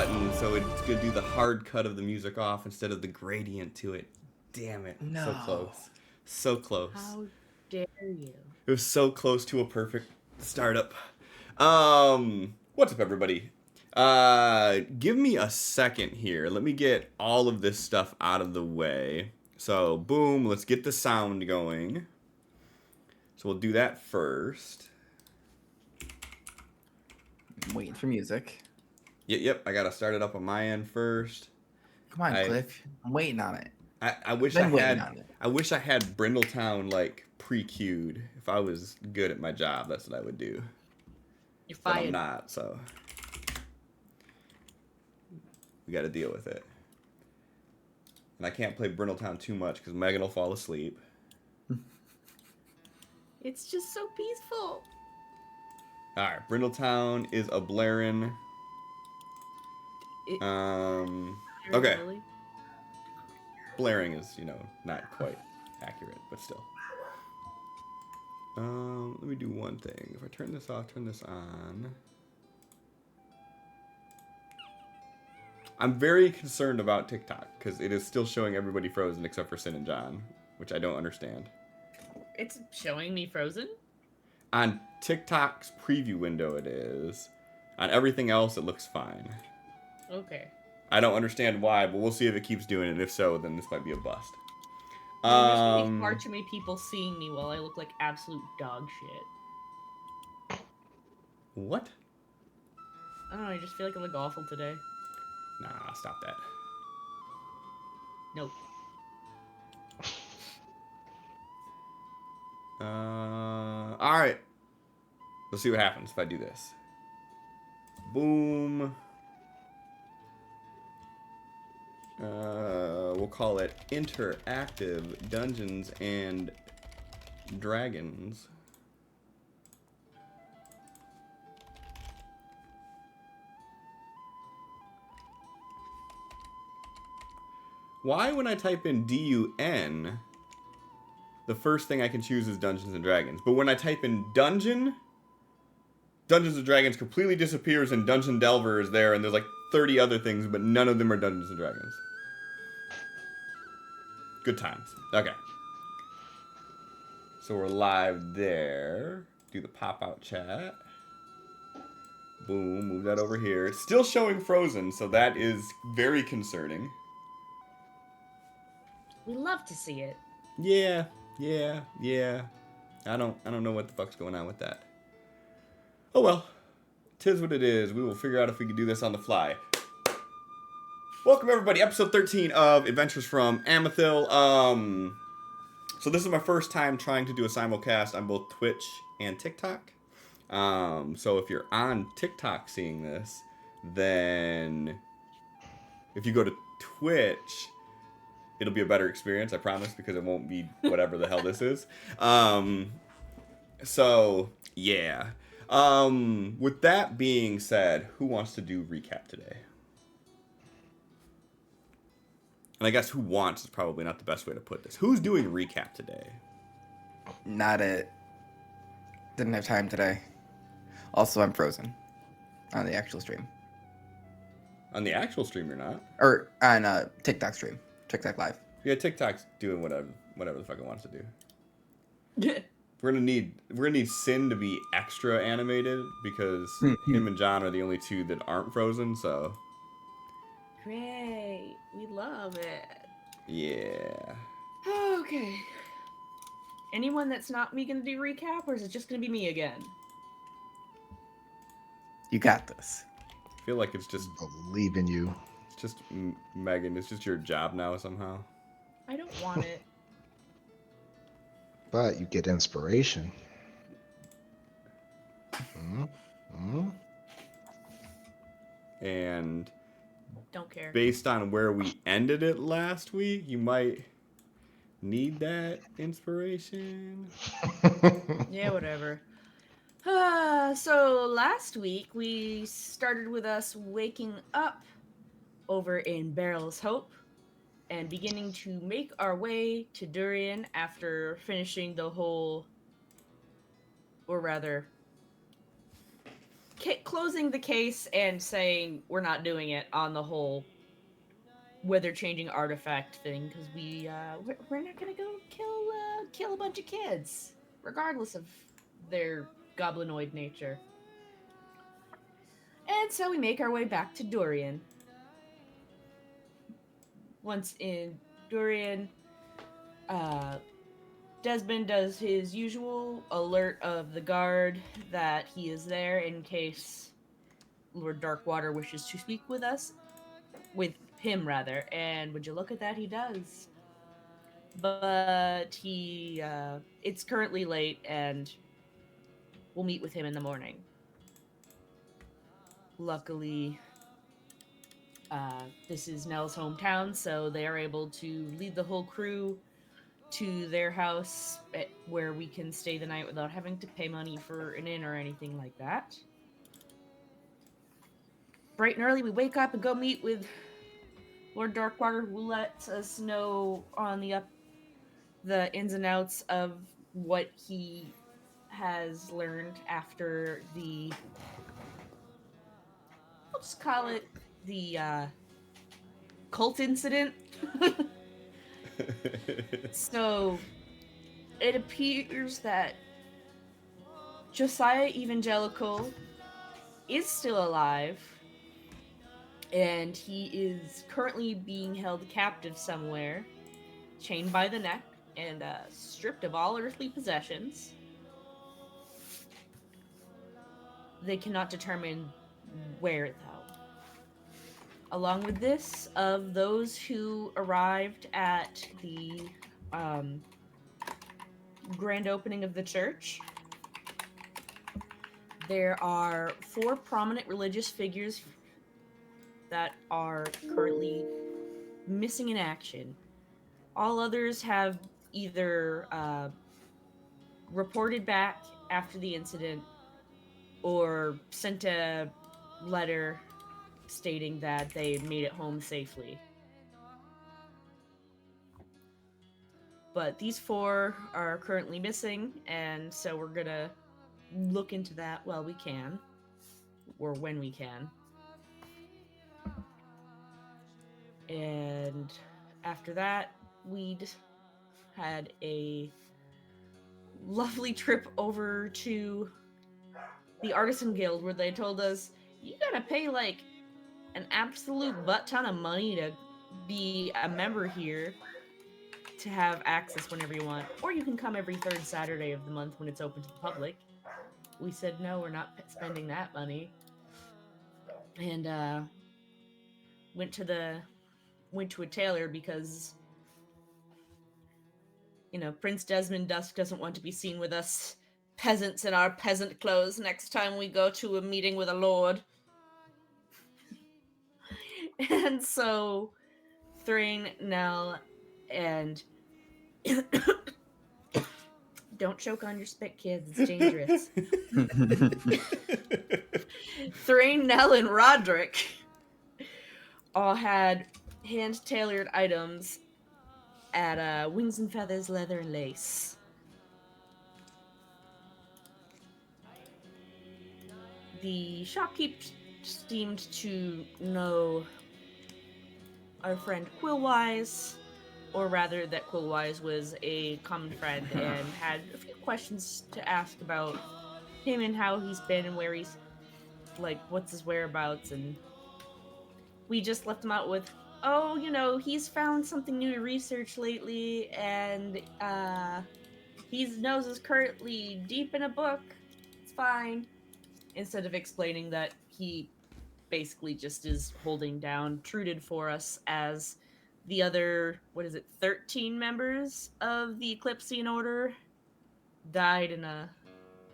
button, so it's gonna do the hard cut of the music off instead of the gradient to it. Damn it. So No. close. So close. How dare you? It was so close to a perfect startup. What's up, everybody? Give me a second here. Let me get all of this stuff out of the way. So, boom, let's get the sound going. So we'll do that first. I'm waiting for music. Yep, I gotta start it up on my end first. Come on, Cliff. I'm waiting on it. I wish Been I waiting had on it. I wish I had Brindletown like pre-queued. If I was good at my job, that's what I would do. You're But I'm fired. not, so we got to deal with it. And I can't play Brindletown too much because Megan will fall asleep. It's just so peaceful. All right, Brindletown is a blaring. Okay. Really? Blaring is, not quite accurate, but still. Let me do one thing. If I turn this off, turn this on. I'm very concerned about TikTok because it is still showing everybody frozen except for Sin and John, which I don't understand. It's showing me frozen? On TikTok's preview window, it is. On everything else, it looks fine. Okay. I don't understand why, but we'll see if it keeps doing it. If so, then this might be a bust. There's gonna be far too many people seeing me while I look like absolute dog shit. What? I don't know, I just feel like I look awful today. Nah, stop that. Nope. Alright. Let's see what happens if I do this. Boom. We'll call it Interactive Dungeons and Dragons. Why, when I type in DUN, the first thing I can choose is Dungeons and Dragons, but when I type in Dungeons and Dragons completely disappears and Dungeon Delver is there, and there's like 30 other things, but none of them are Dungeons and Dragons. Good times. Okay. So we're live there. Do the pop-out chat. Boom, move that over here. It's still showing frozen, so that is very concerning. We love to see it. Yeah. I don't know what the fuck's going on with that. Oh well. 'Tis what it is. We will figure out if we can do this on the fly. Welcome everybody, episode 13 of Adventures from Amethil. So this is my first time trying to do a simulcast on both Twitch and TikTok. So if you're on TikTok seeing this, then if you go to Twitch, it'll be a better experience, I promise, because it won't be whatever the hell this is. So yeah. With that being said, who wants to do recap today? And I guess who wants is probably not the best way to put this. Who's doing recap today? Not it. Didn't have time today. Also, I'm frozen on the actual stream. On the actual stream, you're not. Or on TikTok stream. TikTok live. Yeah, TikTok's doing whatever the fuck it wants to do. We're gonna need Sin to be extra animated because him and John are the only two that aren't frozen. So Great. We love it. yeah. Okay. Anyone that's not me gonna do recap, or is it just gonna be me again? You got this. I feel like it's just Believe in you. Megan. It's just your job now somehow. I don't want it. But you get inspiration. Mm-hmm. And Don't care. based on where we ended it last week, you might need that inspiration. Yeah, whatever. So last week we started with us waking up over in Barrel's Hope and beginning to make our way to Durian after finishing the whole, or rather, closing the case and saying we're not doing it on the whole weather changing artifact thing because we're not gonna go kill a bunch of kids regardless of their goblinoid nature. And so we make our way back to Dorian. Once in Dorian, uh, Desmond does his usual alert of the guard that he is there in case Lord Darkwater wishes to speak with us. With him, rather. And would you look at that, he does. But it's currently late, and we'll meet with him in the morning. Luckily, this is Nell's hometown, so they are able to lead the whole crew to their house where we can stay the night without having to pay money for an inn or anything like that. Bright and early, we wake up and go meet with Lord Darkwater, who lets us know on the ins and outs of what he has learned after we'll just call it the cult incident. So it appears that Josiah Evangelical is still alive, and he is currently being held captive somewhere, chained by the neck and stripped of all earthly possessions. They cannot determine where, though. Along with this, of those who arrived at the grand opening of the church, there are 4 prominent religious figures that are currently missing in action. All others have either reported back after the incident or sent a letter stating that they made it home safely. But these 4 are currently missing, and so we're gonna look into that while we can, or when we can. And after that, we'd had a lovely trip over to the Artisan Guild where they told us you gotta pay like an absolute butt ton of money to be a member here to have access whenever you want, or you can come every 3rd Saturday of the month when it's open to the public. We said no, we're not spending that money, and went to a tailor because Prince Desmond Dusk doesn't want to be seen with us peasants in our peasant clothes next time we go to a meeting with a lord. And so Thrain, Nell, and don't choke on your spit, kids. It's dangerous. Thrain, Nell, and Roderick all had hand-tailored items at Wings and Feathers Leather and Lace. The shopkeep seemed to know our friend Quillwise, or rather that Quillwise was a common friend and had a few questions to ask about him and how he's been and where he's, what's his whereabouts, and we just left him out with, he's found something new to research lately, and his nose is currently deep in a book. It's fine. Instead of explaining that he basically just is holding down Truded for us as the other, 13 members of the Eclipsean Order died in a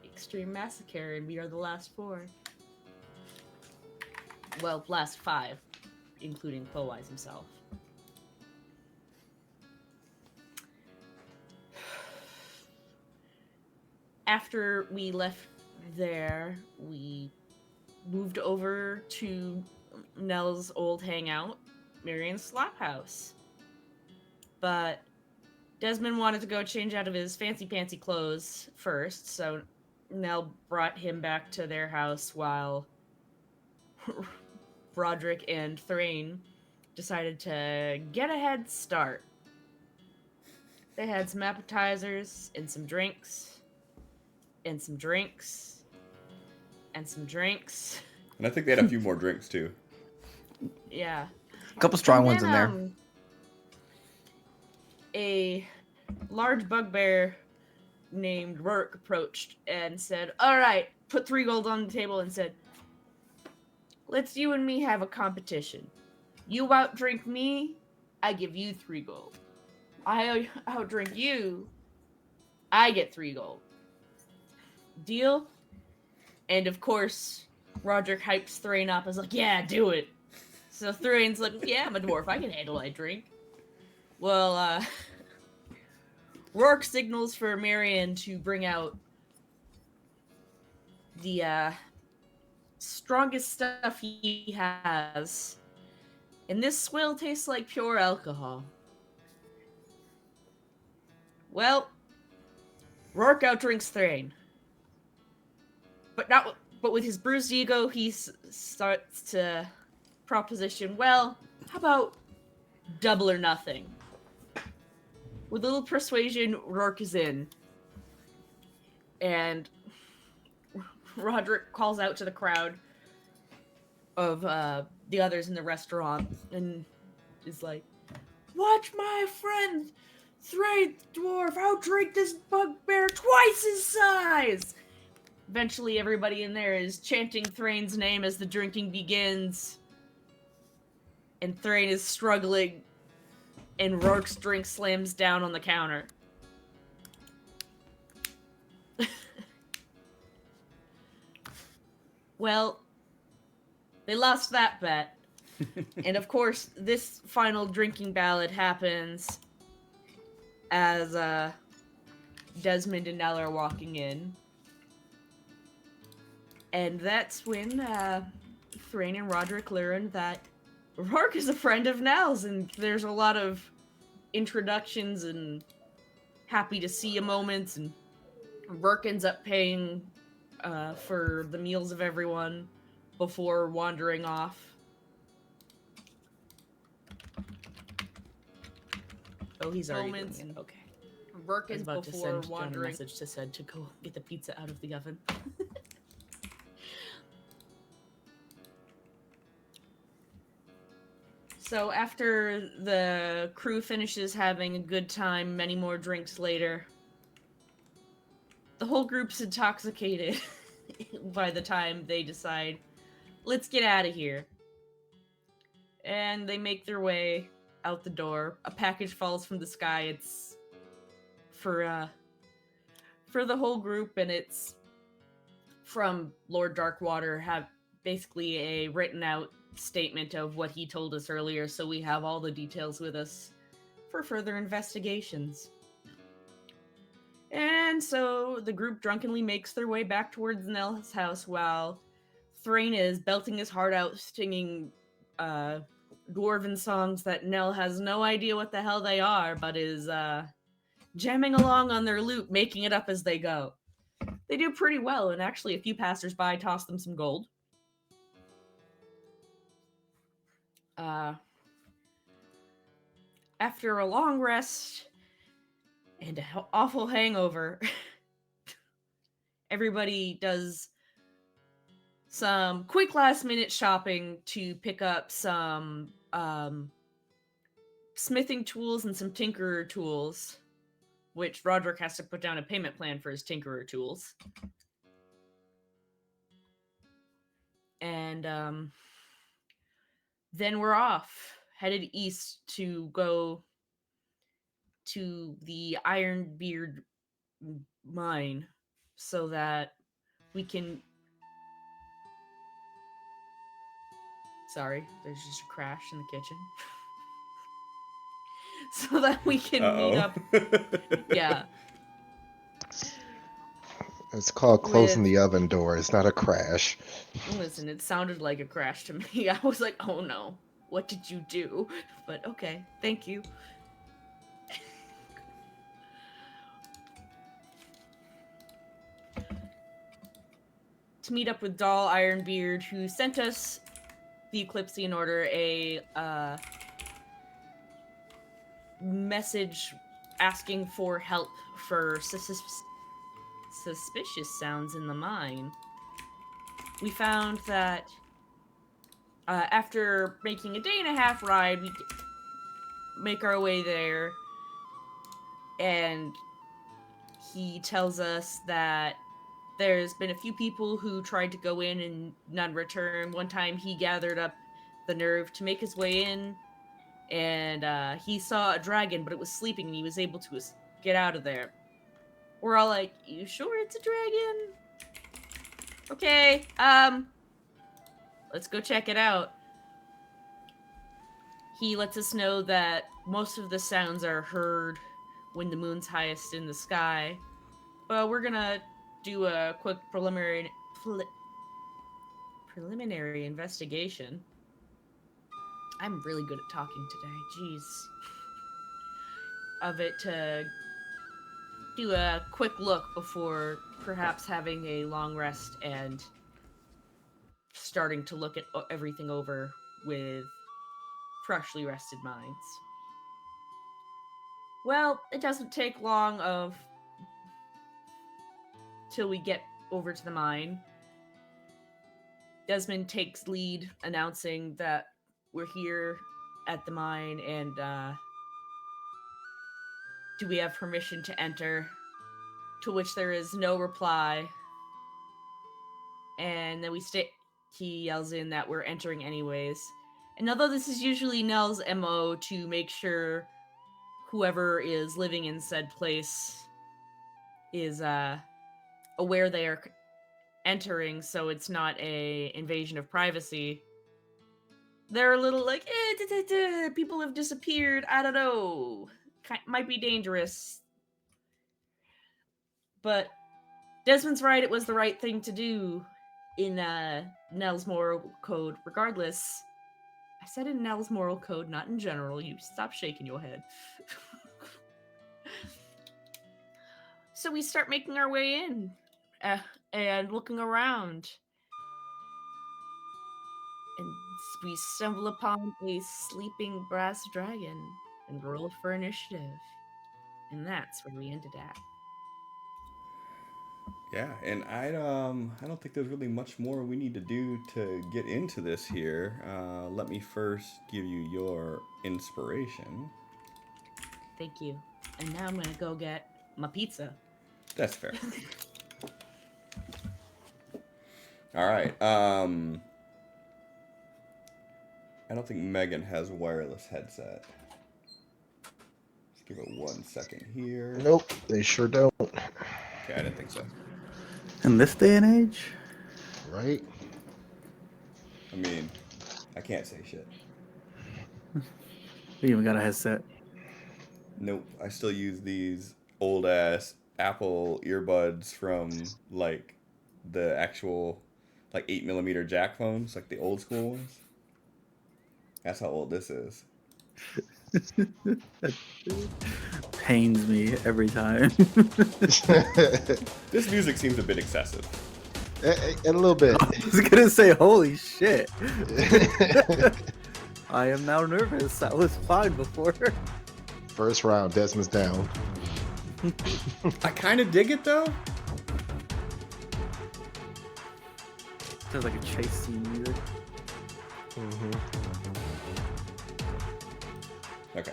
extreme massacre, and we are the last 4. Well, last 5, including Quillwise himself. After we left there, we moved over to Nell's old hangout, Marion's Slop House. But Desmond wanted to go change out of his fancy-pantsy clothes first, so Nell brought him back to their house while Roderick and Thrain decided to get a head start. They had some appetizers and some drinks and some drinks and some drinks. And I think they had a few more drinks too. Yeah. A couple strong And ones then, in there. A large bugbear named Rourke approached and said, "All right," put 3 gold on the table and said, "Let's you and me have a competition. You outdrink me, I give you 3 gold. I outdrink you, I get 3 gold. Deal?" And of course, Roderick hypes Thrain up. Is like, "Yeah, do it." So Thrain's like, "Yeah, I'm a dwarf. I can handle a drink." Well, Rourke signals for Marion to bring out the strongest stuff he has. And this swill tastes like pure alcohol. Well, Rourke outdrinks Thrain. But with his bruised ego, he starts to proposition, well, how about double or nothing? With a little persuasion, Rourke is in. And Roderick calls out to the crowd of the others in the restaurant and is like, "Watch my friend Thrain Dwarf outdrink this bugbear twice his size!" Eventually, everybody in there is chanting Thrain's name as the drinking begins. And Thrain is struggling, and Rourke's drink slams down on the counter. Well, they lost that bet. And of course, this final drinking ballad happens as Desmond and Nell are walking in. And that's when Thrain and Roderick learn that Rourke is a friend of Nell's, and there's a lot of introductions and happy to see you moments, and Rourke ends up paying for the meals of everyone before wandering off. Oh, he's already Moments. doing it. Okay. Rourke I was is about to before send John a wandering. message to said to go get the pizza out of the oven. So after the crew finishes having a good time, many more drinks later, the whole group's intoxicated by the time they decide, let's get out of here. And they make their way out the door. A package falls from the sky. It's for the whole group, and it's from Lord Darkwater, have basically a written out statement of what he told us earlier, so we have all the details with us for further investigations. And so the group drunkenly makes their way back towards Nell's house while Thrain is belting his heart out, singing dwarven songs that Nell has no idea what the hell they are, but is jamming along on their lute, making it up as they go. They do pretty well, and actually a few passersby toss them some gold. After a long rest and an awful hangover, everybody does some quick last-minute shopping to pick up some smithing tools and some tinkerer tools, which Roderick has to put down a payment plan for his tinkerer tools. And then we're off, headed east to go to the Ironbeard mine so that we can... Sorry, there's just a crash in the kitchen. So that we can meet up. Yeah. It's called closing With- the oven door. It's not a crash. Listen, it sounded like a crash to me. I was like, oh no, what did you do? But okay, thank you. to meet up with Doll Ironbeard, who sent us the Eclipsean Order a message asking for help for suspicious sounds in the mine. We found that after making a 1.5-day ride, we make our way there, and he tells us that there's been a few people who tried to go in and none return. One time he gathered up the nerve to make his way in, and he saw a dragon, but it was sleeping, and he was able to get out of there. We're all like, you sure it's a dragon? Okay, let's go check it out. He lets us know that most of the sounds are heard when the moon's highest in the sky. But we're gonna do a quick preliminary investigation. I'm really good at talking today. Jeez. Of it to do a quick look before perhaps having a long rest and starting to look at everything over with freshly rested minds. Well, it doesn't take long till we get over to the mine. Desmond takes lead, announcing that we're here at the mine, and do we have permission to enter? To which there is no reply. And then he yells in that we're entering anyways. And although this is usually Nell's MO to make sure whoever is living in said place is aware they are entering, so it's not a invasion of privacy, they're a little like, people have disappeared, I don't know, might be dangerous. But Desmond's right, it was the right thing to do in Nell's moral code regardless. I said in Nell's moral code, not in general. You stop shaking your head. So we start making our way in and looking around. And we stumble upon a sleeping brass dragon and roll for initiative. And that's where we ended at. Yeah, and I don't think there's really much more we need to do to get into this here. Let me first give you your inspiration. Thank you. And now I'm gonna go get my pizza. That's fair. All right. I don't think Megan has wireless headset. Let's give it 1 second here. Nope, they sure don't. Okay, I didn't think so. In this day and age? Right? I mean, I can't say shit. We even got a headset. Nope, I still use these old ass Apple earbuds from like the actual like 8mm jack phones, like the old school ones. That's how old this is. Pains me every time. This music seems a bit excessive. A little bit. I was gonna say, holy shit. I am now nervous. I was fine before. First round, Desmond's down. I kind of dig it though. Sounds like a chase scene music. Mm-hmm. Okay.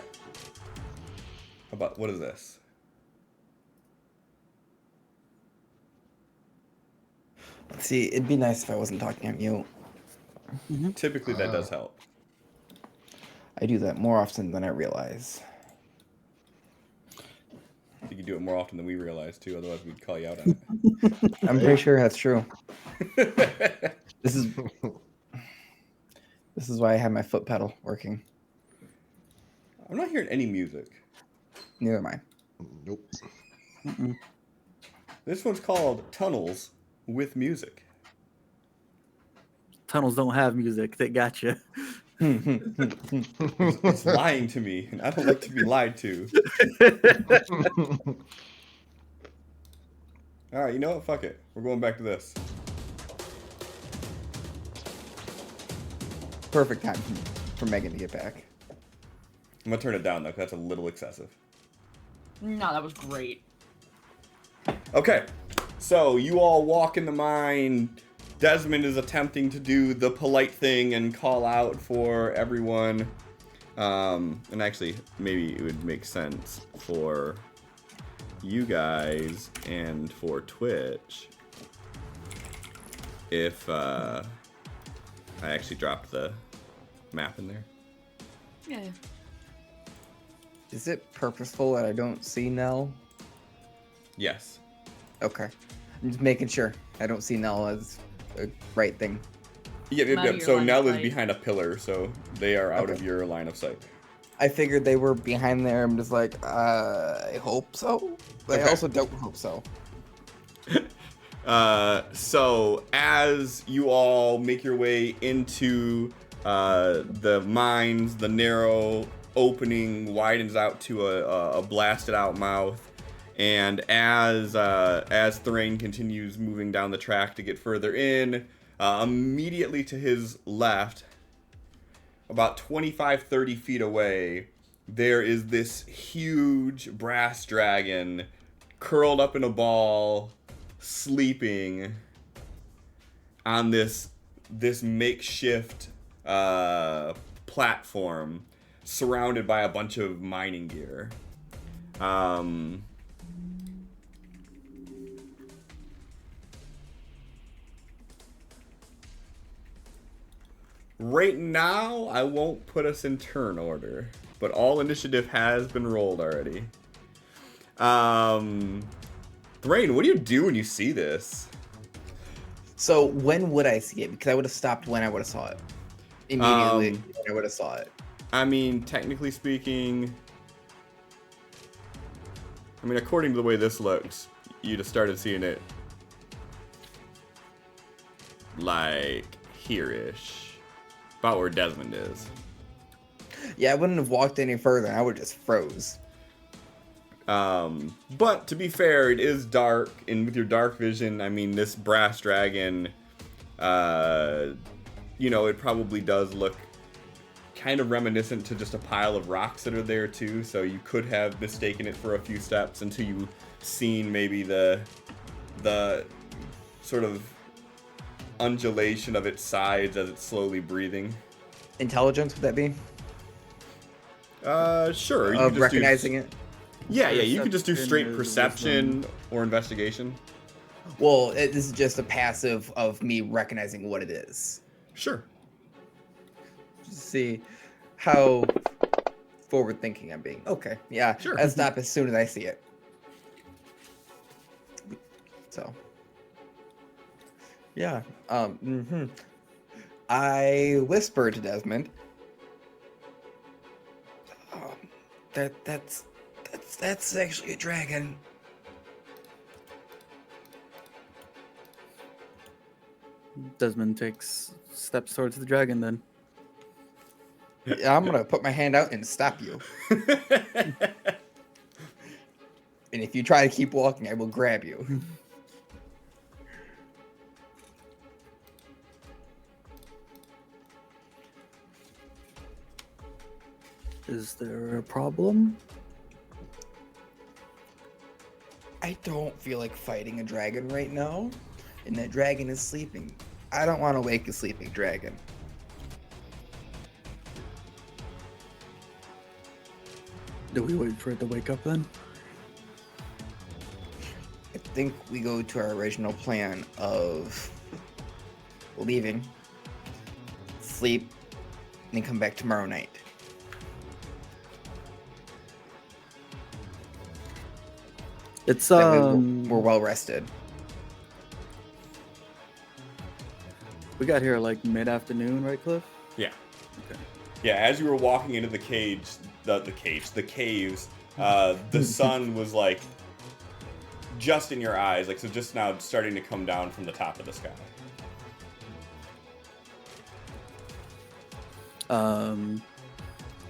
How about, what is this? Let's see, it'd be nice if I wasn't talking at mute. Typically that does help. I do that more often than I realize. You can do it more often than we realize too, otherwise we'd call you out on it. I'm pretty sure that's true. This is why I have my foot pedal working. I'm not hearing any music. Neither am I. Nope. This one's called Tunnels with Music. Tunnels don't have music. They got you. It's lying to me, and I don't like to be lied to. All right, you know what? Fuck it. We're going back to this. perfect time for Megan to get back. I'm gonna turn it down though, 'cause that's a little excessive. No, that was great. Okay, so you all walk in the mine. Desmond is attempting to do the polite thing and call out for everyone. And actually, maybe it would make sense for you guys and for Twitch if I actually dropped the map in there. Yeah. Is it purposeful that I don't see Nell? Yes. Okay. I'm just making sure I don't see Nell as a right thing. Yep, Out of yep. your So line of Nell is sight. behind a pillar, so they are out of Okay. your line of sight. I figured they were behind there. I'm just like, I hope so. But I Okay. also don't hope so. So as you all make your way into the mines, the narrow opening widens out to a blasted out mouth, and as Thrain continues moving down the track to get further in, immediately to his left, about 25-30 feet away, there is this huge brass dragon curled up in a ball, sleeping on this makeshift platform surrounded by a bunch of mining gear. Right now, I won't put us in turn order, but all initiative has been rolled already. Thrain, what do you do when you see this? So when would I see it? Because I would have stopped when I would have saw it. Immediately when I would have saw it. I mean, technically speaking, according to the way this looks, you'd have started seeing it like here-ish, about where Desmond is. Yeah, I wouldn't have walked any further. I would have just froze. But to be fair, it is dark, and with your dark vision, I mean, this brass dragon, it probably does look kind of reminiscent to just a pile of rocks that are there too, so you could have mistaken it for a few steps until you seen maybe the sort of undulation of its sides as it's slowly breathing. Intelligence, would that be? Sure. You Of could just recognizing it? Yeah, you could just do Perception straight is perception wisdom. or investigation. Well, this is just a passive of me recognizing what it is. Sure. Just to see how forward thinking I'm being. Okay, yeah. Sure. I'll stop as soon as I see it. So. Yeah. I whisper to Desmond. That's actually a dragon. Desmond takes steps towards the dragon then. Yeah, I'm gonna put my hand out and stop you. And if you try to keep walking, I will grab you. Is there a problem? I don't feel like fighting a dragon right now, and that dragon is sleeping. I don't want to wake a sleeping dragon. Do we wait for it to wake up then? I think we go to our original plan of leaving, sleep, and then come back tomorrow night. It's That way we're well rested. we got here like mid-afternoon, right, Cliff? Yeah. Okay. Yeah, as you were walking into the caves, the sun was like just in your eyes, like so just now starting to come down from the top of the sky.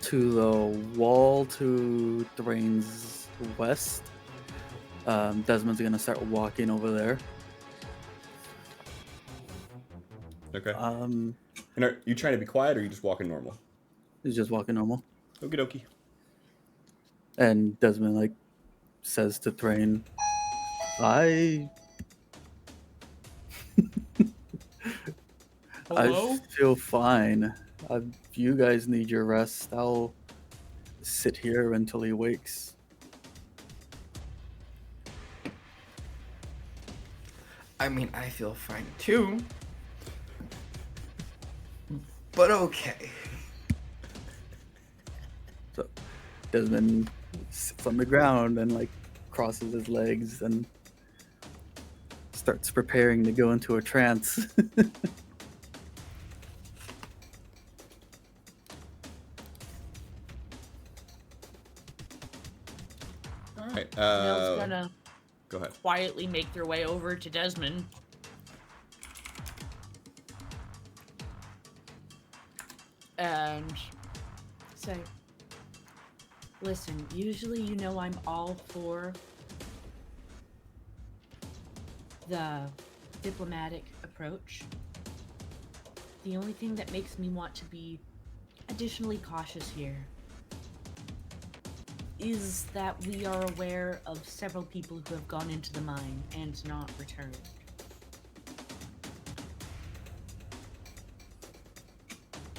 To the wall to Thrain's west. Desmond's gonna start walking over there. Okay. And are you trying to be quiet, or are you just walking normal? He's just walking normal. Okie dokie. And Desmond like says to Thrain, I Hello? feel fine. If you guys need your rest, I'll sit here until he wakes. I mean, I feel fine too. But okay. So Desmond sits on the ground and like crosses his legs and starts preparing to go into a trance. All right. Nell's gonna Go ahead. quietly make their way over to Desmond. And say, listen, usually you know I'm all for the diplomatic approach. The only thing that makes me want to be additionally cautious here is that we are aware of several people who have gone into the mine and not returned.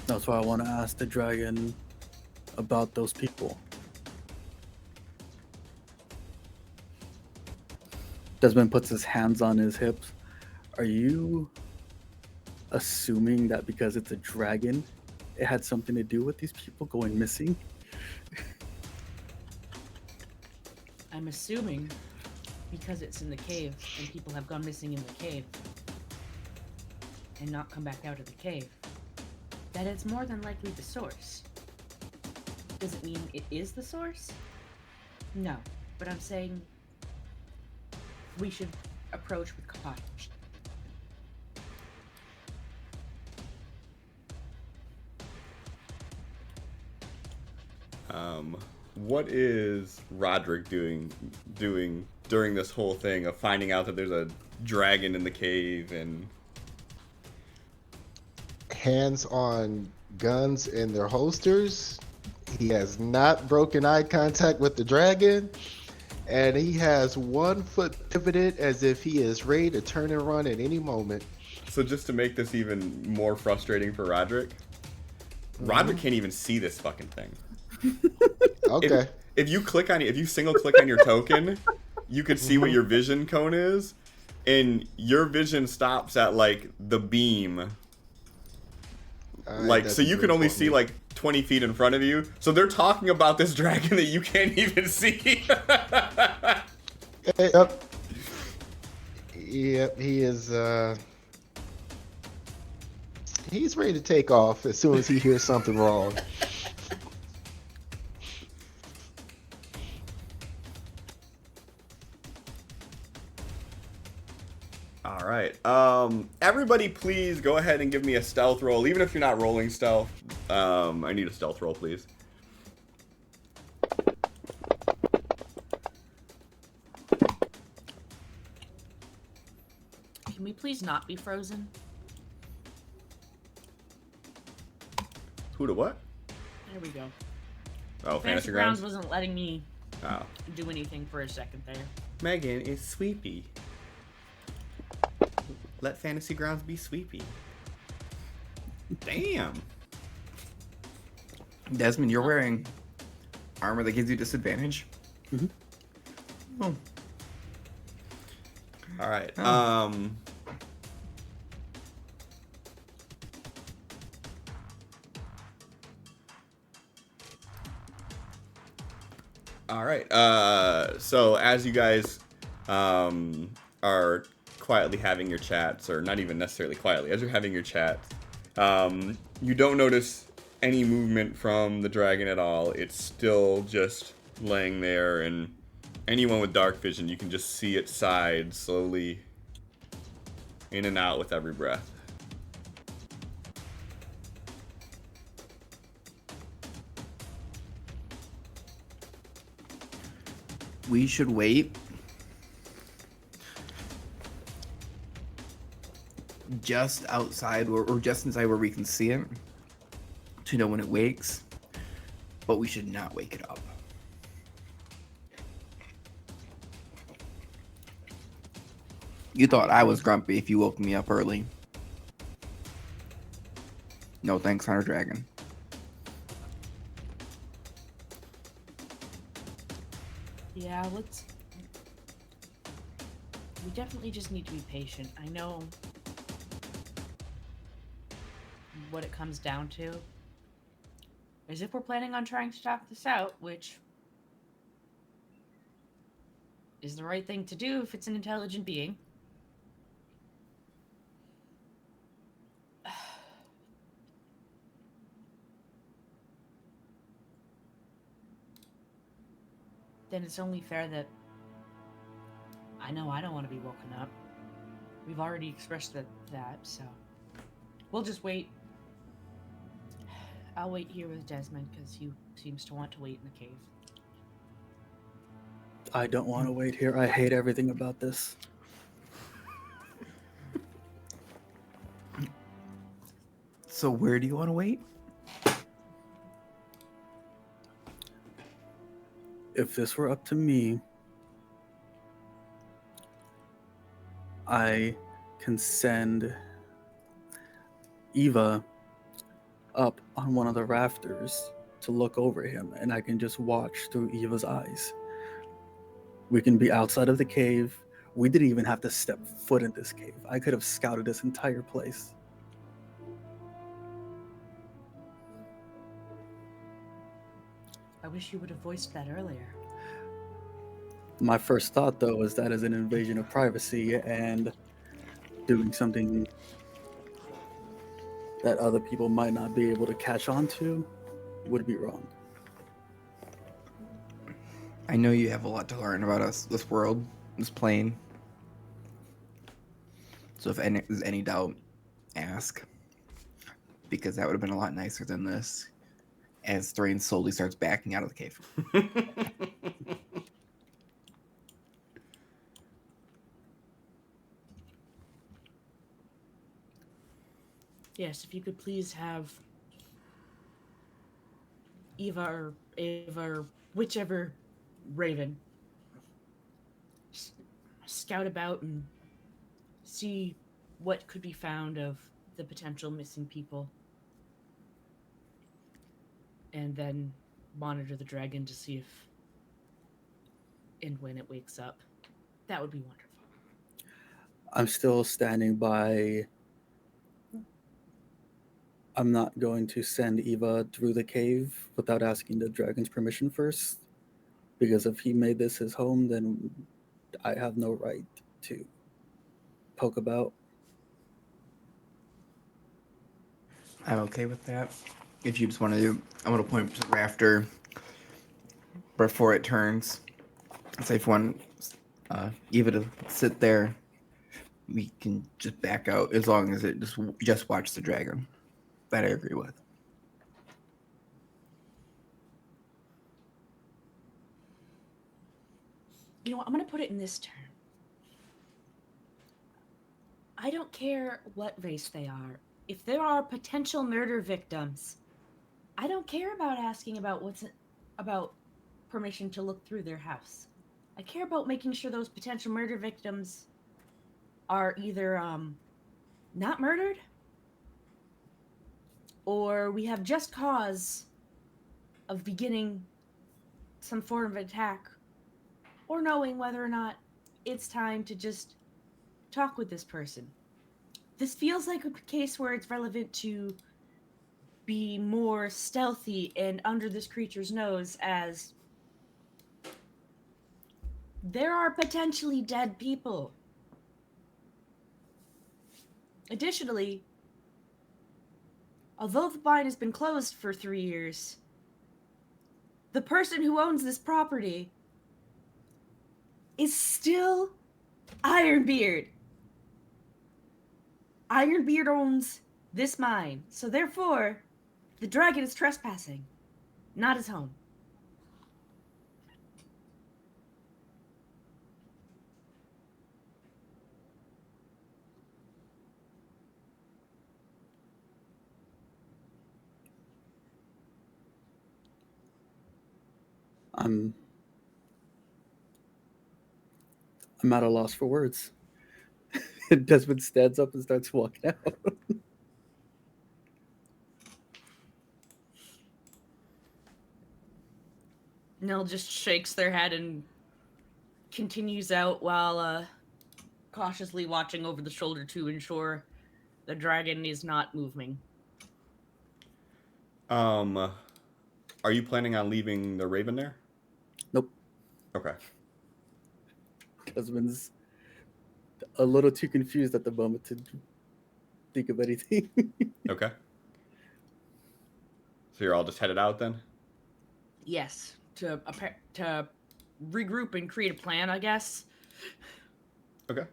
That's why I want to ask the dragon about those people. Desmond puts his hands on his hips. Are you assuming that because it's a dragon, it had something to do with these people going missing? I'm assuming because it's in the cave and people have gone missing in the cave and not come back out of the cave, that it's more than likely the source. Does it mean it is the source? No, but I'm saying we should approach with caution. What is Roderick doing during this whole thing of finding out that there's a dragon in the cave and Hands on guns in their holsters. He has not broken eye contact with the dragon. And he has one foot pivoted as if he is ready to turn and run at any moment. so just to make this even more frustrating for Roderick, Roderick can't even see this fucking thing. Okay. If you single click on your token, you could see what your vision cone is, and your vision stops at like the beam. Like, so you can only see like 20 feet in front of you. So they're talking about this dragon that you can't even see. Yep. Yep, he is he's ready to take off as soon as he hears something wrong. All right. Everybody, please go ahead and give me a stealth roll, even if you're not rolling stealth. I need a stealth roll, please. Can we please not be frozen? Who to what? There we go. Oh, Fantasy Grounds wasn't letting me Oh. do anything for a second there. Megan is sweepy. Let Fantasy Grounds be sweepy. Damn. Desmond, you're wearing armor that gives you disadvantage? Mhm. Oh. All right. Oh. All right. So as you guys are quietly having your chats, or not even necessarily quietly, as you're having your chats, you don't notice any movement from the dragon at all. It's still just laying there, and anyone with dark vision, you can just see its side slowly in and out with every breath. We should wait. just outside or just inside where we can see it to know when it wakes, but we should not wake it up. You thought I was grumpy if you woke me up early. No thanks, Hunter Dragon. Yeah, we definitely just need to be patient. I know what it comes down to is if we're planning on trying to talk this out, which is the right thing to do if it's an intelligent being. Then it's only fair that I know I don't want to be woken up. We've already expressed that, so we'll just wait. I'll wait here with Desmond because he seems to want to wait in the cave. I don't want to wait here. I hate everything about this. So where do you want to wait? If this were up to me, I can send Eva up on one of the rafters to look over him, and I can just watch through Eva's eyes. We can be outside of the cave. We didn't even have to step foot in this cave. I could have scouted this entire place. I wish you would have voiced that earlier. My first thought, though, is that is an invasion of privacy, and doing something that other people might not be able to catch on to would be wrong. I know you have a lot to learn about this world, this plane. So if there's any doubt, ask. Because that would have been a lot nicer than this. As Thrain slowly starts backing out of the cave. Yes, if you could please have Eva or whichever raven scout about and see what could be found of the potential missing people. And then monitor the dragon to see if and when it wakes up. That would be wonderful. I'm still standing by. I'm not going to send Eva through the cave without asking the dragon's permission first, because if he made this his home, then I have no right to poke about. I'm okay with that. If you just want to do, I'm going to point to the rafter before it turns. Say if you want Eva to sit there, we can just back out as long as it just watch the dragon. That I agree with. You know what? I'm going to put it in this term. I don't care what race they are. If there are potential murder victims, I don't care about asking about permission to look through their house. I care about making sure those potential murder victims are either not murdered or we have just cause of beginning some form of attack or knowing whether or not it's time to just talk with this person. This feels like a case where it's relevant to be more stealthy and under this creature's nose, as there are potentially dead people. Additionally, although the mine has been closed for 3 years, the person who owns this property is still Ironbeard. Ironbeard owns this mine, so therefore, the dragon is trespassing, not his home. I'm at a loss for words. Desmond stands up and starts walking out. Nell just shakes their head and continues out while cautiously watching over the shoulder to ensure the dragon is not moving. Are you planning on leaving the Raven there? Nope. Okay. Desmond's a little too confused at the moment to think of anything. Okay. So you're all just headed out then? Yes, to regroup and create a plan, I guess. Okay.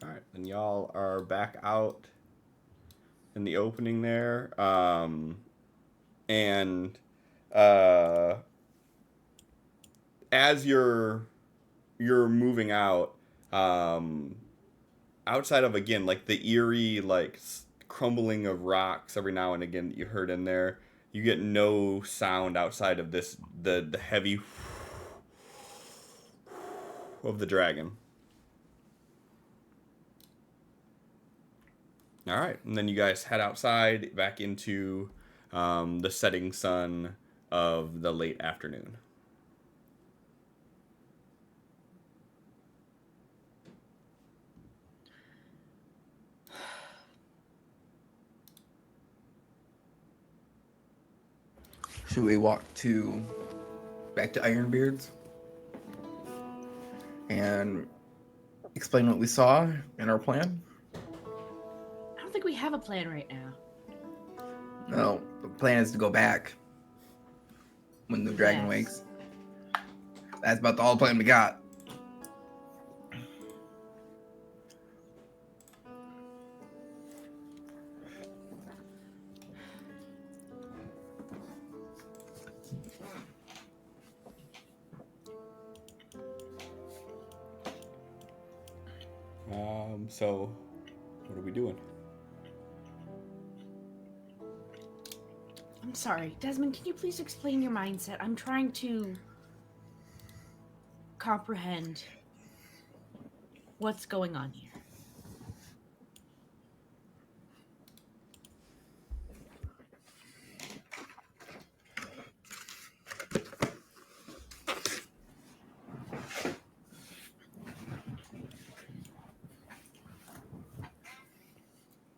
All right, then y'all are back out in the opening there, and as you're moving out, outside of again like the eerie like crumbling of rocks every now and again that you heard in there, you get no sound outside of this the heavy of the dragon. All right, and then you guys head outside back into the setting sun of the late afternoon. Should we walk back to Ironbeard's and explain what we saw in our plan? I don't think we have a plan right now. No, the plan is to go back when the dragon Yes. wakes. That's about the whole plan we got. So what are we doing? I'm sorry, Desmond, can you please explain your mindset? I'm trying to comprehend what's going on here.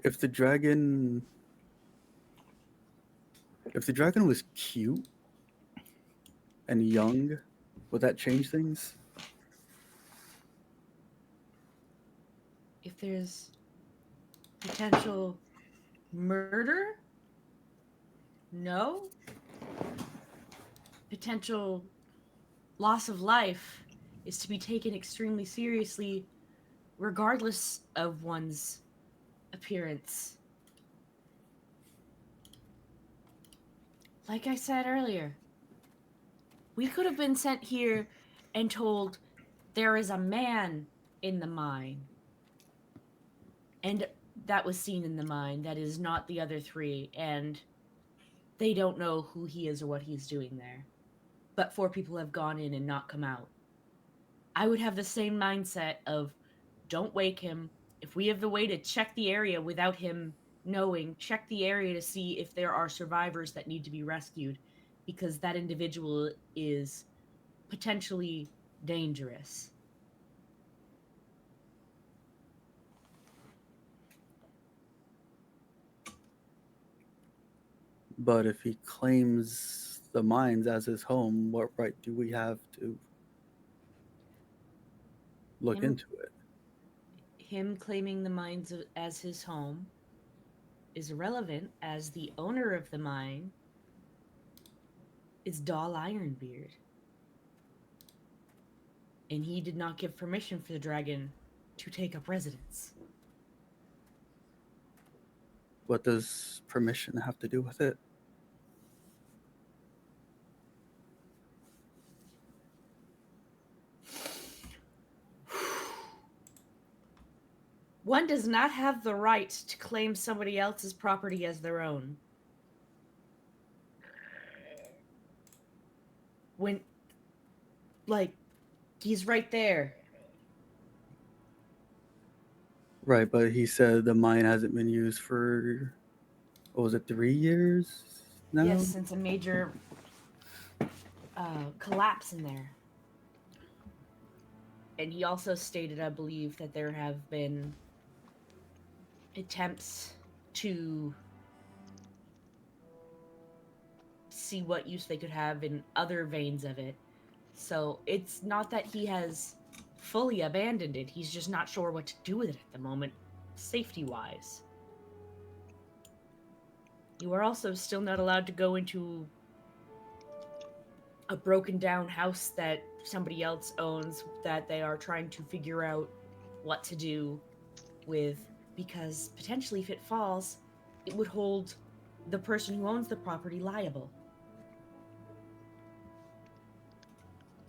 If the dragon was cute and young, would that change things? If there's potential murder? No. Potential loss of life is to be taken extremely seriously, regardless of one's appearance. Like I said earlier, we could have been sent here and told there is a man in the mine. And that was seen in the mine. That is not the other three. And they don't know who he is or what he's doing there. But 4 people have gone in and not come out. I would have the same mindset of don't wake him. If we have the way to check the area without him knowing, check the area to see if there are survivors that need to be rescued, because that individual is potentially dangerous. But if he claims the mines as his home, what right do we have to look Him- into it? Him claiming the mines as his home is irrelevant, as the owner of the mine is Doll Ironbeard. And he did not give permission for the dragon to take up residence. What does permission have to do with it? One does not have the right to claim somebody else's property as their own. When, like, he's right there. Right, but he said the mine hasn't been used for, what was it, 3 years now? Yes, since a major collapse in there. And he also stated, I believe, that there have been attempts to see what use they could have in other veins of it. So it's not that he has fully abandoned it, he's just not sure what to do with it at the moment, safety-wise. You are also still not allowed to go into a broken down house that somebody else owns that they are trying to figure out what to do with, because potentially if it falls, it would hold the person who owns the property liable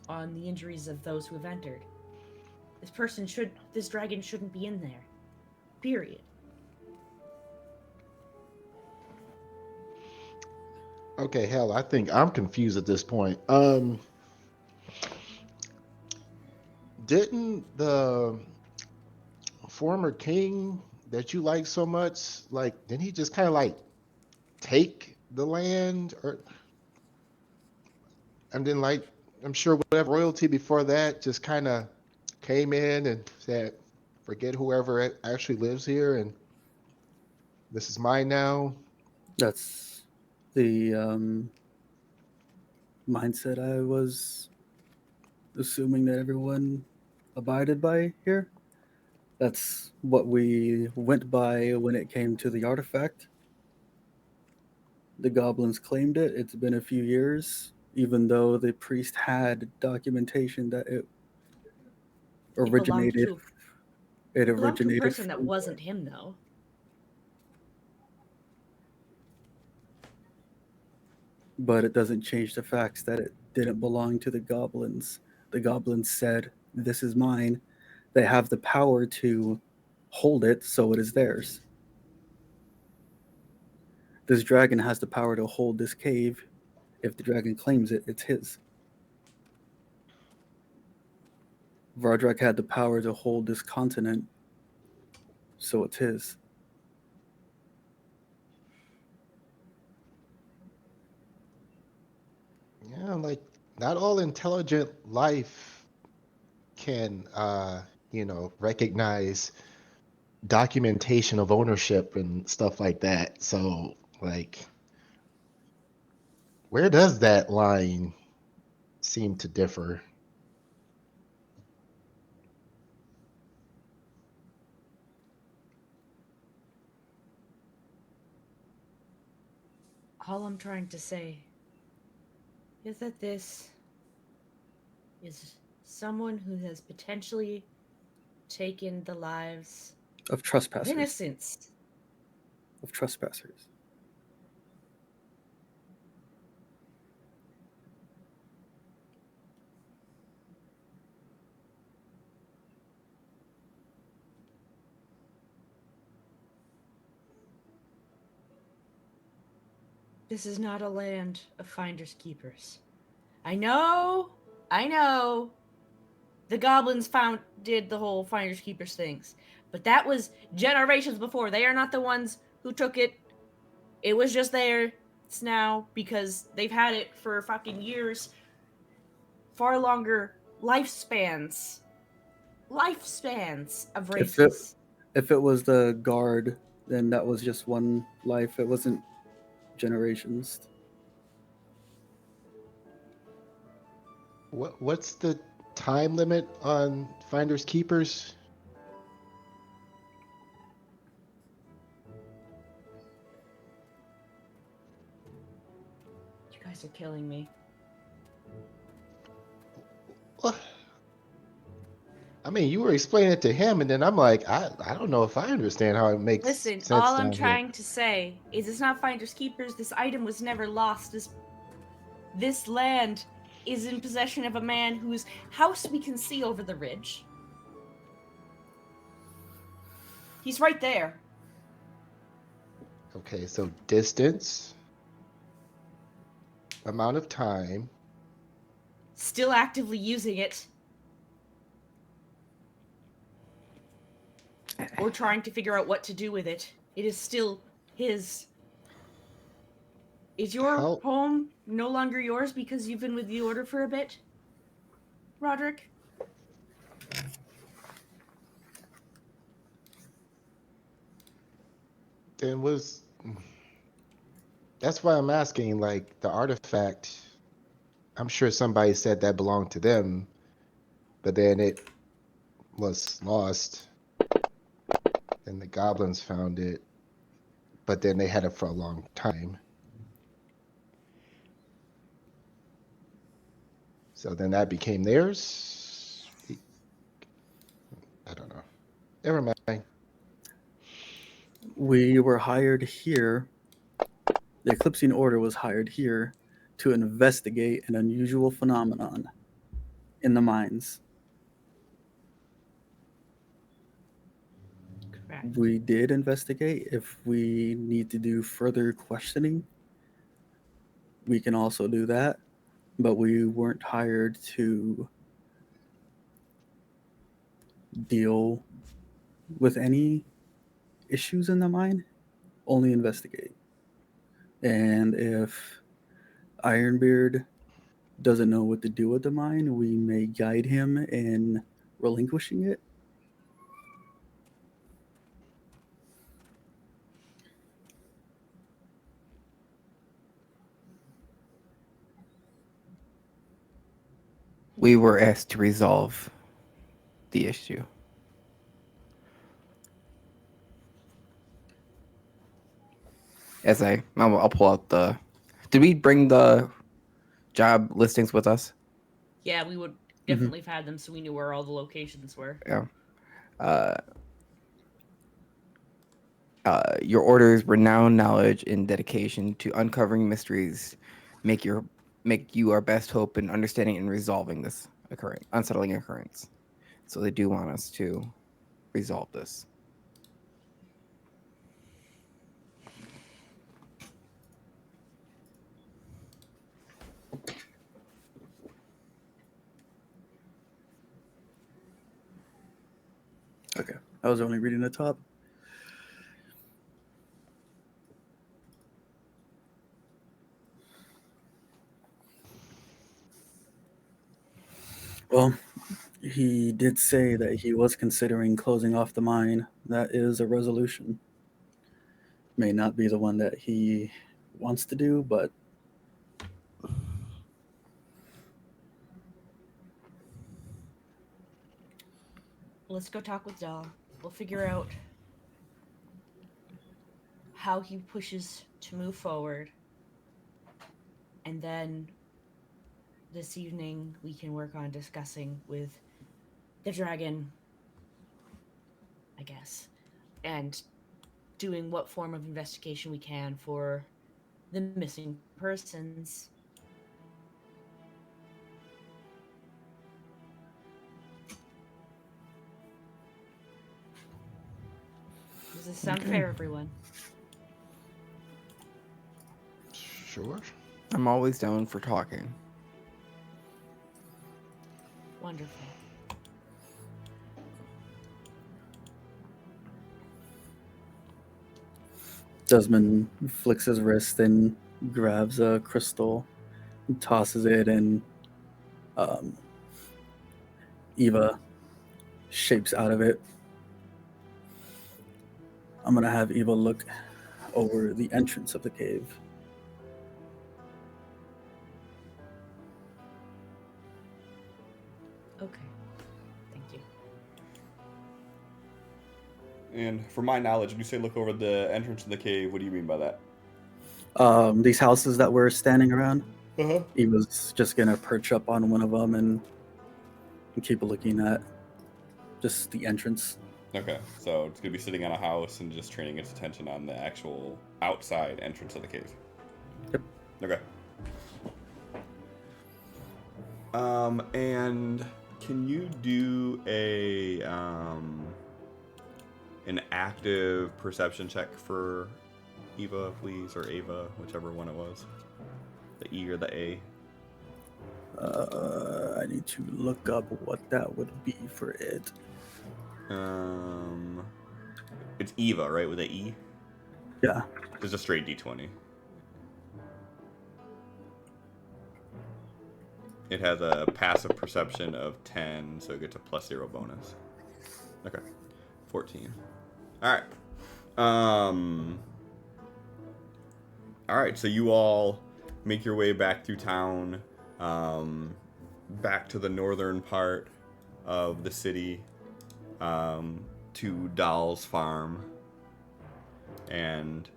on the injuries of those who have entered. This dragon shouldn't be in there. Period. Okay, hell, I think I'm confused at this point. Didn't the former king that you like so much, like, didn't he just kind of like take the land, or and then like I'm sure whatever royalty before that just kind of came in and said, forget whoever actually lives here, and this is mine now. That's the mindset I was assuming that everyone abided by here. That's what we went by when it came to the artifact. The goblins claimed it. It's been a few years, even though the priest had documentation that it It belonged originated. to It a originated person that from, wasn't him, though. but it doesn't change the facts that it didn't belong to the goblins. The goblins said, "This is mine." They have the power to hold it, so it is theirs. This dragon has the power to hold this cave. If the dragon claims it, it's his. Vardrak had the power to hold this continent, so it's his. Yeah, like not all intelligent life can recognize documentation of ownership and stuff like that. So like where does that line seem to differ? All I'm trying to say is that this is someone who has potentially taken the lives Of of trespassers. innocents. Of trespassers. This is not a land of finders keepers. I know, the goblins did the whole finders keepers things, but that was generations before. They are not the ones who took it. It was just there. It's now because they've had it for fucking years, far longer lifespans of races. If it was the guard, then that was just one life. It wasn't generations. What's the time limit on finders keepers? You guys are killing me. Well, I mean, you were explaining it to him, and then I'm like, I don't know if I understand how it makes Listen, sense all I'm down here. trying to say is it's not finders keepers. This item was never lost. This land is in possession of a man whose house we can see over the ridge. He's right there. Okay, so distance, amount of time. Still actively using it. Or trying to figure out what to do with it. It is still his. Is your How home no longer yours because you've been with the Order for a bit, Roderick? then was that's why I'm asking, like the artifact, I'm sure somebody said that belonged to them, but then it was lost and the goblins found it, but then they had it for a long time. So then that became theirs. I don't know. Never mind. We were hired here. The Eclipsing Order was hired here to investigate an unusual phenomenon in the mines. Correct. We did investigate. If we need to do further questioning, we can also do that. But we weren't hired to deal with any issues in the mine, only investigate. And if Ironbeard doesn't know what to do with the mine, we may guide him in relinquishing it. We were asked to resolve the issue. I'll pull out the. Did we bring the job listings with us? Yeah, we would definitely have had them so we knew where all the locations were. Yeah. Your order's renowned knowledge and dedication to uncovering mysteries make you our best hope in understanding and resolving this unsettling occurrence. So they do want us to resolve this. Okay. I was only reading the top. Well, he did say that he was considering closing off the mine. That is a resolution. May not be the one that he wants to do, but Let's go talk with Dal. We'll figure out how he pushes to move forward. And then this evening we can work on discussing with the dragon, I guess, and doing what form of investigation we can for the missing persons. Does this sound fair, everyone? Sure. I'm always down for talking. Wonderful. Desmond flicks his wrist and grabs a crystal and tosses it, and Eva shapes out of it. I'm going to have Eva look over the entrance of the cave. Okay. Thank you. And for my knowledge, when you say look over the entrance to the cave, what do you mean by that? These houses that we're standing around, Uh-huh. Eva's just going to perch up on one of them and keep looking at just the entrance. Okay, so it's gonna be sitting on a house and just training its attention on the actual outside entrance of the cave. Yep. Okay. And can you do a an active perception check for Eva, please, or Ava, whichever one it was. The E or the A. I need to look up what that would be for it. It's Eva, right, with the E? Yeah. It's a straight D20. It has a passive perception of 10, so it gets a +0 bonus. Okay. 14. Alright. Alright, so you all make your way back through town, back to the northern part of the city, to Dahl's farm. And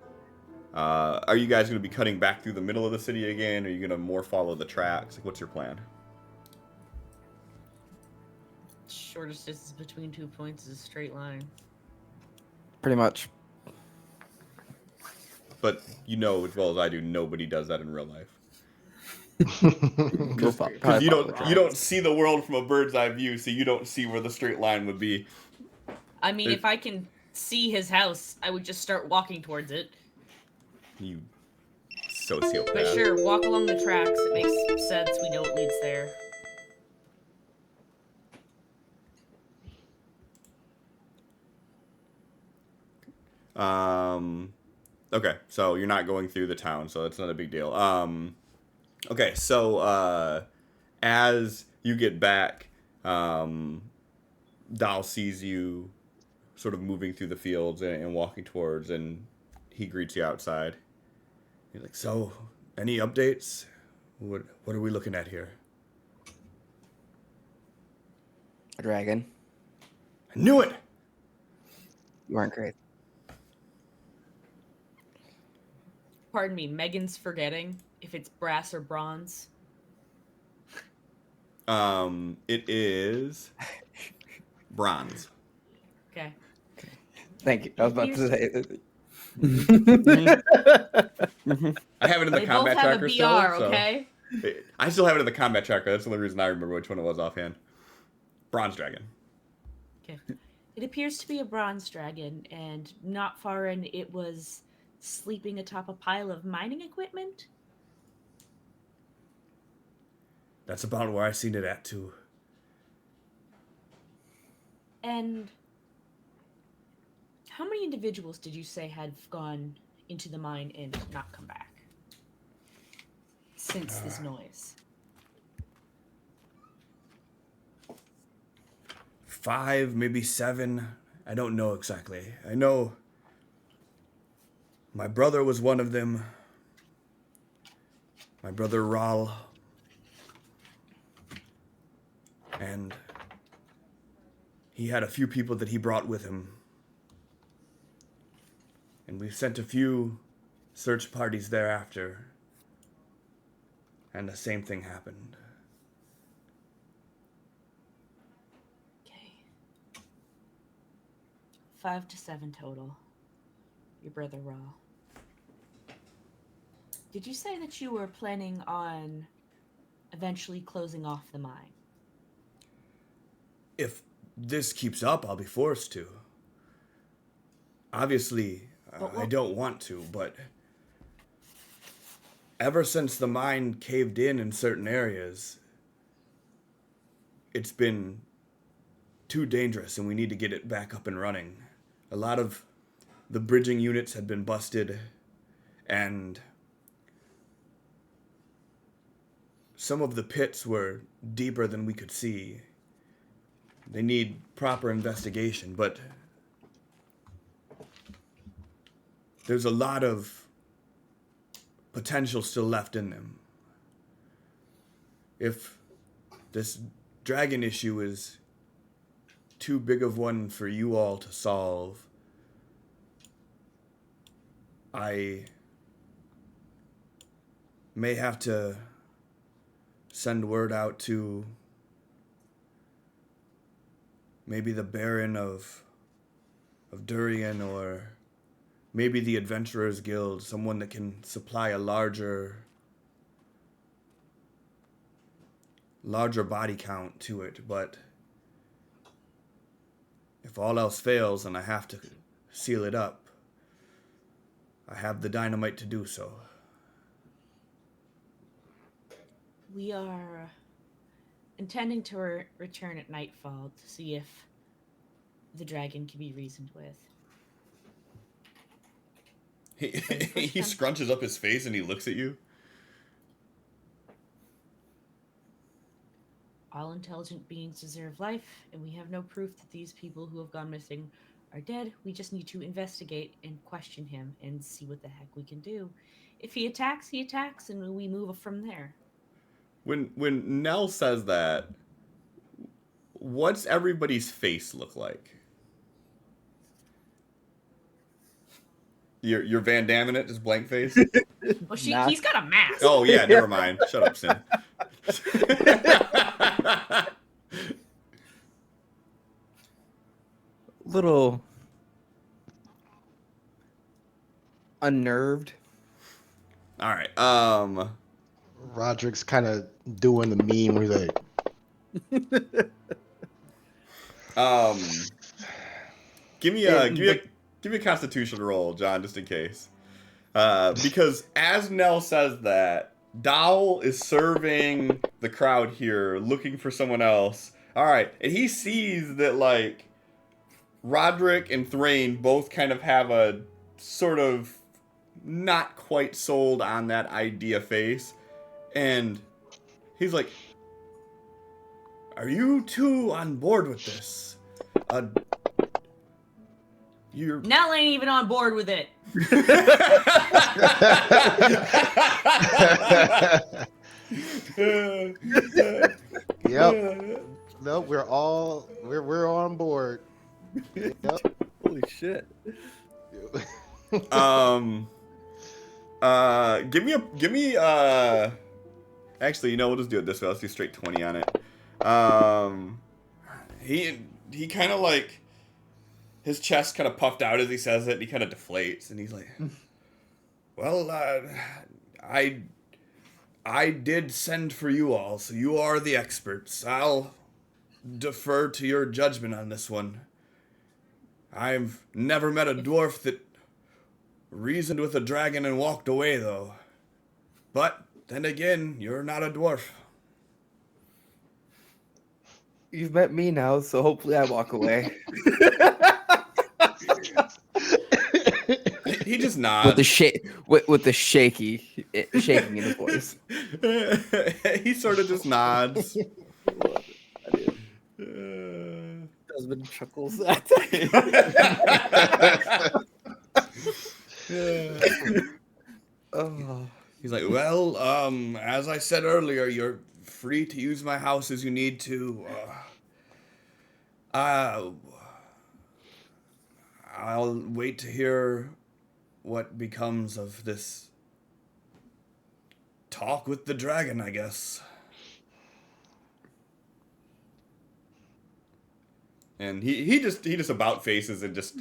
are you guys going to be cutting back through the middle of the city again? Or are you going to more follow the tracks? Like, what's your plan? Shortest distance between 2 points is a straight line. Pretty much. But you know as well as I do, nobody does that in real life. We'll Because you follow the don't tracks. see the world from a bird's eye view, so you don't see where the straight line would be. I mean, if I can see his house, I would just start walking towards it. You sociopath. But sure, walk along the tracks. It makes sense. We know it leads there. Okay, so you're not going through the town, so that's not a big deal. Okay, so as you get back, Dal sees you sort of moving through the fields and walking towards, and he greets you outside. He's like, "So, any updates? What are we looking at here?" A dragon. I knew it. You weren't great. Pardon me, Megan's forgetting if it's brass or bronze. It is bronze. Okay. Thank you. I was about to say. I have it in the They both combat have a tracker BR, still. So okay? I still have it in the combat tracker. That's the only reason I remember which one it was offhand. Bronze dragon. Okay. It appears to be a bronze dragon, and not far in, it was sleeping atop a pile of mining equipment. That's about where I seen it at too. And how many individuals did you say had gone into the mine and not come back since this noise? 5, maybe 7. I don't know exactly. I know my brother was one of them. My brother Ral. And he had a few people that he brought with him. And we sent a few search parties thereafter. And the same thing happened. Okay. 5 to 7 total. Your brother Raw. Did you say that you were planning on eventually closing off the mine? If this keeps up, I'll be forced to. Obviously, I don't want to, but ever since the mine caved in certain areas, it's been too dangerous and we need to get it back up and running. A lot of the bridging units had been busted, and some of the pits were deeper than we could see. They need proper investigation, but there's a lot of potential still left in them. If this dragon issue is too big of one for you all to solve, I may have to send word out to maybe the Baron of Durian, or maybe the Adventurers Guild, someone that can supply a larger body count to it. But if all else fails and I have to seal it up, I have the dynamite to do so. We are intending to return at nightfall to see if the dragon can be reasoned with. He scrunches up his face and he looks at you. All intelligent beings deserve life, and we have no proof that these people who have gone missing are dead. We just need to investigate and question him and see what the heck we can do. If he attacks, and we move from there. When Nell says that, what's everybody's face look like? You're Van Damme in it, just blank face? Well, he's got a mask. Oh, yeah, never mind. Shut up, Sin. Little unnerved. All right. Roderick's kind of doing the meme where he's like, give me a Constitution roll, John, just in case. Because as Nell says that, Dowell is serving the crowd here, looking for someone else. All right, and he sees that like Roderick and Thrain both kind of have a sort of not quite sold on that idea face, and he's like, "Are you two on board with this? You're Nell ain't even on board with it. yep. No, we're on board. Yep. Holy shit. Give me actually, you know, we'll just do it this way. Let's do straight 20 on it. He kind of like, his chest kind of puffed out as he says it, and he kind of deflates, and he's like, well, I did send for you all, so you are the experts. I'll defer to your judgment on this one. I've never met a dwarf that reasoned with a dragon and walked away, though. But then again, you're not a dwarf. You've met me now, so hopefully I walk away. He just nods. with the shaking in his voice. He sort of just nods. Desmond chuckles. Oh. He's like, well, as I said earlier, you're free to use my house as you need to. I'll wait to hear what becomes of this talk with the dragon, I guess. And he just about faces and just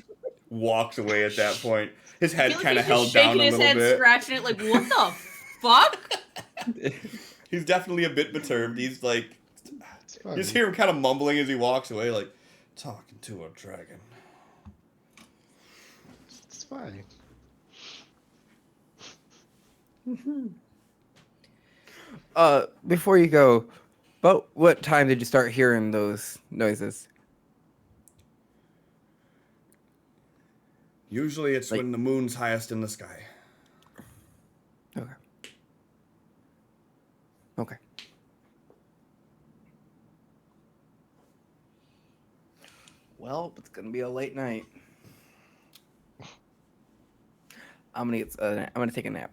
walks away at that point. His head kind of held down a little shaking his head, bit. scratching it, like, what the fuck? He's definitely a bit perturbed. He's like, It's fine. you just hear him kind of mumbling as he walks away, like, talking to a dragon. It's fine. Before you go, about what time did you start hearing those noises? Usually it's Like- when the moon's highest in the sky. Okay. Okay. Well, it's gonna be a late night. I'm gonna take a nap.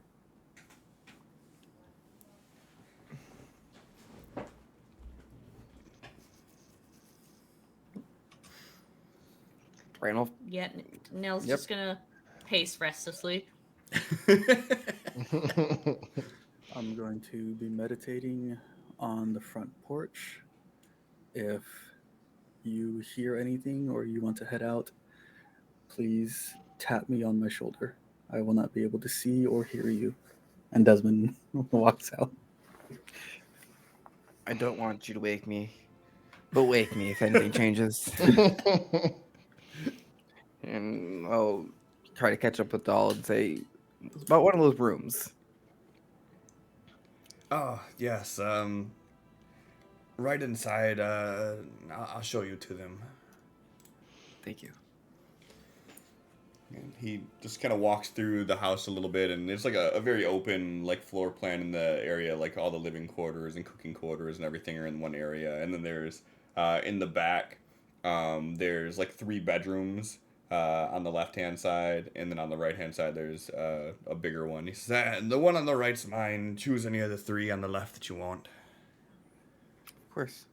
Randall. Yeah, Nell's Yep. just gonna pace restlessly. I'm going to be meditating on the front porch. If you hear anything or you want to head out, please tap me on my shoulder. I will not be able to see or hear you. And Desmond walks out. I don't want you to wake me, but wake me if anything changes. and I'll try to catch up with Doll and say, it's about one of those rooms. Oh, yes. Right inside. I'll show you to them. Thank you. And he just kind of walks through the house a little bit, and it's like a very open like floor plan in the area. Like all the living quarters and cooking quarters and everything are in one area. And then there's in the back, there's like 3 bedrooms on the left hand side, and then on the right hand side there's a bigger one. He says, "The one on the right's mine. Choose any of the 3 on the left that you want." Of course.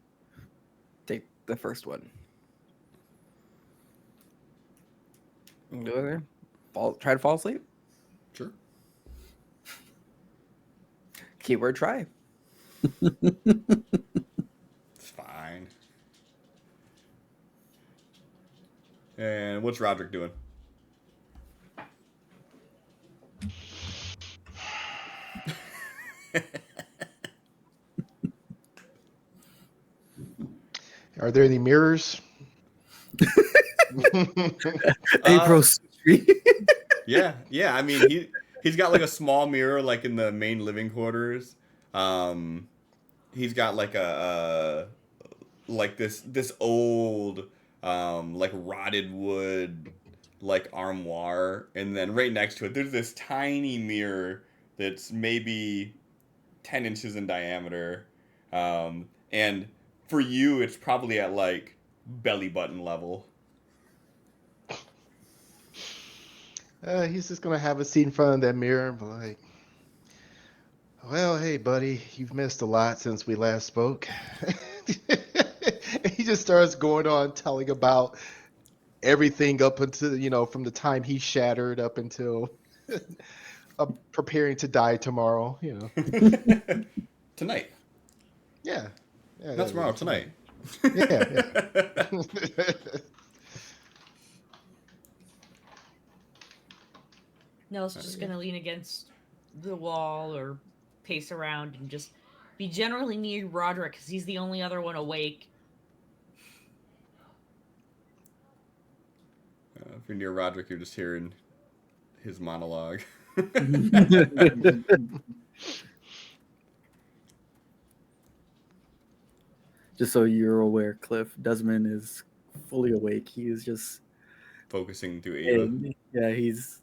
Take the first one. Go there. Try to fall asleep. Sure. Keyword try. It's fine. And what's Roderick doing? Are there any mirrors? April Street. Yeah. I mean, he's got like a small mirror like in the main living quarters. He's got like a like this old like rotted wood like armoire, and then right next to it there's this tiny mirror that's maybe 10 inches in diameter, and for you it's probably at like belly button level. He's just gonna have a seat in front of that mirror and be like, "Well, hey, buddy, you've missed a lot since we last spoke." And he just starts going on telling about everything up until, from the time he shattered up until preparing to die tomorrow. Tonight. Yeah. Yeah, Not tomorrow, tonight. Yeah. Nell's just gonna lean against the wall or pace around and just be generally near Roderick because he's the only other one awake. If you're near Roderick, you're just hearing his monologue. Just so you're aware, Cliff, Desmond is fully awake. He is just Focusing to Ava. yeah, he's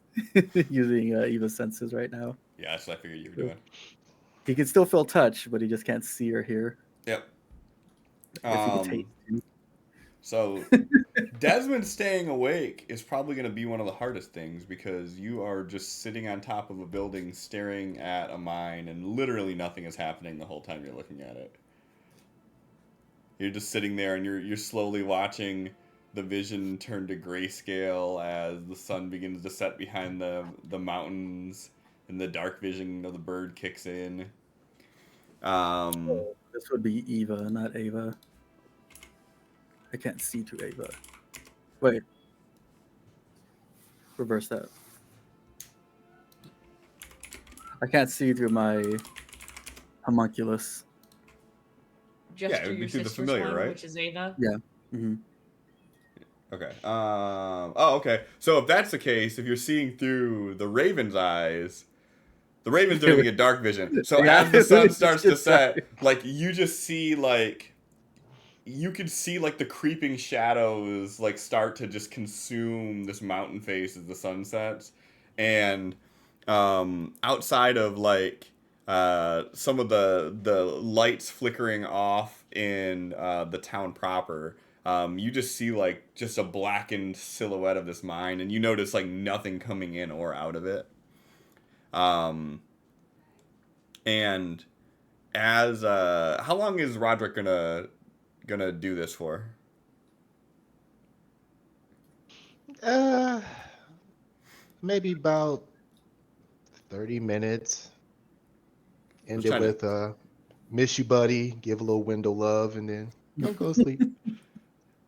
using Eva's senses right now. Yeah, that's what I figured you were doing. He can still feel touch, but he just can't see or hear. Yep. If he can taste you. So Desmond staying awake is probably going to be one of the hardest things because you are just sitting on top of a building staring at a mine and literally nothing is happening the whole time you're looking at it. You're just sitting there and you're slowly watching the vision turn to grayscale as the sun begins to set behind the mountains and the dark vision of the bird kicks in. This would be Eva, not Ava. I can't see to Ava. Wait. Reverse that. I can't see through my homunculus. Just Yeah, it to would be your through the sister's familiar, one, right? which is Ava. Yeah. Mm-hmm. Okay. Okay. So if that's the case, if you're seeing through the Raven's eyes, the Raven's doing a dark vision. So Yeah. as the sun starts to set, like you just see like you could see like the creeping shadows like start to just consume this mountain face as the sun sets, and outside of like some of the lights flickering off in the town proper. You just see like just a blackened silhouette of this mine, and you notice like nothing coming in or out of it. And as how long is Roderick gonna do this for? Maybe about 30 minutes. End it with miss you, buddy. Give a little window love, and then go to sleep.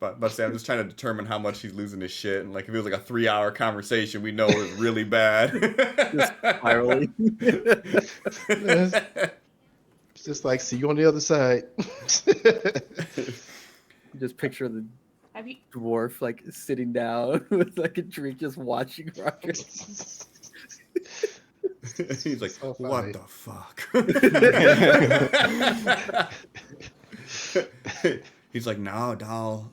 But say I'm just trying to determine how much he's losing his shit, and like if it was like a 3-hour conversation, we know it was really bad. Just spiraling. It's just like, see you on the other side. Just picture the Have you? dwarf like sitting down with like a drink, just watching Roger. He's like, So what funny. the fuck? He's like, no, doll.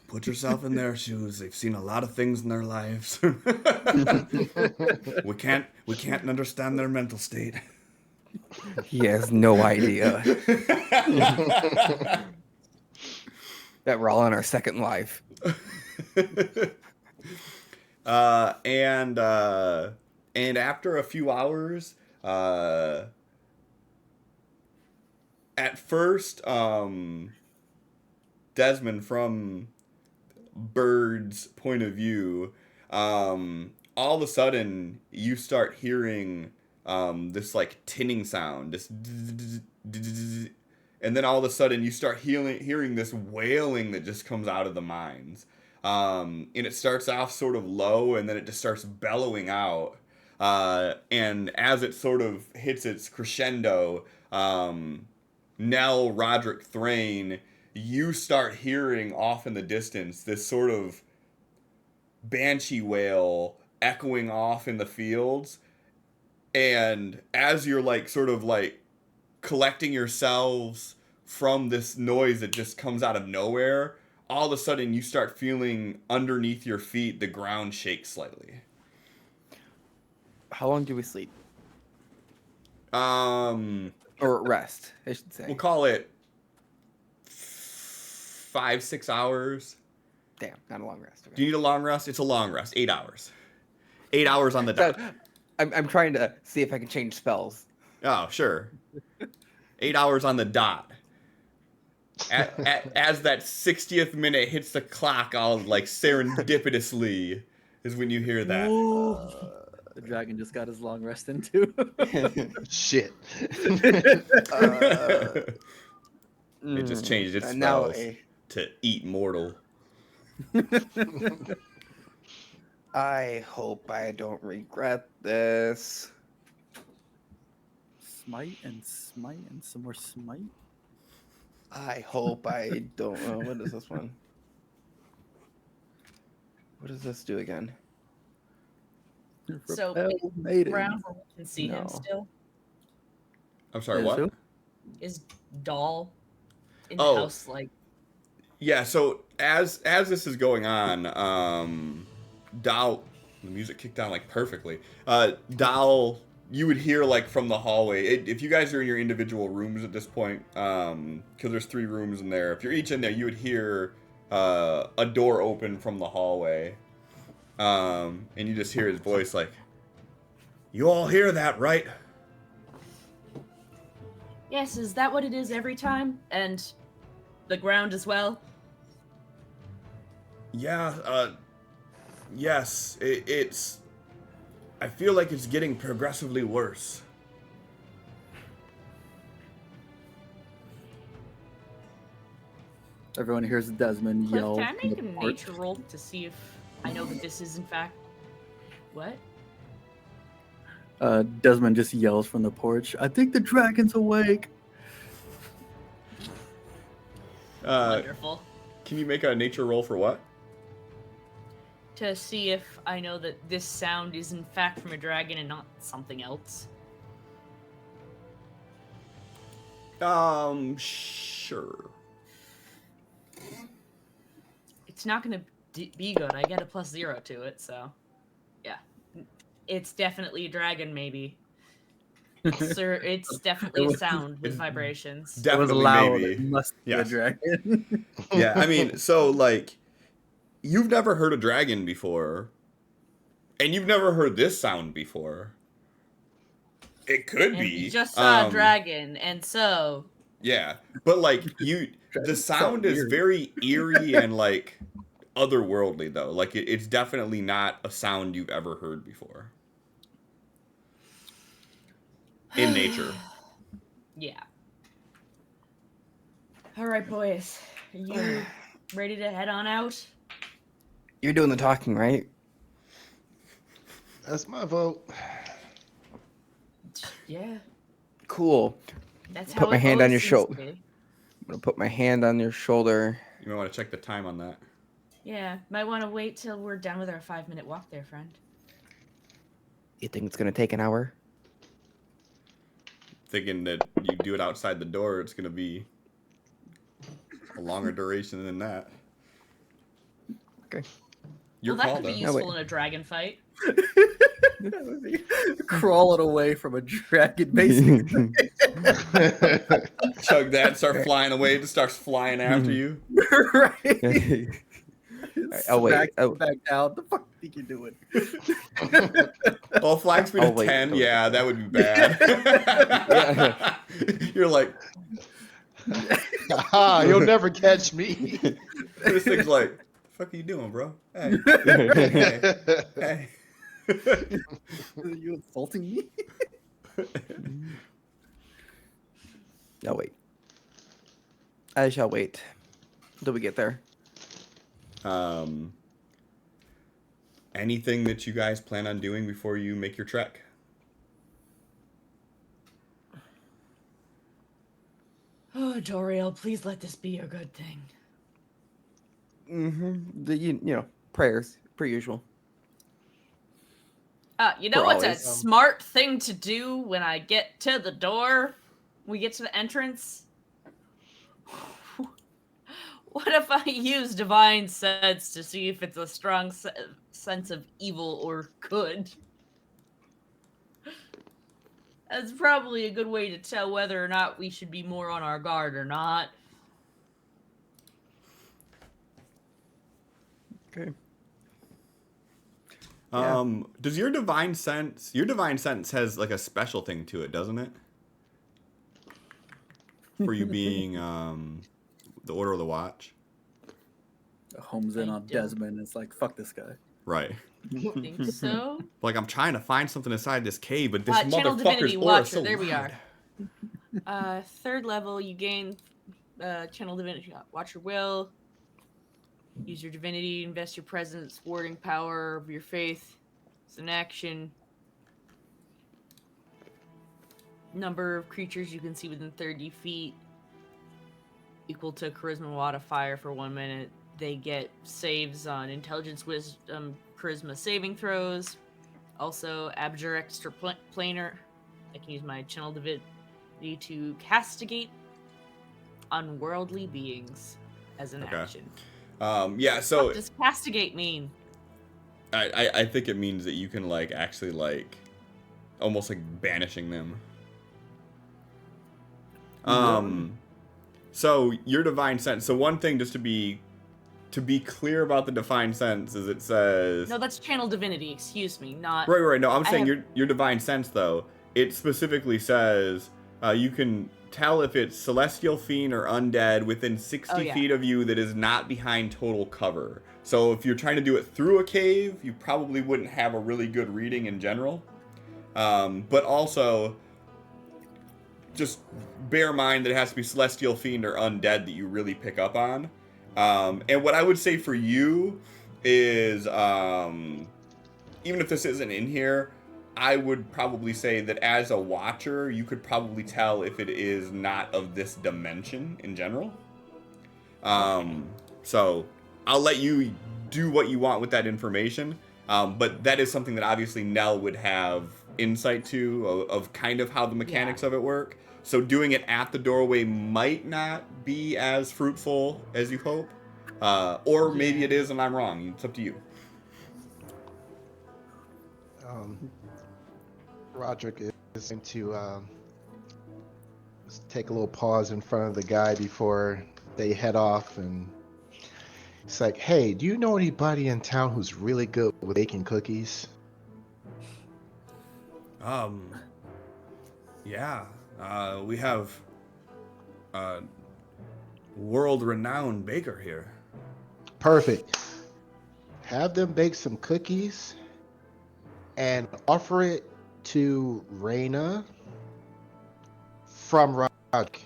Put yourself in their shoes. They've seen a lot of things in their lives. we can't understand their mental state. He has no idea that we're all in our second life. And after a few hours, at first, Desmond, from Bird's point of view, all of a sudden you start hearing this like tinning sound, this, and then all of a sudden you start hearing this wailing that just comes out of the mines. And it starts off sort of low, and then it just starts bellowing out. And as it sort of hits its crescendo, Nell, Roderick, Thrain, you start hearing off in the distance this sort of banshee wail echoing off in the fields. And as you're like sort of like collecting yourselves from this noise that just comes out of nowhere, all of a sudden you start feeling underneath your feet the ground shake slightly. How long do we sleep? We'll Or rest, I should say. call it 5-6 hours. Damn, not a long rest. Okay. Do you need a long rest? It's a long rest. 8 hours. 8 hours on the dot. I'm trying to see if I can change spells. Oh, sure. 8 hours on the dot. As that 60th minute hits the clock, all like serendipitously is when you hear that. The dragon just got his long rest in too. Shit. It just changed its now spells to eat mortal. I hope I don't regret this. Smite and some more smite. I hope I don't. What is this one? What does this do again? So, Repel maiden. Round where we can see him No. still I'm sorry, Is what? who? is Doll in the Oh. house. Like, Yeah, so as this is going on, Dal, the music kicked down like perfectly. Dal, you would hear like from the hallway. If you guys are in your individual rooms at this point, because there's 3 rooms in there. If you're each in there, you would hear a door open from the hallway, and you just hear his voice like, "You all hear that, right?" yes, is that what it is every time? And the ground as well. Yeah, yes, it's... I feel like it's getting progressively worse. Everyone hears Desmond Cliff, yell. can I from make the a porch. nature roll to see if I know that this is in fact what? Desmond just yells from the porch. I think the dragon's awake. Wonderful. Can you make a nature roll for what? To see if I know that this sound is in fact from a dragon and not something else. Sure. It's not gonna be good. I get a +0 to it, so yeah. It's definitely a dragon, maybe. Sir, it's definitely a sound with vibrations. It was Definitely loud. maybe. It must be Yes. a dragon. Yeah, I mean, so, like, you've never heard a dragon before, and you've never heard this sound before. It could And be. you just saw a dragon, and so Yeah, but, like, the Dragon's so sound is weird. very eerie and, like, otherworldly, though. Like, it's definitely not a sound you've ever heard before. In nature. yeah. All right, boys, are you ready to head on out? You're doing the talking, right? That's my vote. Yeah, Cool. that's Put how my it hand on always your seems shoulder. to be. I'm gonna put my hand on your shoulder You might want to check the time on that. Yeah, might want to wait till we're done with our 5-minute walk there, friend. You think it's gonna take an hour? Thinking that you do it outside the door, it's gonna be a longer duration than that. Okay. Your Well, that call, could be though. useful wait. in a dragon fight. Crawling away from a dragon, basically. Chug that, start flying away, it just starts flying after you. Right. Oh, wait. Smack Oh. back down. The fuck think you're doing? Well, flying speed Oh, of wait. 10, Oh, wait. yeah, that would be bad. Yeah. You're like, Haha, you'll never catch me. this thing's like, the fuck are you doing, bro? Hey, hey, hey. Are you insulting me? No, wait. I shall wait until we get there. Anything that you guys plan on doing before you make your trek? Oh, Doriel, please let this be a good thing. The prayers per usual. You know For what's a always. smart thing to do when I get to the door? We get to the entrance? What if I use divine sense to see if it's a strong sense of evil or good? That's probably a good way to tell whether or not we should be more on our guard or not. Okay. Does your divine sense has like a special thing to it, doesn't it? For you being the Order of the Watch. Homes in I on don't. Desmond. It's like, fuck this guy. Right. Think so? Like, I'm trying to find something inside this cave, but this Channel motherfucker's Divinity aura Watcher, is so there we loud. are. 3rd level, you gain Channel Divinity Watcher will. Use your divinity, invest your presence, warding power of your faith. It's an action. Number of creatures you can see within 30 feet equal to charisma modifier for 1 minute. They get saves on intelligence, wisdom, charisma saving throws. Also, abjure extraplanar. I can use my channel divinity to castigate unworldly beings as an action. Yeah, so What does castigate mean? I think it means that you can like actually like almost like banishing them. So your divine sense. So one thing just to be clear about the divine sense is it says No, that's channel divinity. Excuse me, not. right. No, I'm I saying have- your divine sense though. It specifically says you can tell if it's celestial, fiend, or undead within 60 Oh, yeah. feet of you that is not behind total cover. So if you're trying to do it through a cave, you probably wouldn't have a really good reading in general. But also, just bear in mind that it has to be celestial, fiend, or undead that you really pick up on. And what I would say for you is, even if this isn't in here, I would probably say that as a watcher, you could probably tell if it is not of this dimension in general. So I'll let you do what you want with that information. But that is something that obviously Nell would have insight to of kind of how the mechanics of it work. So doing it at the doorway might not be as fruitful as you hope. Or maybe it is and I'm wrong. It's up to you. Roderick is going to take a little pause in front of the guy before they head off, and it's like, hey, do you know anybody in town who's really good with baking cookies? Yeah. We have a world-renowned baker here. Perfect. Have them bake some cookies and offer it to Raina from Roderick.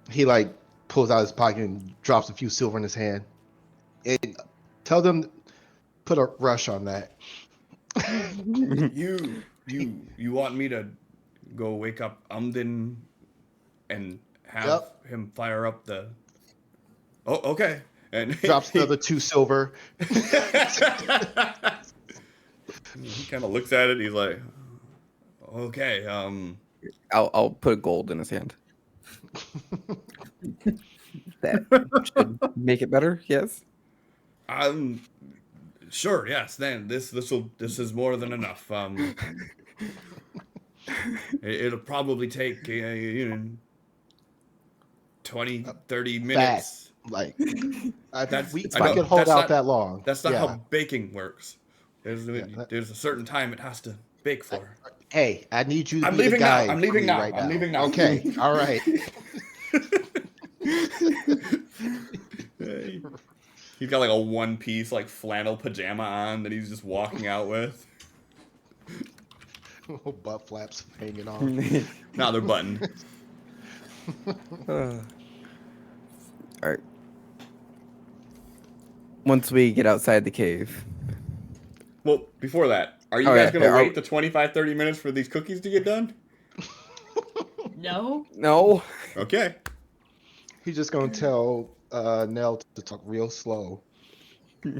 He like pulls out his pocket and drops a few silver in his hand. Tell them put a rush on that. You want me to go wake up Umden and have him fire up the Oh, okay. And Drops the other 2 silver. he kind of looks at it. He's like, okay, I'll put gold in his hand. That should make it better. Yes. sure, yes. Then this is more than enough. It'll probably take 20, 30 minutes. Like, That's we I don't- can hold that's out not- that long. That's not Yeah. how baking works. There's a certain time it has to bake for. Hey, I need you to I'm be the leaving now. guide I'm for leaving me now. right I'm leaving now. Okay, all right. He's got like a one-piece like flannel pajama on that he's just walking out with. Butt flaps hanging off. Now they're buttoned. All right. Once we get outside the cave, Well, before that, are you Oh, guys yeah, gonna yeah, wait the 25, 30 minutes for these cookies to get done? No. no. Okay. He's just gonna tell Nell to talk real slow. Are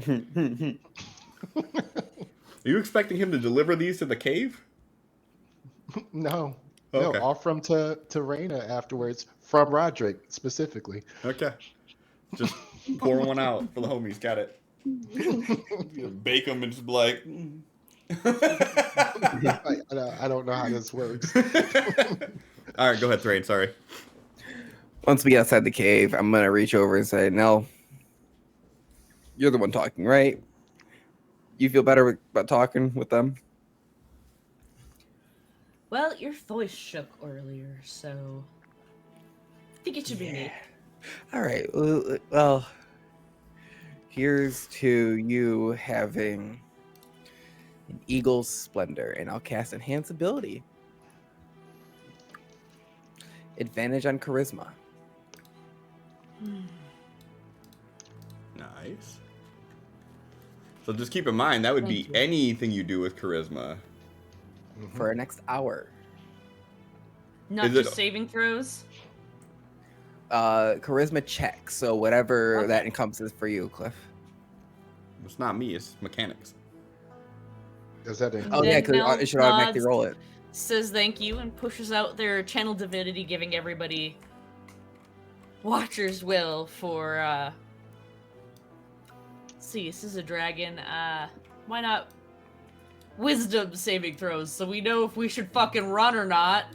you expecting him to deliver these to the cave? No, Okay. offer them to Raina afterwards from Roderick specifically. Okay. Just pour one out for the homies. Got it. Bake them and just be like. I don't know how this works. All right, go ahead, Thrain. Sorry. Once we get outside the cave, I'm gonna reach over and say, "Nell, you're the one talking, right? You feel better about talking with them?" Well, your voice shook earlier, so I think it should be me. All right. Well, here's to you having an eagle's splendor, and I'll cast Enhance Ability. Advantage on charisma. Nice. So just keep in mind that would Thank be you. anything you do with charisma. For our next hour. Not Is it- just saving throws. Charisma check. So whatever Okay. that encompasses for you, Cliff. It's not me. It's mechanics. Does that Oh yeah, Then because Nell it should automatically nods, roll it. says thank you, and pushes out their channel divinity, giving everybody Watcher's Will for, let's see, this is a dragon, why not wisdom saving throws, so we know if we should fucking run or not.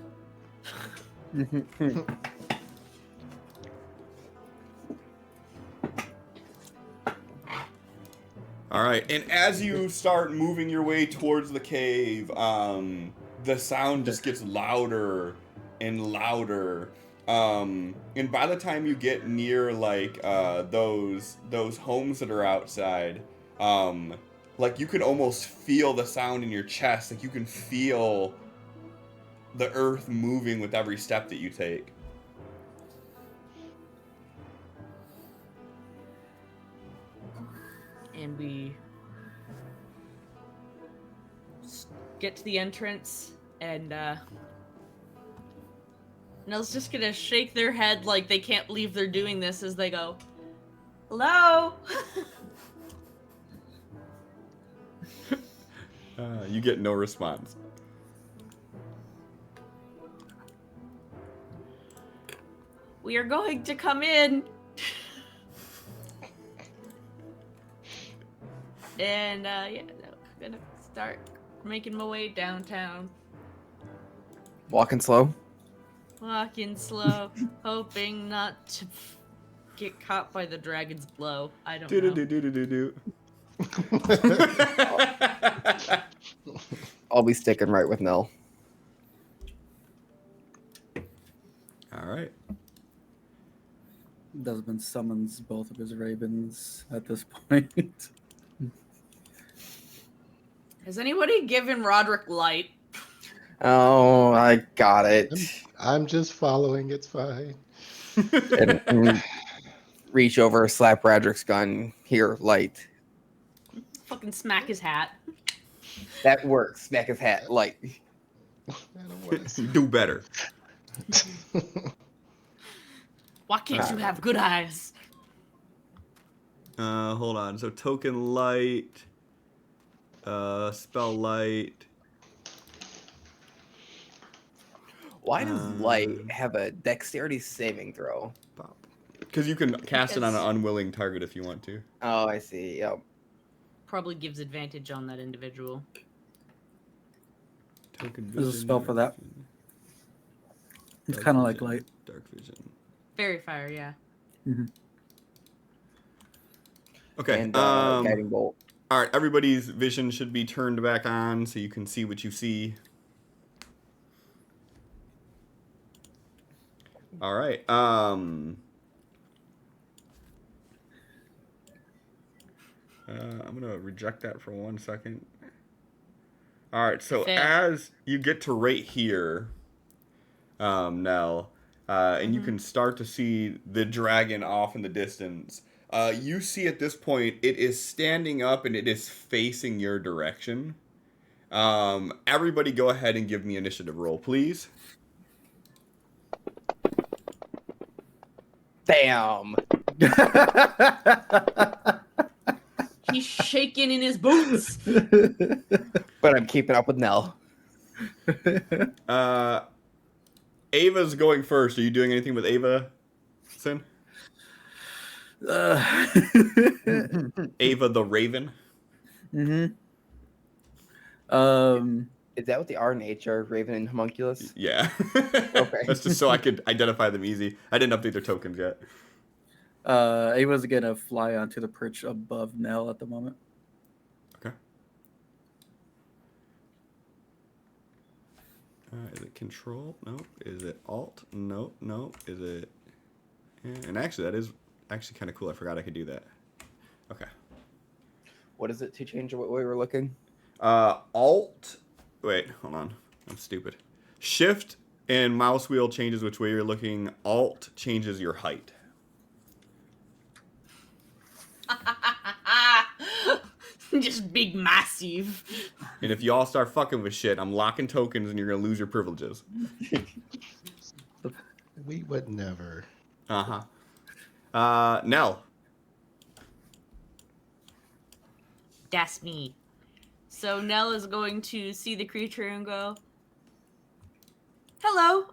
All right, and as you start moving your way towards the cave, the sound just gets louder and louder. And by the time you get near like those homes that are outside, like you can almost feel the sound in your chest. Like you can feel the earth moving with every step that you take. And we get to the entrance, and Nell's just gonna shake their head like they can't believe they're doing this as they go, "Hello?" You get no response. We are going to come in. And yeah, no, gonna start making my way downtown. Walking slow. Walking slow, hoping not to get caught by the dragon's blow. I don't know. Do. I'll be sticking right with Nell. All right. Desmond summons both of his ravens at this point. Has anybody given Roderick light? Oh, I got it. I'm just following. It's fine. and reach over, slap Roderick's gun. Here, light. Fucking smack his hat. That works. Smack his hat. Light. I don't want to see. Do better. Why can't you have good eyes? Hold on. So token light, spell light. Why does light have a dexterity saving throw? Because you can cast it on an Because- unwilling target if you want to. Oh, I see. Yep. Probably gives advantage on that individual. Token There's a vision, spell for dark that. vision, It's dark kind of like vision, light. Dark vision. Fairy fire, yeah. Okay. And guiding bolt. All right. Everybody's vision should be turned back on so you can see what you see. All right. I'm gonna reject that for 1 second. All right. So Fail. as you get to right here, Nell, and you can start to see the dragon off in the distance. You see at this point it is standing up and it is facing your direction. Everybody, go ahead and give me initiative roll, please. Damn. He's shaking in his boots. But I'm keeping up with Nell. Ava's going first. Are you doing anything with Ava, Sin? Ava the Raven. Is that what they are in nature? Raven and homunculus? Yeah. Okay. That's just so I could identify them easy. I didn't update their tokens yet. Ava's gonna fly onto the perch above Nell at the moment. Okay. Is it control? Nope. Is it alt? Nope. Nope. Is it... And actually, that is actually kind of cool. I forgot I could do that. Okay. What is it to change what way we're looking? Alt... Wait, hold on. I'm stupid. Shift and mouse wheel changes which way you're looking. Alt changes your height. Just big, massive. And if you all start fucking with shit, I'm locking tokens and you're going to lose your privileges. We would never. Uh-huh. Nell. That's me. So Nell is going to see the creature and go, "Hello,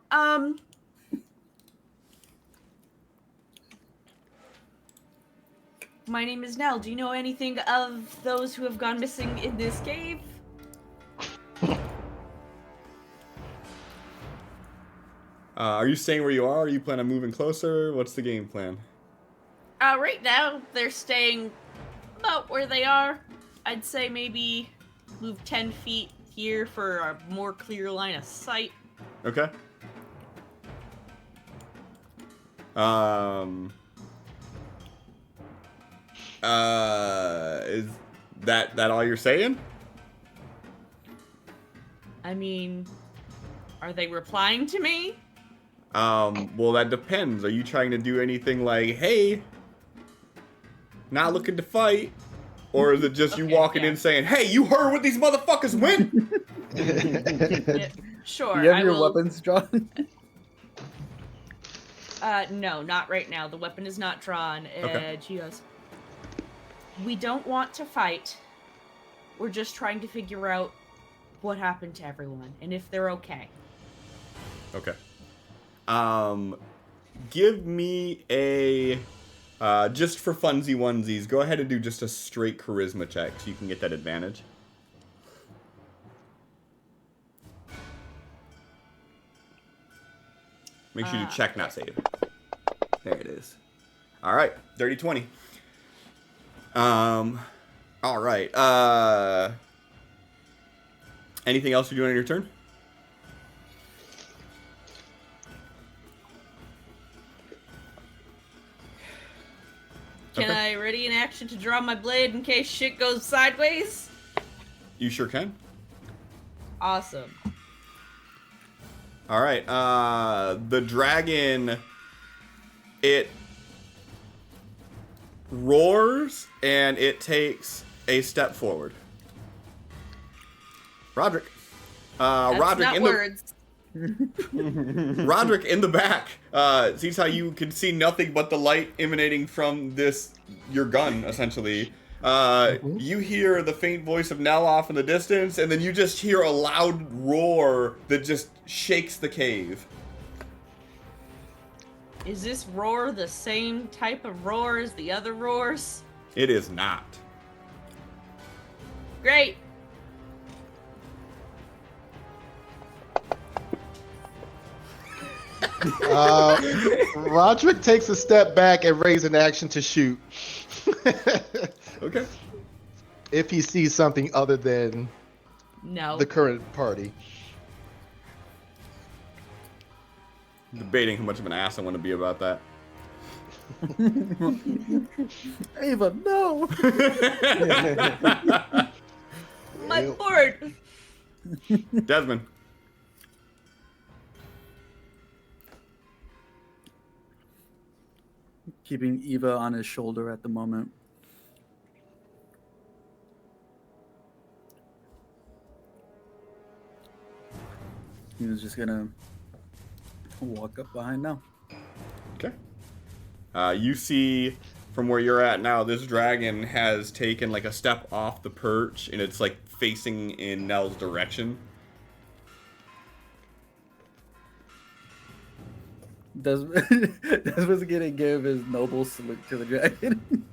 my name is Nell. Do you know anything of those who have gone missing in this cave?" Are you staying where you are? Are you planning on moving closer? What's the game plan? Right now, they're staying about where they are. I'd say maybe move 10 feet here for a more clear line of sight. Okay. Is that all you're saying? I mean, are they replying to me? Well, that depends. Are you trying to do anything like, hey, not looking to fight? Or is it just you Okay, walking yeah. in saying, hey, you heard what these motherfuckers went? Yeah, sure. Do you have I your will... weapons drawn? No, not right now. The weapon is not drawn. Okay. She goes, "We don't want to fight. We're just trying to figure out what happened to everyone and if they're okay." Okay. Give me a, just for funsy onesies, go ahead and do just a straight charisma check so you can get that advantage. Make sure you check, not save. There it is. All right, dirty 20. All right. Anything else you're doing on your turn? Can Okay. I ready an action to draw my blade in case shit goes sideways? You sure can. Awesome. All right. The dragon, it roars and it takes a step forward. Roderick. That's Roderick not in words. Roderick in the back sees how you can see nothing but the light emanating from your gun, essentially. You hear the faint voice of Nell off in the distance, and then you just hear a loud roar that just shakes the cave. Is this roar the same type of roar as the other roars? It is not. Great. Roderick takes a step back and raises an action to shoot. Okay. If he sees something other than No. the current party. Debating how much of an ass I want to be about that. Ava, no! My board. Desmond. Keeping Eva on his shoulder at the moment. He was just gonna walk up behind now. Okay. You see from where you're at now, this dragon has taken like a step off the perch, and it's like facing in Nell's direction. Desmond's gonna give his noble salute to the dragon.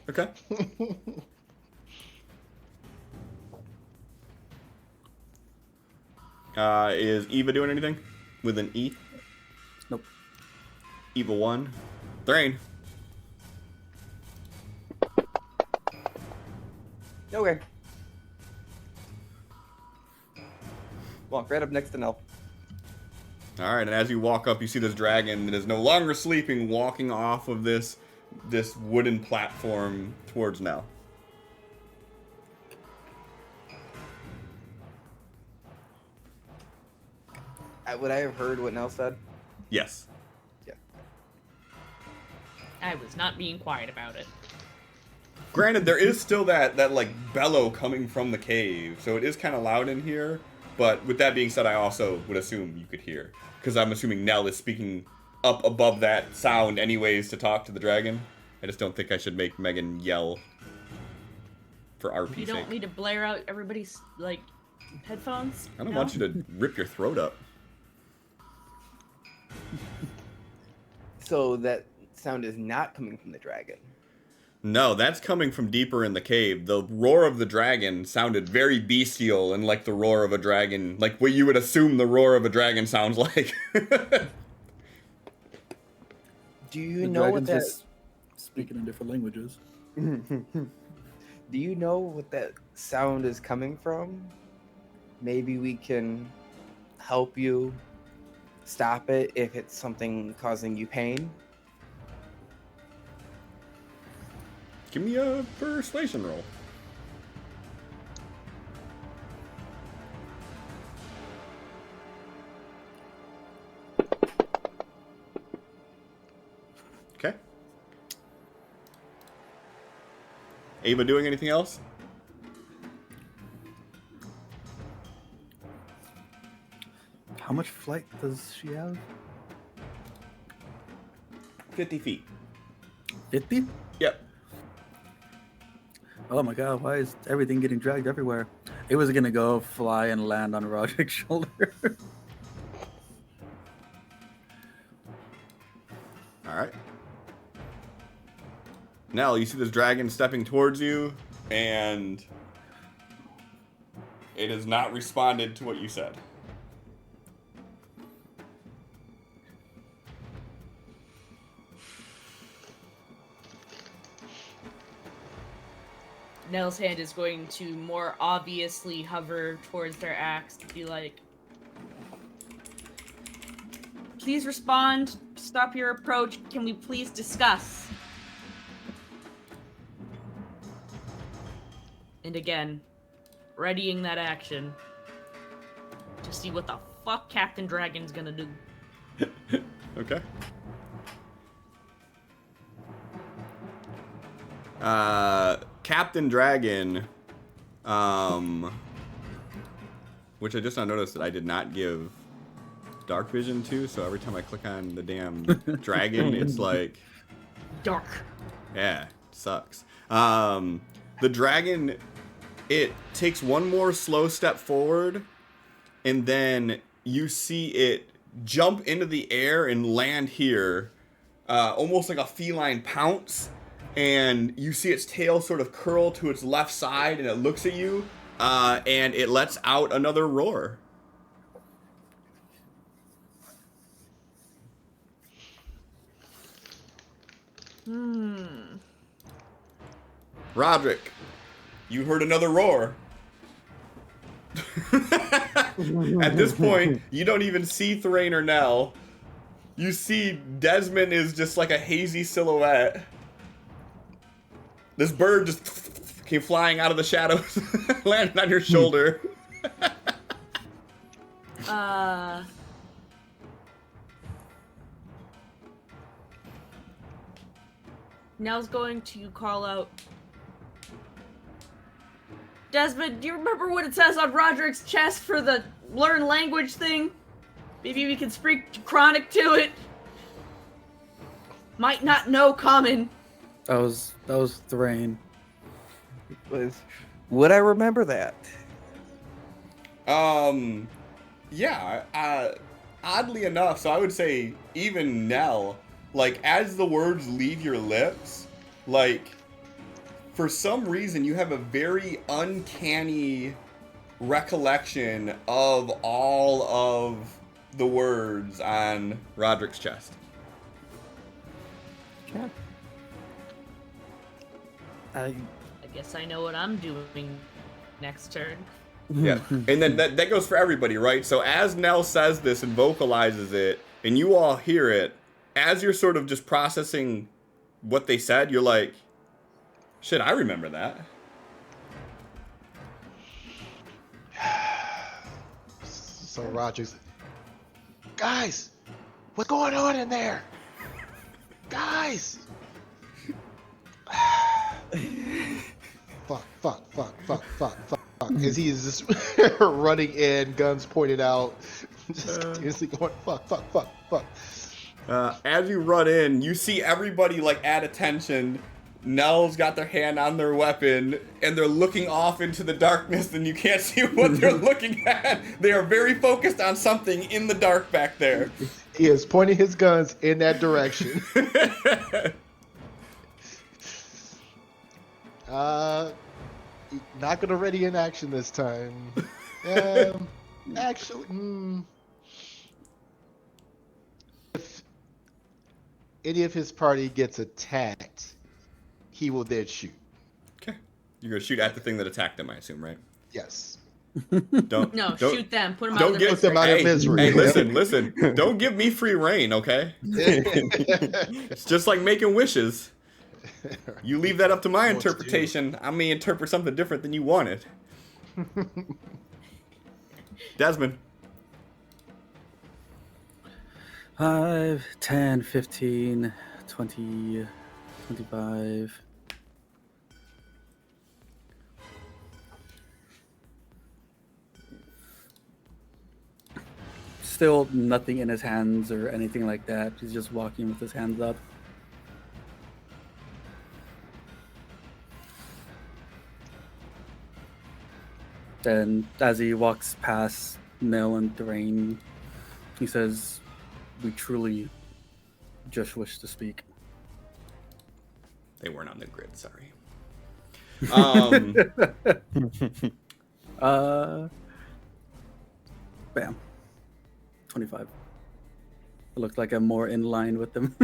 Okay. Is Eva doing anything with an E? Nope. Eva 1. Thrain. Okay. Walk right up next to Nell. All right, and as you walk up, you see this dragon that is no longer sleeping, walking off of this wooden platform towards Nell. Would I have heard what Nell said? Yes. Yeah. I was not being quiet about it. Granted, there is still that like bellow coming from the cave, so it is kind of loud in here. But with that being said, I also would assume you could hear, because I'm assuming Nell is speaking up above that sound anyways to talk to the dragon. I just don't think I should make Megan yell for RP's You sake. don't want me to blare out everybody's like headphones? I don't No? want you to rip your throat up. So that sound is not coming from the dragon. No, that's coming from deeper in the cave. The roar of the dragon sounded very bestial and like the roar of a dragon, like what you would assume the roar of a dragon sounds like. Do you The know what dragon's that? just speaking in different languages. Do you know what that sound is coming from? Maybe we can help you stop it if it's something causing you pain. Give me a persuasion roll. Okay. Ava doing anything else? How much flight does she have? 50 feet. 50? Yep. Oh my god, why is everything getting dragged everywhere? It was gonna go fly and land on Roderick's shoulder. Alright. Nell, you see this dragon stepping towards you, and it has not responded to what you said. Nell's hand is going to more obviously hover towards their axe to be like, please respond, stop your approach, can we please discuss? And again, readying that action to see what the fuck Captain Dragon's gonna do. Okay. Captain Dragon, which I just now noticed that I did not give dark vision too, so every time I click on the damn dragon, it's like, Dark. yeah, sucks. The dragon, it takes one more slow step forward, and then you see it jump into the air and land here, almost like a feline pounce, and you see its tail sort of curl to its left side, and it looks at you, and it lets out another roar. Roderick, you heard another roar. At this point, you don't even see Thrain or Nell. You see Desmond is just like a hazy silhouette. This bird just came flying out of the shadows, landing on your shoulder. Nell's going to call out, Desmond, do you remember what it says on Roderick's chest for the learn language thing? Maybe we can speak Chronic to it. Might not know common. That was Thrain. Would I remember that? Yeah, oddly enough, so I would say even Nell, like, as the words leave your lips, like, for some reason you have a very uncanny recollection of all of the words on Roderick's chest. Yeah. I guess I know what I'm doing next turn. Yeah, and then that goes for everybody, right? So as Nell says this and vocalizes it, and you all hear it, as you're sort of just processing what they said, you're like, shit, I remember that. So Roger's, guys, what's going on in there? Guys! Fuck. As he is just running in, guns pointed out, just continuously going, fuck. As you run in, you see everybody like at attention. Nell's got their hand on their weapon, and they're looking off into the darkness, and you can't see what they're looking at. They are very focused on something in the dark back there. He is pointing his guns in that direction. Not gonna ready in action this time. Actually, if any of his party gets attacked, he will then shoot. Okay. You're gonna shoot at the thing that attacked them, I assume, right? Yes. Don't Shoot them. Put them out of their Put them out misery. of misery. Hey, listen. Don't give me free reign, okay? It's just like making wishes. You leave that up to my interpretation, I may interpret something different than you wanted. Desmond. 5, 10, 15, 20, 25. Still nothing in his hands or anything like that. He's just walking with his hands up. And as he walks past Nell and Thrain, he says, "We truly just wish to speak." They weren't on the grid, sorry. Bam. 25. It looked like I'm more in line with them.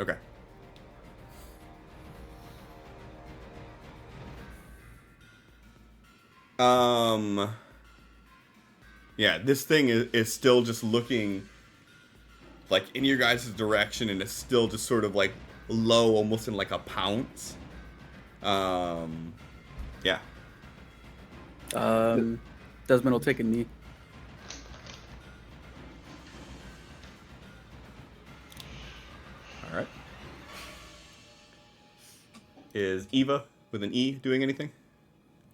Okay. Yeah, this thing is still just looking like in your guys' direction, and it's still just sort of like low, almost in like a pounce. Yeah. Desmond will take a knee. All right. Is Eva with an E doing anything?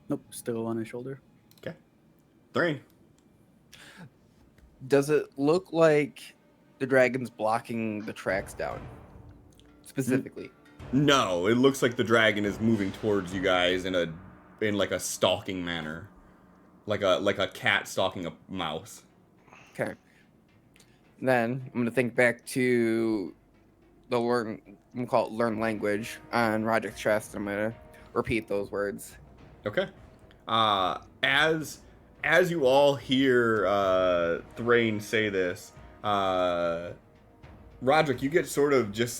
Nope, still on his shoulder. Okay. Thrain. Does it look like the dragon's blocking the tracks down? Specifically. No, it looks like the dragon is moving towards you guys in like a stalking manner, like a cat stalking a mouse. Okay. Then I'm gonna think back to the I'm gonna call it learn language on Roderick's chest. I'm gonna repeat those words. Okay. As you all hear Thrain say this, Roderick, you get sort of just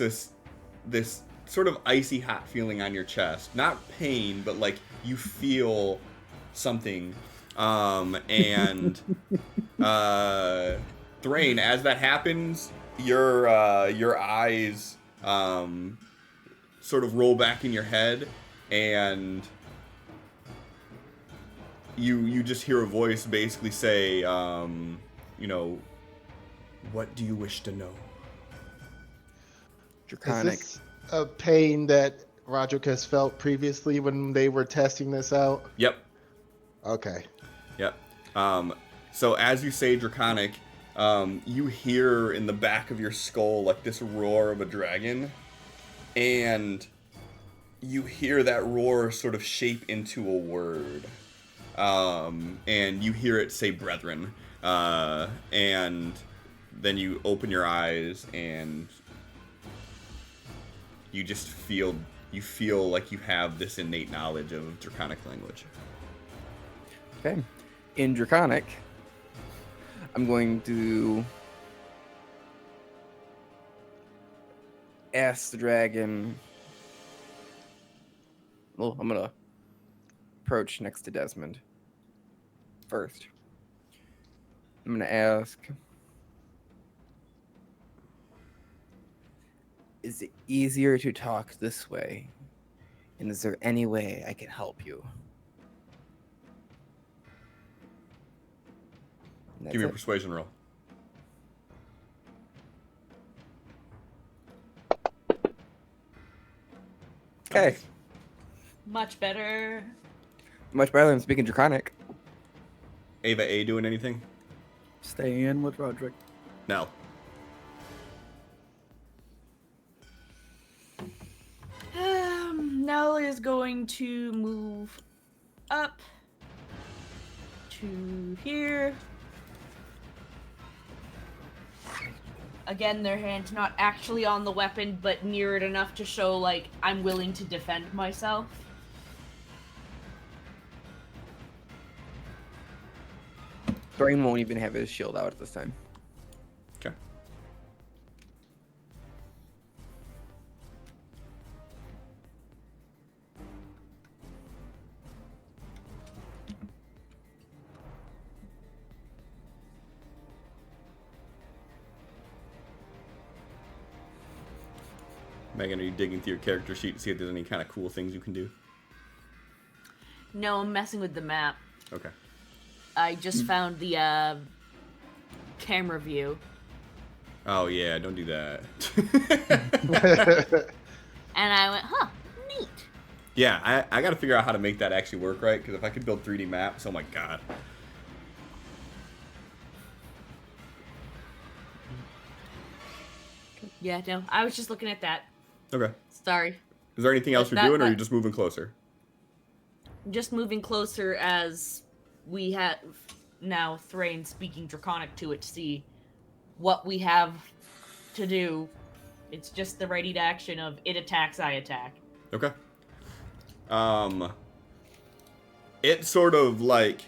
this sort of icy hot feeling on your chest. Not pain, but like you feel something. And Thrain, as that happens, your eyes sort of roll back in your head, and you just hear a voice basically say, what do you wish to know? Draconic. Is this a pain that Roderick has felt previously when they were testing this out? Yep. Okay. Yep. So as you say draconic, you hear in the back of your skull like this roar of a dragon, and you hear that roar sort of shape into a word. And you hear it say brethren. And then you open your eyes and you just feel like you have this innate knowledge of draconic language. Okay. In Draconic, I'm going to ask the dragon. Well, I'm gonna approach next to Desmond first. I'm gonna ask, is it easier to talk this way? And is there any way I can help you? And Give me a that's it. persuasion roll. Okay. Much better. Much better than speaking Draconic. Ava A doing anything? Stay in with Roderick. No. Nell is going to move up to here. Again, their hand's not actually on the weapon, but near it enough to show, like, I'm willing to defend myself. Thrain won't even have his shield out at this time. Okay. Megan, are you digging through your character sheet to see if there's any kind of cool things you can do? No, I'm messing with the map. Okay. I just found the camera view. Oh yeah, don't do that. And I went, huh, neat. Yeah, I gotta figure out how to make that actually work right, because if I could build 3D maps, oh my god. Yeah, no, I was just looking at that. Okay. Sorry. Is there anything else But you're that- doing, or are you that- just moving closer? Just moving closer as we have now Thrain speaking Draconic to it to see what we have to do. It's just the ready to action of it attacks, I attack. Okay. It sort of like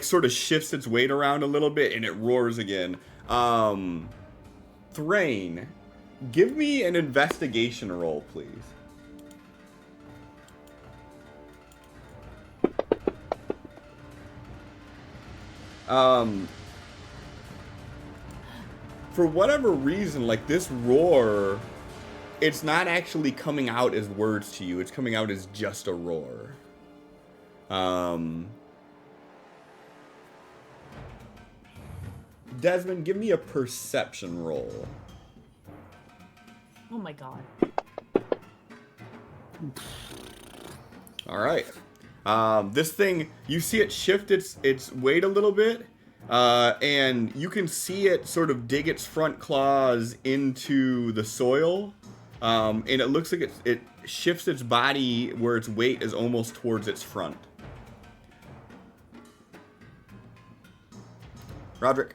sort of shifts its weight around a little bit and it roars again. Thrain, give me an investigation roll, please. For whatever reason, like this roar, it's not actually coming out as words to you. It's coming out as just a roar. Desmond, give me a perception roll. Oh my god. All right. This thing, you see it shift its weight a little bit, And you can see it sort of dig its front claws into the soil, and it looks like it shifts its body where its weight is almost towards its front. Roderick.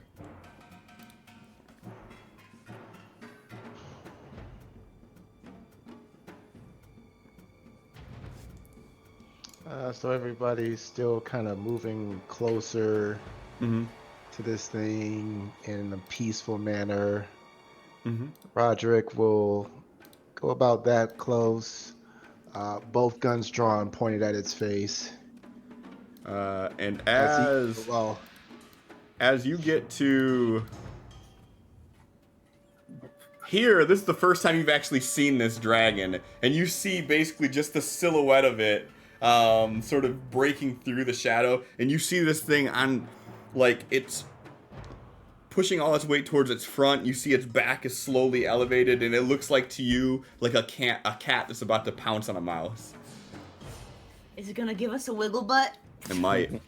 So everybody's still kind of moving closer Mm-hmm. to this thing in a peaceful manner. Mm-hmm. Roderick will go about that close, both guns drawn, pointed at its face. And As he, as you get to here, this is the first time you've actually seen this dragon, and you see basically just the silhouette of it, sort of breaking through the shadow, and you see this thing on, like, it's pushing all its weight towards its front. You see its back is slowly elevated, and it looks like to you like a cat that's about to pounce on a mouse. Is it gonna give us a wiggle butt? It might.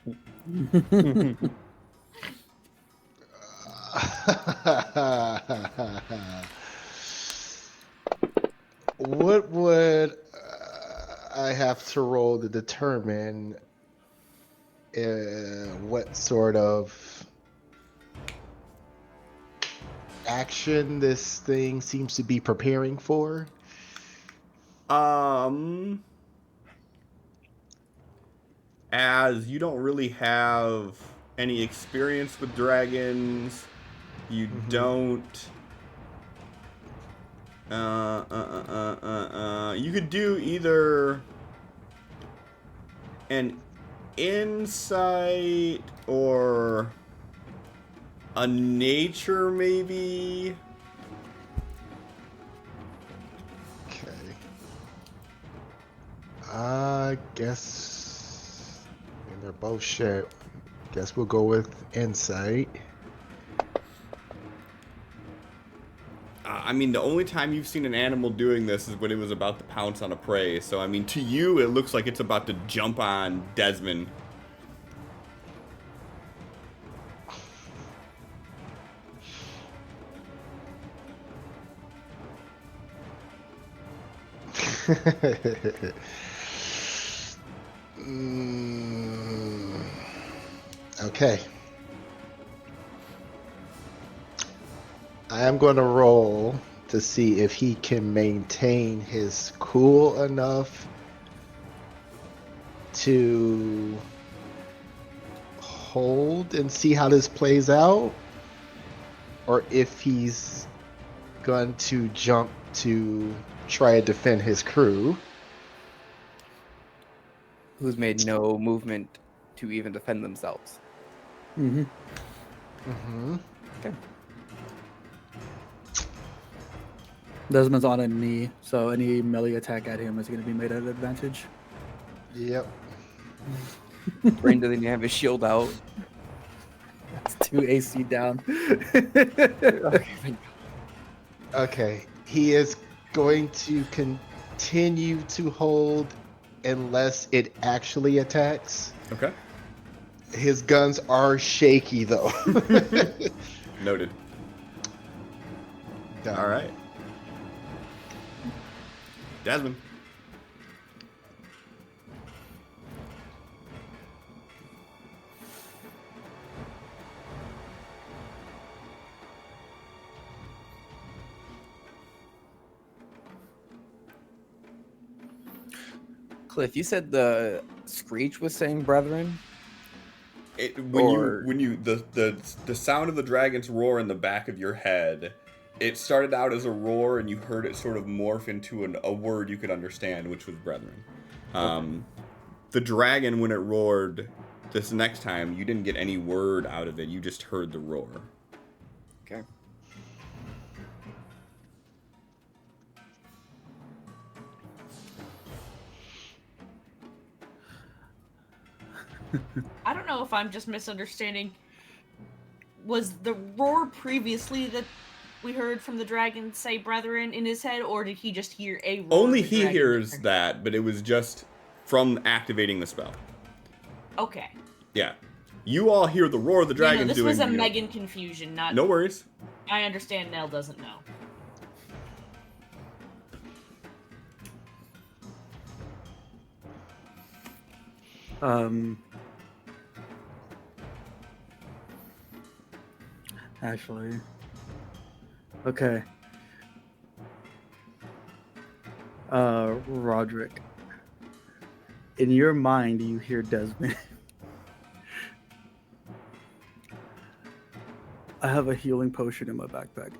What would I have to roll to determine what sort of action this thing seems to be preparing for? As you don't really have any experience with dragons, you don't. You could do either an insight or a nature, maybe. Okay. I guess they're both shared. Guess we'll go with insight. I mean, the only time you've seen an animal doing this is when it was about to pounce on a prey. So, I mean, to you, it looks like it's about to jump on Desmond. Okay. I am going to roll to see if he can maintain his cool enough to hold and see how this plays out, or if he's going to jump to try to defend his crew. Who's made no movement to even defend themselves. Mm-hmm. Mm-hmm. Okay. Desmond's on a knee, so any melee attack at him is going to be made at an advantage. Yep. Brain doesn't even have his shield out. It's 2 AC down. Okay. He is going to continue to hold unless it actually attacks. Okay. His guns are shaky, though. Noted. Done. All right. Desmond. Cliff, you said the screech was saying brethren? The sound of the dragon's roar in the back of your head, it started out as a roar and you heard it sort of morph into a word you could understand, which was brethren. The dragon, when it roared this next time, you didn't get any word out of it, you just heard the roar. Okay. I don't know if I'm just misunderstanding. Was the roar previously that we heard from the dragon say brethren in his head, or did he just hear a roar? Only of the he dragon? hears that, but it was just from activating the spell. Okay. Yeah. You all hear the roar of the dragons this doing. was a you know- Megan confusion, not. No worries. I understand Nell doesn't know. Actually. Okay. Roderick. In your mind, you hear Desmond. I have a healing potion in my backpack.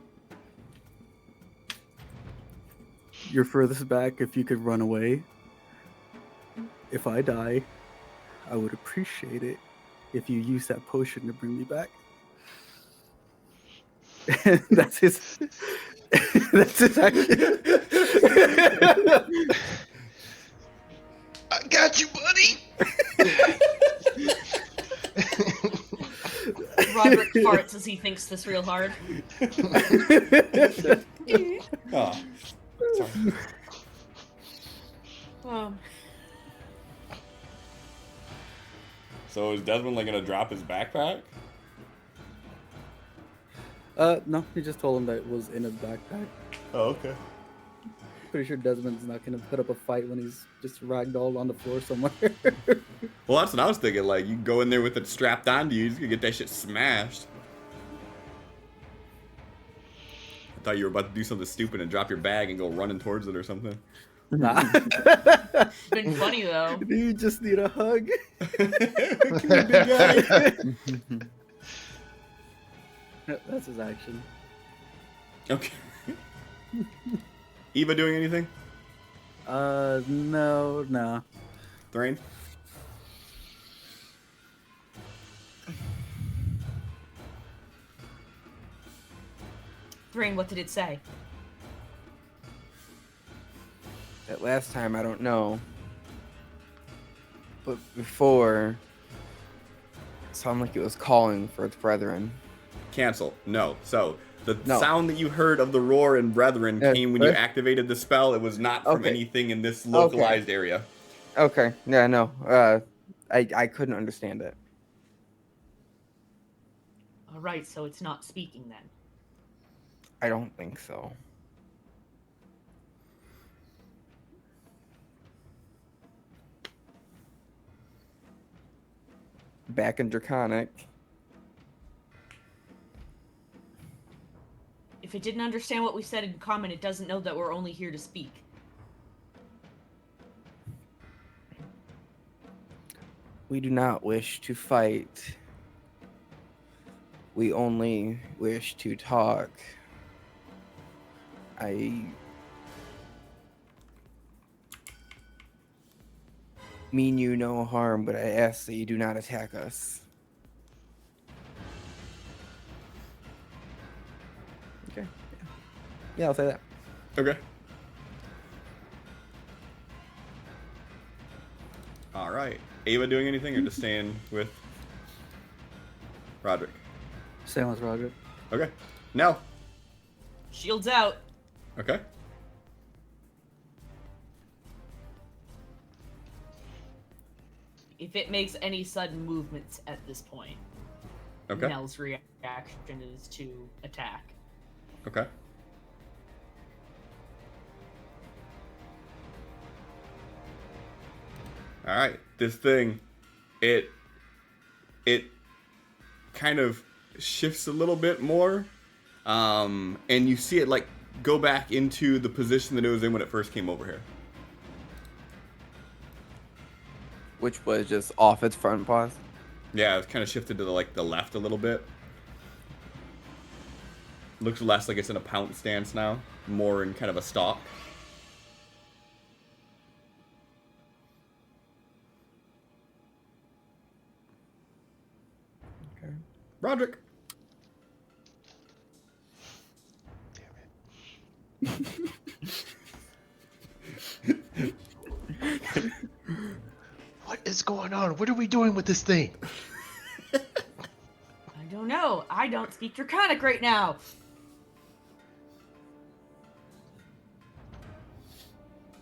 You're furthest back if you could run away. If I die, I would appreciate it if you use that potion to bring me back. That's his. That's his action. I got you, buddy. Roderick farts as he thinks this real hard. Oh, sorry. So is Desmond like gonna drop his backpack? No, he just told him that it was in his backpack. Oh, okay. Pretty sure Desmond's not gonna put up a fight when he's just ragdolled on the floor somewhere. Well, that's what I was thinking. Like, you go in there with it strapped onto you, you're just gonna get that shit smashed. I thought you were about to do something stupid and drop your bag and go running towards it or something. Nah. It's been funny though. Do you just need a hug? Come here, big guy. That's his action. Okay. Eva doing anything? No. Thrain? Thrain, what did it say? That last time, I don't know. But before, it sounded like it was calling for its brethren. Cancel. No. So, the No. sound that you heard of the roar and brethren came when you what? activated the spell. It was not from Okay. anything in this localized area. Okay, yeah, no. I couldn't understand it. Alright, so it's not speaking then. I don't think so. Back in Draconic. If it didn't understand what we said in common, it doesn't know that we're only here to speak. We do not wish to fight. We only wish to talk. I mean you no harm, but I ask that you do not attack us. Okay. Yeah, I'll say that. Okay. All right. Ava doing anything or just staying with Roderick? Same with Roger. Okay. No. Shields out. Okay. If it makes any sudden movements at this point, Okay. Nell's reaction is to attack. Okay. All right. This thing, it kind of shifts a little bit more, and you see it like go back into the position that it was in when it first came over here. Which was just off its front paws. Yeah, it's kind of shifted to the left a little bit. Looks less like it's in a pounce stance now, more in kind of a stalk. Okay. Roderick. What is going on? What are we doing with this thing? I don't know. I don't speak Draconic right now.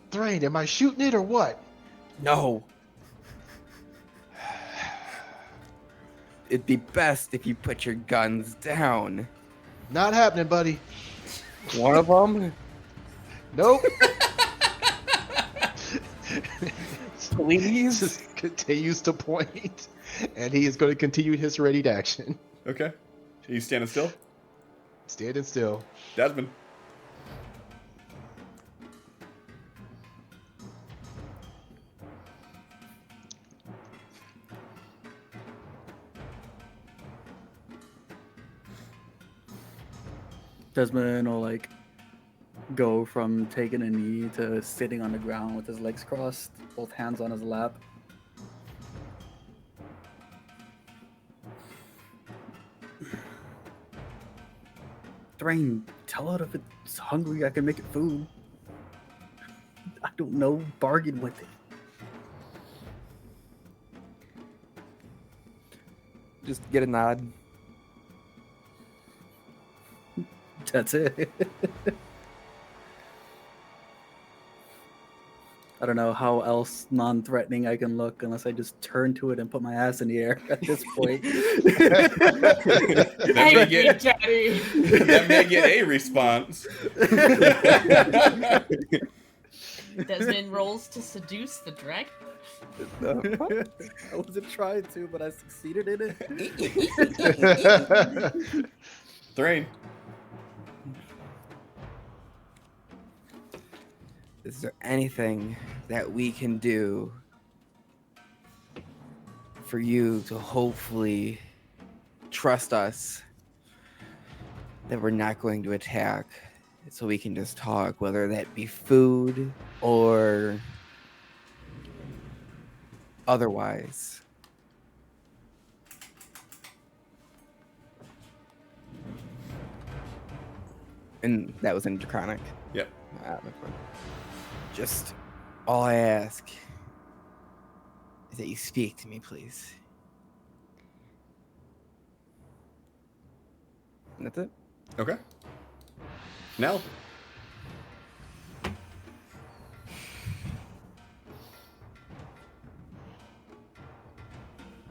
Thrain, am I shooting it or what? No. it'd be best if you put your guns down. Not happening, buddy. One of them, Nope. please. Just continues to point, and he is going to continue his ready action. Okay. Are you standing still? Standing still. Desmond. Desmond will like go from taking a knee to sitting on the ground with his legs crossed, both hands on his lap. Thrain, tell it if it's hungry, I can make it food. I don't know, bargain with it. Just get a nod. That's it. I don't know how else non-threatening I can look unless I just turn to it and put my ass in the air at this point. That may Angry get, daddy. that may get a response. Desmond rolls to seduce the dragon. I wasn't trying to, but I succeeded in it. Thrain. Is there anything that we can do for you to hopefully trust us that we're not going to attack, so we can just talk, whether that be food or otherwise? And that was in Draconic. Yep. Just all I ask is that you speak to me, please. And that's it. Okay. Nell.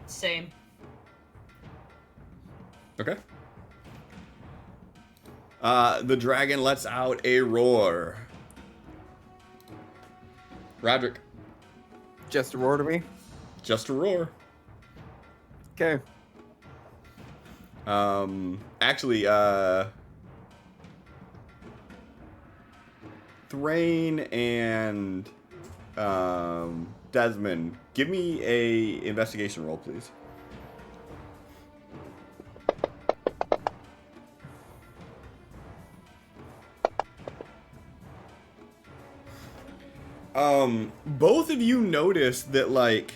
Same. Okay. The dragon lets out a roar. Roderick. Just a roar to me? Just a roar. Okay. Actually, Thrain and Desmond, give me a investigation roll, please. Both of you notice that, like,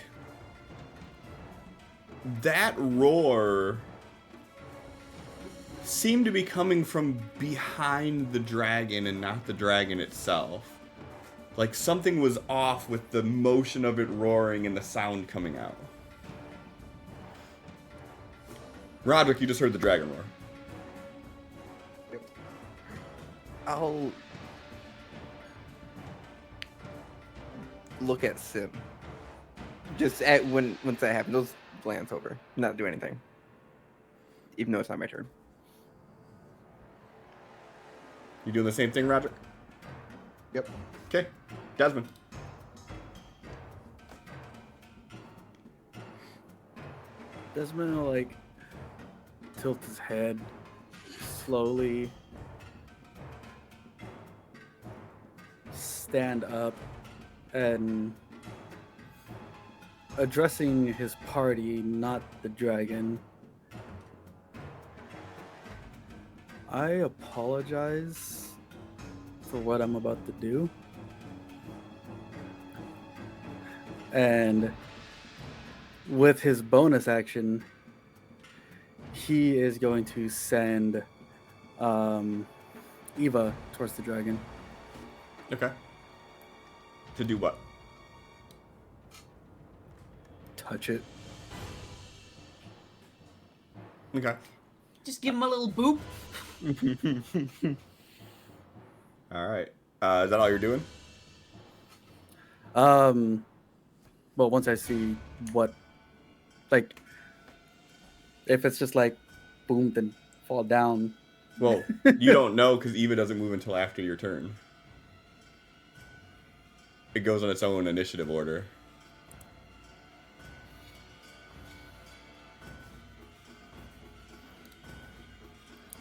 that roar seemed to be coming from behind the dragon and not the dragon itself. Like, something was off with the motion of it roaring and the sound coming out. Roderick, you just heard the dragon roar. I'll look at Sim. Just at once that happens, those glance over. Not do anything. Even though it's not my turn. You doing the same thing, Roderick? Yep. Okay. Desmond. Desmond will like tilt his head slowly, stand up, and addressing his party, not the dragon. I apologize for what I'm about to do. And with his bonus action, he is going to send Eva towards the dragon. Okay. To do what? Touch it. Okay. Just give him a little boop. All right. Is that all you're doing? Well, once I see what, like, If it's just like, boom, then fall down. Well, you don't know because Eva doesn't move until after your turn. It goes on its own initiative order.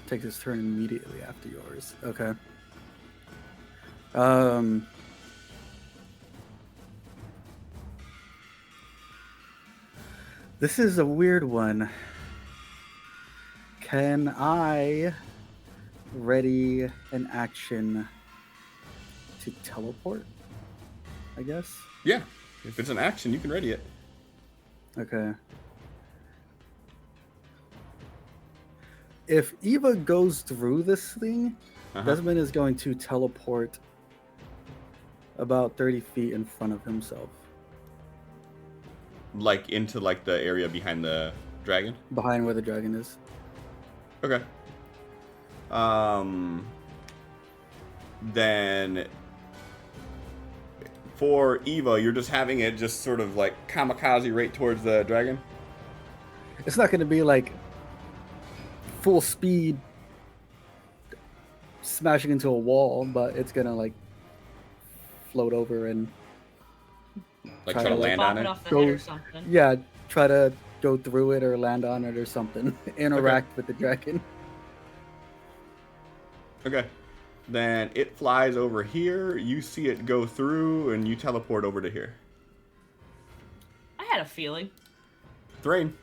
Takes its turn immediately after yours. Okay. This is a weird one. Can I ready an action to teleport? I guess. Yeah. If it's an action, you can ready it. Okay. If Eva goes through this thing, Desmond is going to teleport about 30 feet in front of himself. Like into like the area behind the dragon? Behind where the dragon is. Okay. Then for Eva, you're just having it just sort of like kamikaze right towards the dragon? It's not going to be like full speed smashing into a wall, but it's going to like float over and Like try to land Pop on it it? off the head or something. yeah, try to go through it or land on it or something. Interact with the dragon. Okay. Then it flies over here, you see it go through, and you teleport over to here. I had a feeling. Thrain.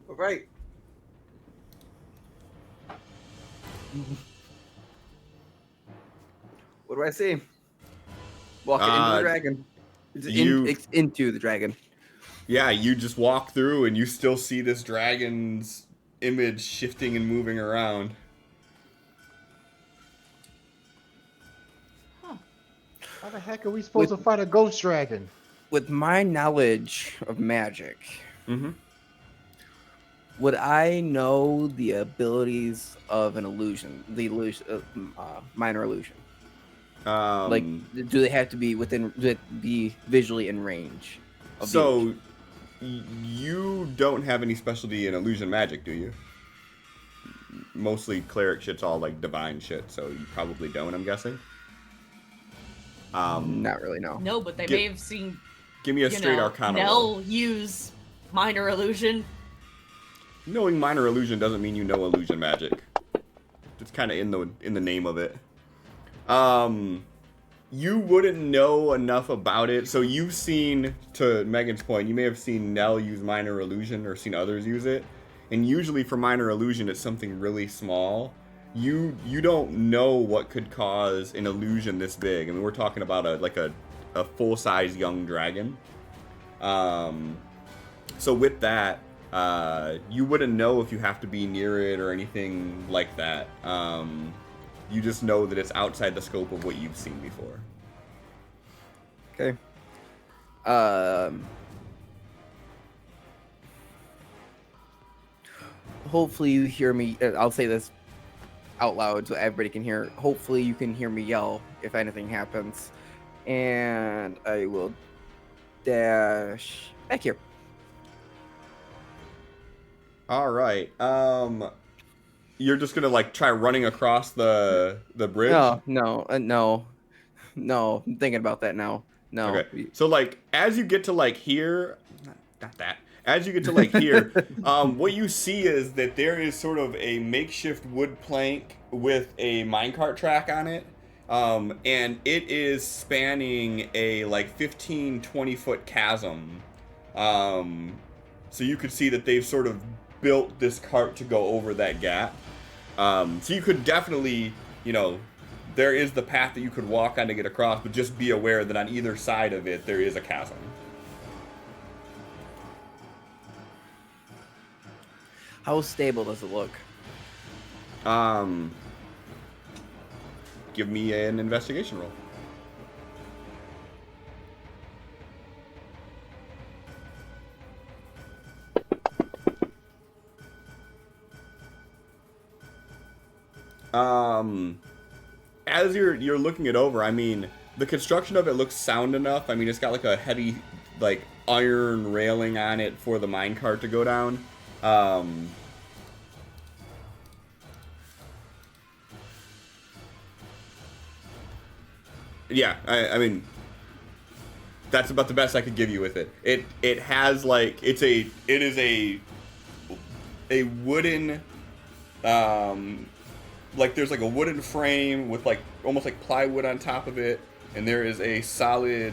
All right. What do I see? Walking into the dragon. It's into the dragon. Yeah, you just walk through and you still see this dragon's image shifting and moving around. How the heck are we supposed to fight a ghost dragon? With my knowledge of magic, Mm-hmm. would I know the abilities of an illusion, the illusion, minor illusion? Like, do they have to be do they be visually in range? Of the illusion? You don't have any specialty in illusion magic, do you? Mostly cleric shit's all like divine shit, so you probably don't, I'm guessing. Not really, no. No, but they may have seen Give me a straight arcana roll. Nell use minor illusion. Knowing minor illusion doesn't mean you know illusion magic. It's kind of in the name of it. You wouldn't know enough about it. So you've seen, to Megan's point, you may have seen Nell use minor illusion or seen others use it. And usually for minor illusion, it's something really small. You don't know what could cause an illusion this big. I mean, we're talking about a full-size young dragon. So with that, you wouldn't know if you have to be near it or anything like that. You just know that it's outside the scope of what you've seen before. Okay. Hopefully you hear me. I'll say this out loud so everybody can hear. Hopefully you can hear me yell if anything happens. And I will dash back here. All right. You're just gonna like try running across the bridge? No. I'm thinking about that now. No. Okay. So like as you get to like here, not that. As you get to like here, what you see is that there is sort of a makeshift wood plank with a minecart track on it. And it is spanning a like 15-20 foot chasm. So you could see that they've sort of built this cart to go over that gap. So you could definitely, there is the path that you could walk on to get across, but just be aware that on either side of it, there is a chasm. How stable does it look? Give me an investigation roll. As you're looking it over, I mean, the construction of it looks sound enough. I mean, it's got like a heavy like iron railing on it for the minecart to go down. Yeah, I mean, that's about the best I could give you with it. It has like it is a wooden like there's like a wooden frame with like almost like plywood on top of it, and there is a solid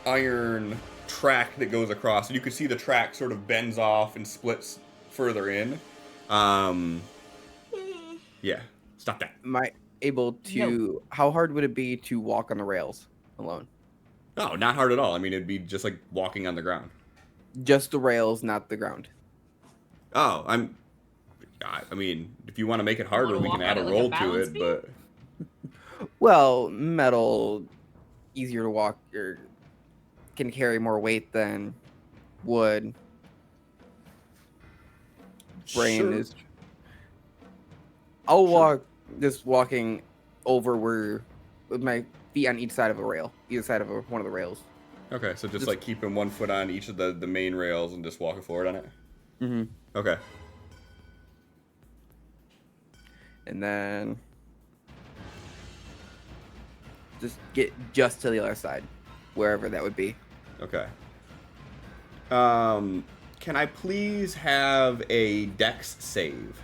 iron track that goes across, and you can see the track sort of bends off and splits further in. Yeah, stop that. Am I able to? How hard would it be to walk on the rails alone? No, not hard at all. I mean, it'd be just like walking on the ground. Just the rails, not the ground. Oh, I mean, if you want to make it harder, wanna we can walk add a on it like a roll to balance it, beam? but Well, metal easier to walk or can carry more weight than wood. Brain Sure. is. I'll Sure. walk just walking over where with my feet on each side of a rail, either side of one of the rails. Okay, so just Just- like keeping 1 foot on each of the main rails and just walking forward on it. Mm-hmm. Okay. And then just get just to the other side, wherever that would be. Okay. Can I please have a dex save?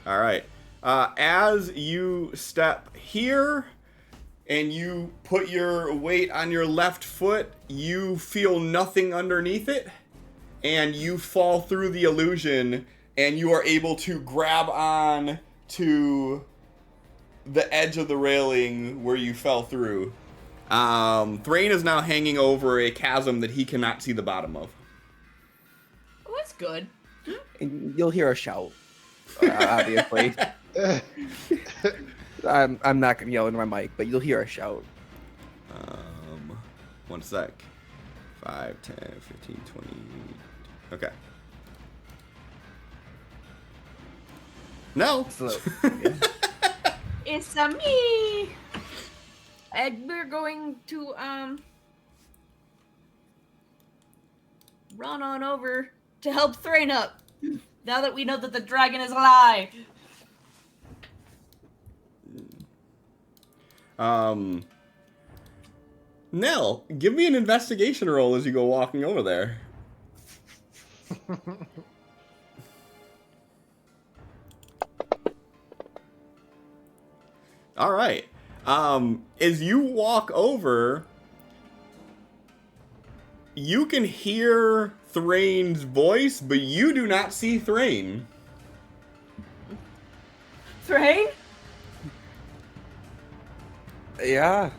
All right. As you step here and you put your weight on your left foot, you feel nothing underneath it, and you fall through the illusion, and you are able to grab on to the edge of the railing where you fell through. Thrain is now hanging over a chasm that he cannot see the bottom of. Oh, that's good. And you'll hear a shout, obviously. I'm not gonna yell into my mic, but you'll hear a shout. 1 sec. 5, 10, 15, 20. Okay. No. So, It's me. And we're going to run on over to help Thrain up. Now that we know that the dragon is alive. Nell, give me an investigation roll as you go walking over there. All right. As you walk over, you can hear Thrain's voice, but you do not see Thrain. Thrain? yeah,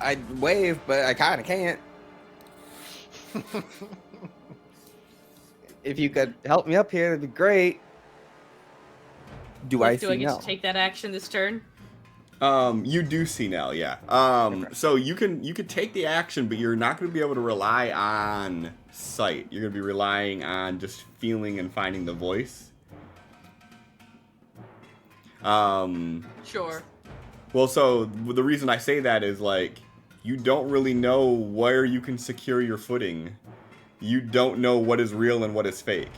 I'd wave, but I kind of can't. If you could help me up here, that'd be great. Do I Do see I get now? to take that action this turn? You do see Nell, yeah. So you can take the action, but you're not going to be able to rely on sight. You're going to be relying on just feeling and finding the voice. Sure. Well, so the reason I say that is like you don't really know where you can secure your footing. You don't know what is real and what is fake.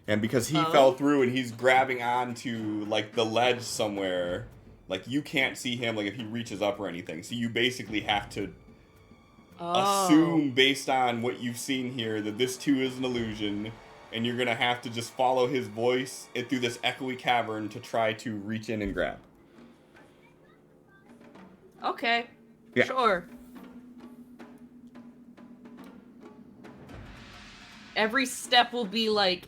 And because he fell through and he's grabbing onto like the ledge somewhere, like you can't see him like if he reaches up or anything. So you basically have to assume based on what you've seen here that this too is an illusion, and you're gonna have to just follow his voice through this echoey cavern to try to reach in and grab. Okay. Yeah. Sure. Every step will be like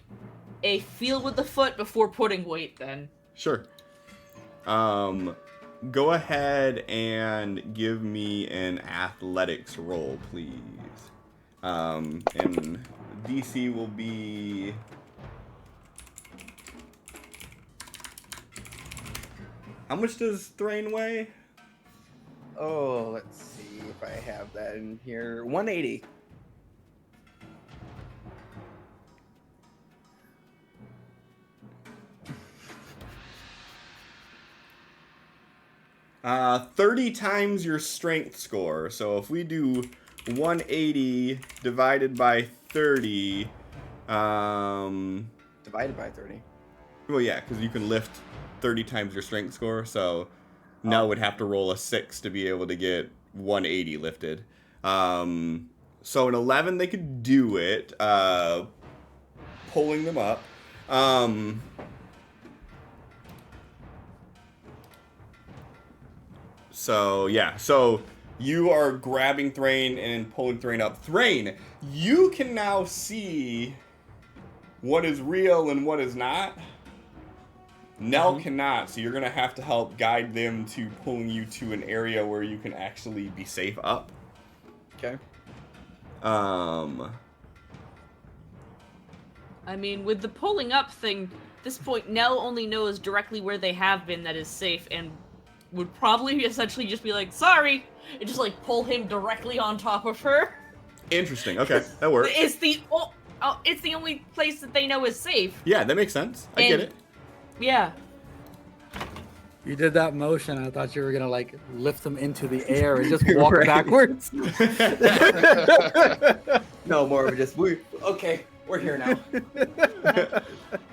a feel with the foot before putting weight then. Sure. Go ahead and give me an athletics roll, please. And DC will be... How much does Thrain weigh? Oh, let's see if I have that in here. 180. 30 times your strength score. So if we do 180 divided by 30, Divided by 30. well, yeah, because you can lift 30 times your strength score. So Nell would have to roll a 6 to be able to get 180 lifted. So an 11, they could do it, pulling them up. So, yeah. So, you are grabbing Thrain and pulling Thrain up. Thrain, you can now see what is real and what is not. Nell cannot, so you're going to have to help guide them to pulling you to an area where you can actually be safe up. Okay. I mean, with the pulling up thing, at this point, Nell only knows directly where they have been that is safe, and would probably essentially just be like, sorry, and just like pull him directly on top of her. Interesting. Okay, that works. It's the only place that they know is safe. Yeah, that makes sense. I get it. Yeah. You did that motion. I thought you were gonna like lift him into the air and just walk Right. backwards. No, more of just okay. We're here now.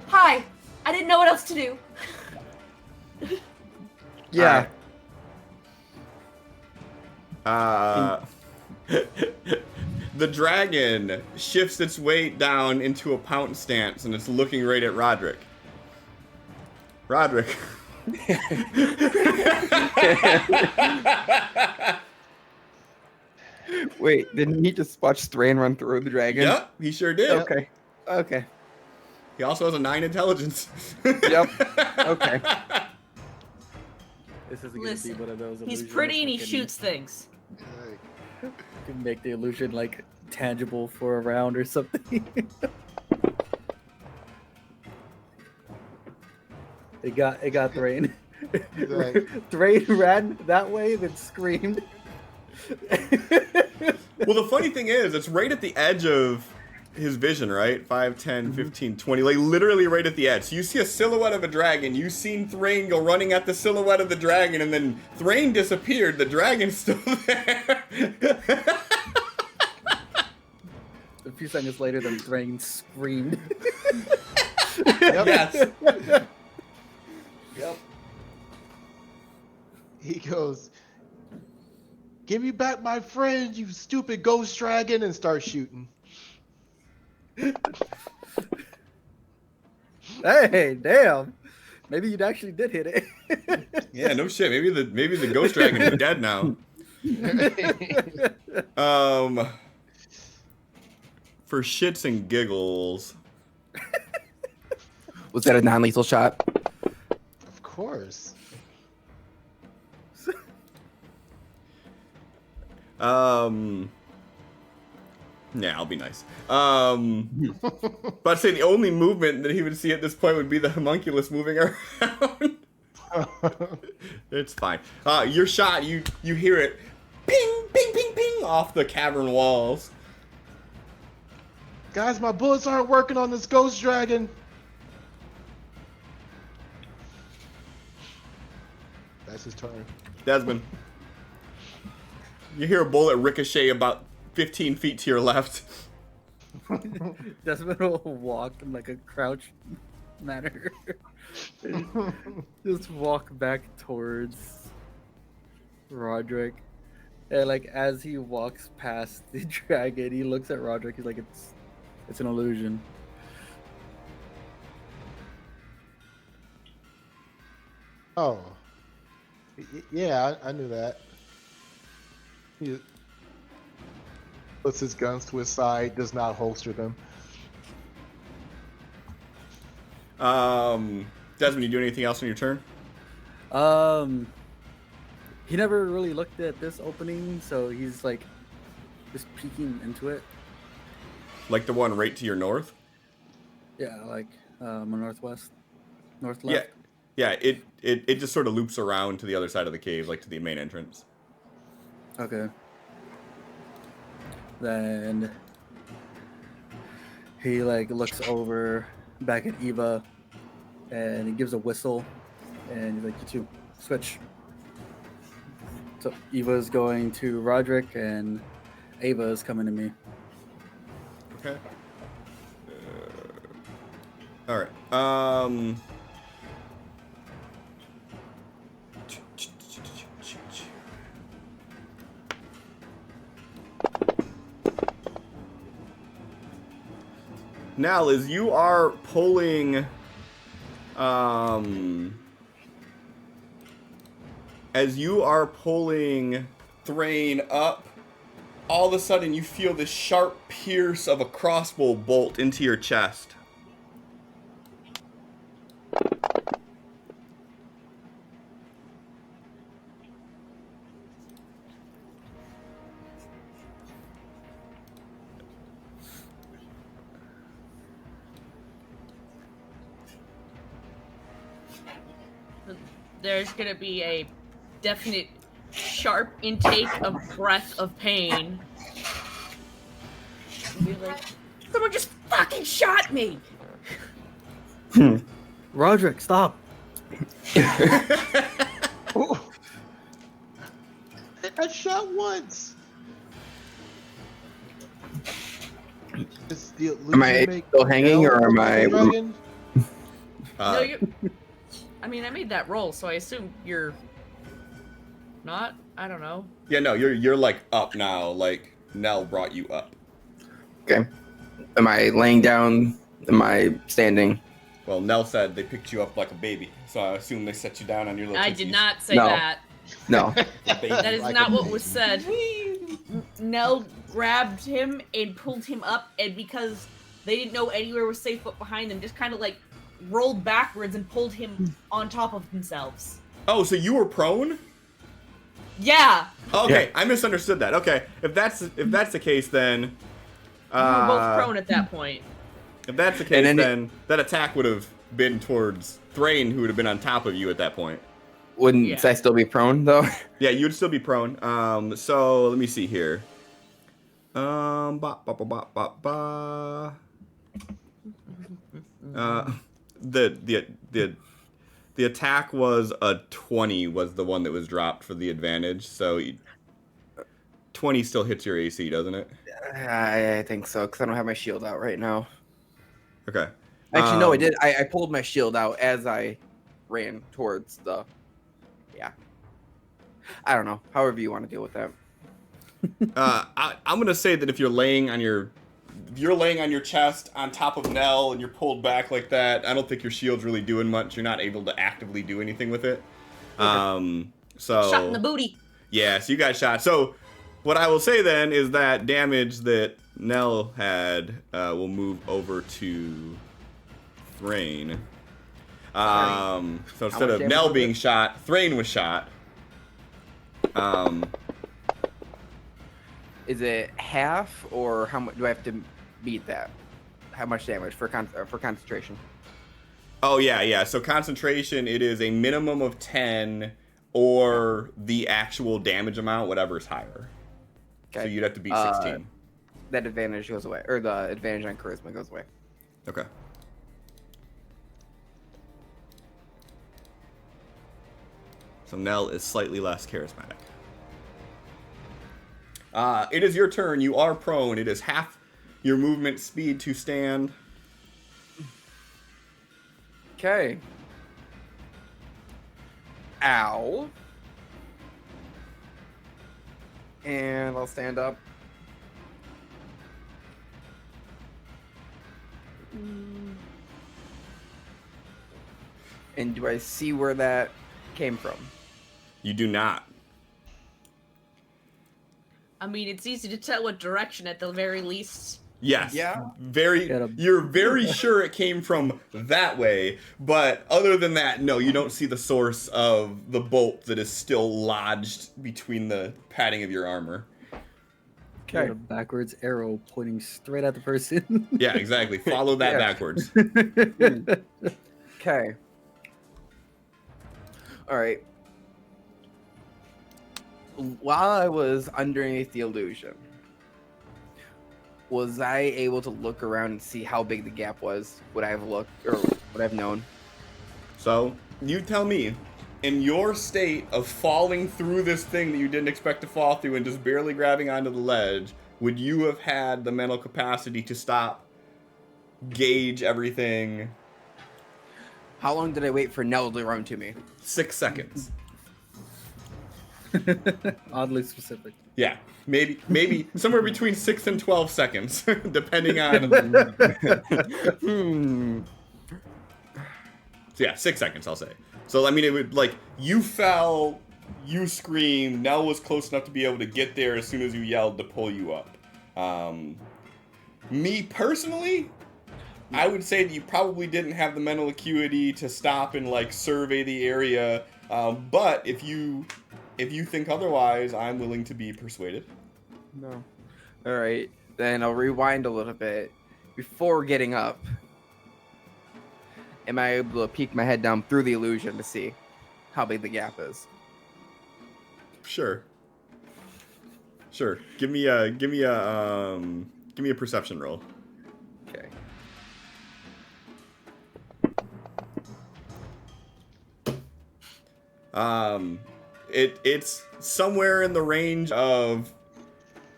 Hi. I didn't know what else to do. Yeah. The dragon shifts its weight down into a pounce stance and it's looking right at Roderick. Roderick. Wait, didn't he just watch Thrain run through the dragon? Yep, he sure did. Okay. Okay. He also has a 9 intelligence. Yep. Okay. This isn't gonna Listen, be one of those. He's illusions pretty and he that shoots things. can make the illusion like tangible for a round or something. It got Thrain. Right. Thrain ran that way, then screamed. Well, the funny thing is, it's right at the edge of his vision, right? 5, 10, 15, 20, like literally right at the edge. So you see a silhouette of a dragon. You've seen Thrain go running at the silhouette of the dragon, and then Thrain disappeared. The dragon's still there. A few seconds later, then Thrain screamed. Yes. Yep. He goes, "Give me back my friend, you stupid ghost dragon," and starts shooting. Hey, damn! Maybe you actually did hit it. Yeah, no shit. Maybe the ghost dragon is dead now. For shits and giggles. Was that a non-lethal shot? Of course. Yeah, I'll be nice. But I'd say the only movement that he would see at this point would be the homunculus moving around. It's fine. Your shot, you hear it, ping, ping, ping, ping, off the cavern walls. Guys, my bullets aren't working on this ghost dragon. That's his turn. Desmond, you hear a bullet ricochet about 15 feet to your left. Desmond will walk in like a crouch manner. Just walk back towards Roderick. And like as he walks past the dragon, he looks at Roderick, he's like, it's an illusion. Oh. Yeah, I knew that. He puts his guns to his side, does not holster them. Desmond, you do anything else on your turn? He never really looked at this opening, so he's like just peeking into it. Like the one right to your north? Yeah, like northwest, north left. Yeah. It just sort of loops around to the other side of the cave, like to the main entrance. Okay. Then he like looks over back at Eva, and he gives a whistle, and he's like, "You two, switch." So Eva's going to Roderick, and Ava is coming to me. Okay. All right. Now, as you are pulling, Thrain up, all of a sudden you feel this sharp pierce of a crossbow bolt into your chest. There's gonna be a definite sharp intake of breath of pain. And be like, someone just fucking shot me! Roderick, stop! Oh. I shot once. Is the Am I illusion make still hanging, or am Nell I- a dragon? No, you. I mean, I made that roll, so I assume you're not. I don't know. Yeah, no, you're like up now. Like Nell brought you up. Okay. Am I laying down? Am I standing? Well, Nell said they picked you up like a baby, so I assume they set you down on your little. I tootsies. did not say No. that. No. Baby. That is Like not a what was baby. said. Nell grabbed him and pulled him up, and because they didn't know anywhere was safe but behind them, just kind of like rolled backwards and pulled him on top of themselves. Oh, so you were prone? Yeah, Okay, Yeah. I misunderstood that. Okay, if that's the case, then we were both prone at that point. if that's the case, then then that attack would have been towards Thrain, who would have been on top of you at that point. Wouldn't Yeah. I still be prone though? Yeah, you would still be prone. So let me see here. Ba ba ba ba ba ba. The attack was a 20 was the one that was dropped for the advantage. So 20 still hits your AC, doesn't it? I think so, because I don't have my shield out right now. Okay. Actually, no, I did. I pulled my shield out as I ran towards the. Yeah. I don't know. However you want to deal with that. I'm gonna say that if you're laying on your chest on top of Nell and you're pulled back like that, I don't think your shield's really doing much. You're not able to actively do anything with it. So Shot in the booty. yeah, so you got shot. So what I will say then is that damage that Nell had will move over to Thrain. So instead much of damage Nell was being it? shot, Thrain was shot. Is it half, or how much do I have to beat that? How much damage for concentration? Oh yeah. So concentration, it is a minimum of 10 or the actual damage amount, whatever is higher. So you'd have to beat 16. That advantage goes away, or the advantage on charisma goes away. Okay. So Nell is slightly less charismatic. It is your turn. You are prone. It is half your movement speed to stand. Okay. Ow. And I'll stand up. And do I see where that came from? You do not. I mean, it's easy to tell what direction at the very least. Yes. Yeah. You're very sure it came from that way, but other than that, no, you don't see the source of the bolt that is still lodged between the padding of your armor. Got a backwards arrow pointing straight at the person. Yeah, exactly. Follow that Yeah. backwards. Okay. All right. While I was underneath the illusion, was I able to look around and see how big the gap was? Would I have looked, or would I have known? So, you tell me. in your state of falling through this thing that you didn't expect to fall through and just barely grabbing onto the ledge, would you have had the mental capacity to stop, gauge everything? How long did I wait for Nell to run to me? 6 seconds. Oddly specific. Yeah, maybe somewhere between 6 and 12 seconds, depending on. So yeah, 6 seconds, I'll say. So I mean, it would like you fell, you screamed. Nell was close enough to be able to get there as soon as you yelled to pull you up. Me personally, I would say that you probably didn't have the mental acuity to stop and like survey the area. But if you think otherwise, I'm willing to be persuaded. No. All right, then I'll rewind a little bit. Before getting up, am I able to peek my head down through the illusion to see how big the gap is? Sure. Give me a perception roll. Okay. It's somewhere in the range of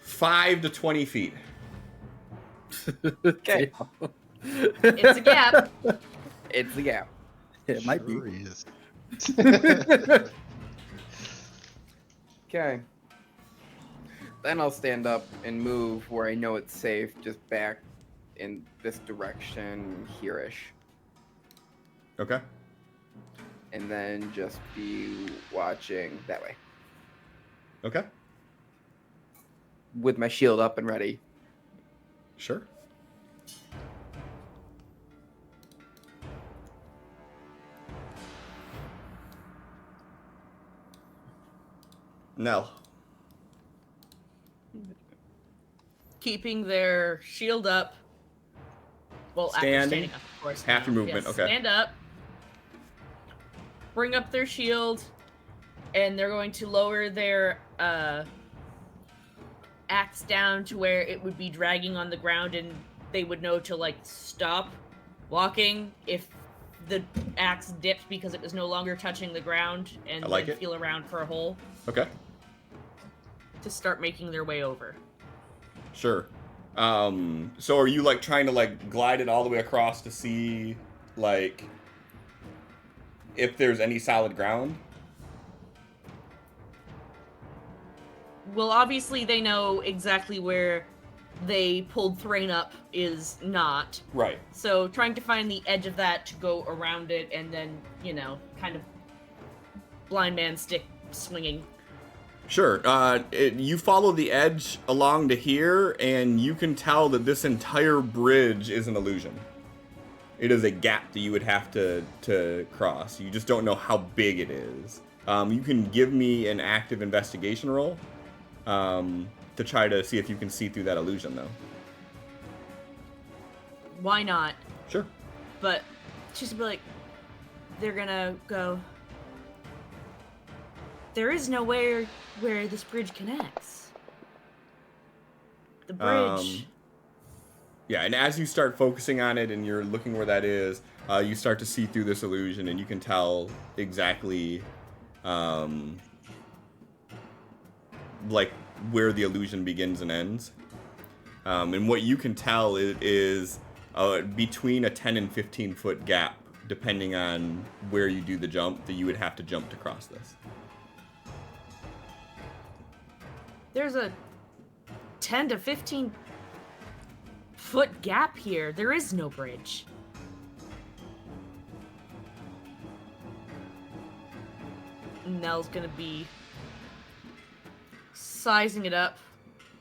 5 to 20 feet. Okay. It's a gap. It's the gap. It might be. Sure is. Okay. Then I'll stand up and move where I know it's safe, just back in this direction here-ish. Okay. And then just be watching that way. Okay. With my shield up and ready. Sure. Nell. Keeping their shield up. Well, after Standing? standing up, of course. Half your movement, Yes, okay. Stand up. Bring up their shield, and they're going to lower their axe down to where it would be dragging on the ground, and they would know to like stop walking if the axe dipped because it was no longer touching the ground, and I like then it. feel around for a hole Okay. to start making their way over. Sure. So are you like trying to like glide it all the way across to see like if there's any solid ground? Well, obviously they know exactly where they pulled Thrain up is not. Right. So trying to find the edge of that to go around it and then, you know, kind of blind man stick swinging. Sure. You follow the edge along to here, and you can tell that this entire bridge is an illusion. It is a gap that you would have to cross. You just don't know how big it is. You can give me an active investigation roll to try to see if you can see through that illusion, though. Why not? Sure. But just to be like, they're gonna go, there is nowhere where this bridge connects. The bridge. Yeah, and as you start focusing on it and you're looking where that is, you start to see through this illusion, and you can tell exactly like where the illusion begins and ends. And what you can tell is between a 10 and 15 foot gap, depending on where you do the jump, that you would have to jump to cross this. There's a 10 to 15 foot gap here. There is no bridge. Nell's gonna be sizing it up.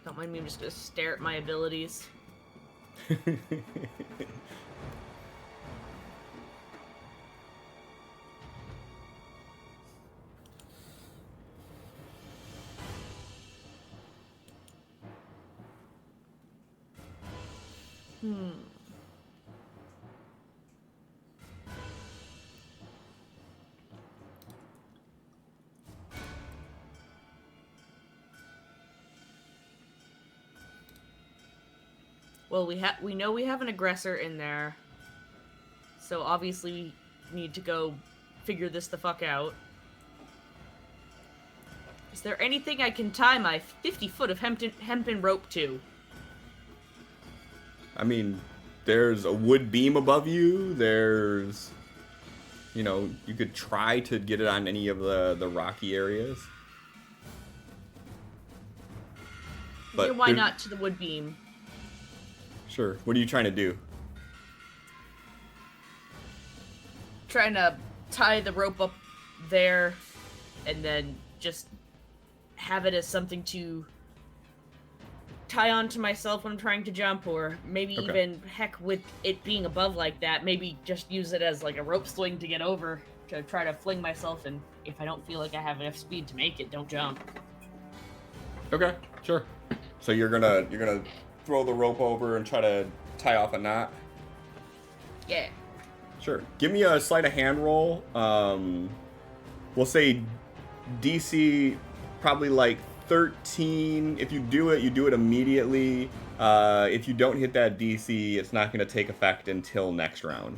Don't mind me, I'm just gonna stare at my abilities. Well, we know we have an aggressor in there. So obviously we need to go figure this the fuck out. Is there anything I can tie my 50 foot of hempen rope to? I mean, there's a wood beam above you. There's, you could try to get it on any of the rocky areas. But Yeah, why not to the wood beam? Sure. What are you trying to do? Trying to tie the rope up there and then just have it as something to tie onto myself when I'm trying to jump, or maybe Okay. even, heck, with it being above like that, maybe just use it as like a rope swing to get over, to try to fling myself, and if I don't feel like I have enough speed to make it, don't jump. Okay, sure. So you're gonna throw the rope over and try to tie off a knot? Yeah. Sure. Give me a sleight of hand roll. We'll say DC probably like 13. If you do it immediately. If you don't hit that DC, it's not going to take effect until next round.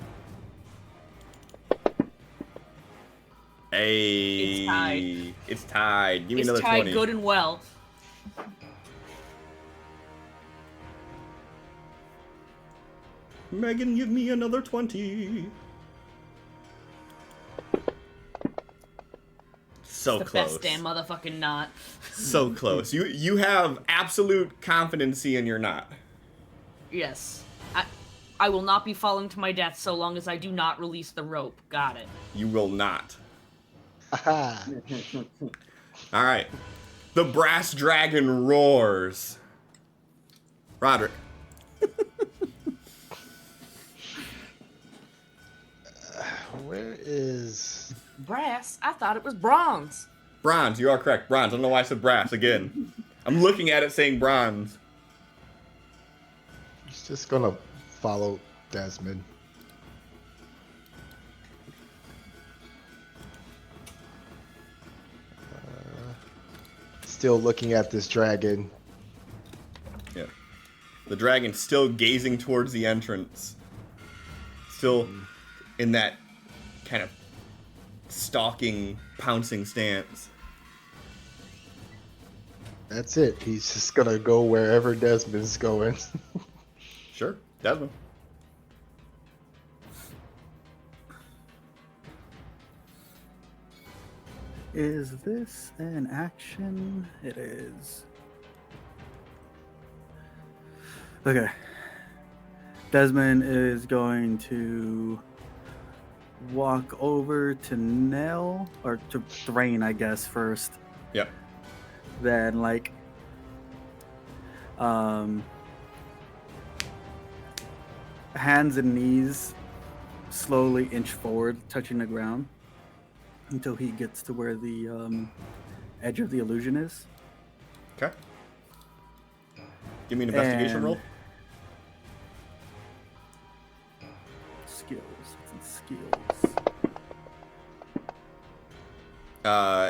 Hey, It's tied. It's tied. Give me It's another tied 20. good and well. Megan, give me another 20. So It's the close. best damn motherfucking knot. So close. You have absolute confidence in your knot. Yes. I will not be falling to my death so long as I do not release the rope. Got it. You will not. Aha. All right. The brass dragon roars. Roderick. Where is... Brass? I thought it was bronze. Bronze. You are correct. Bronze. I don't know why I said brass again. I'm looking at it saying bronze. He's just gonna follow Desmond. Still looking at this dragon. Yeah. The dragon's still gazing towards the entrance. Still in that kind of stalking, pouncing stance. That's it. He's just gonna go wherever Desmond's going. Sure. Desmond. Is this an action? It is. Okay. Desmond is going to walk over to Nell, or to Thrain, I guess, first. Yep. Then, hands and knees slowly inch forward, touching the ground, until he gets to where the edge of the illusion is. Okay. Give me an investigation And- roll. Skills. It's in skills.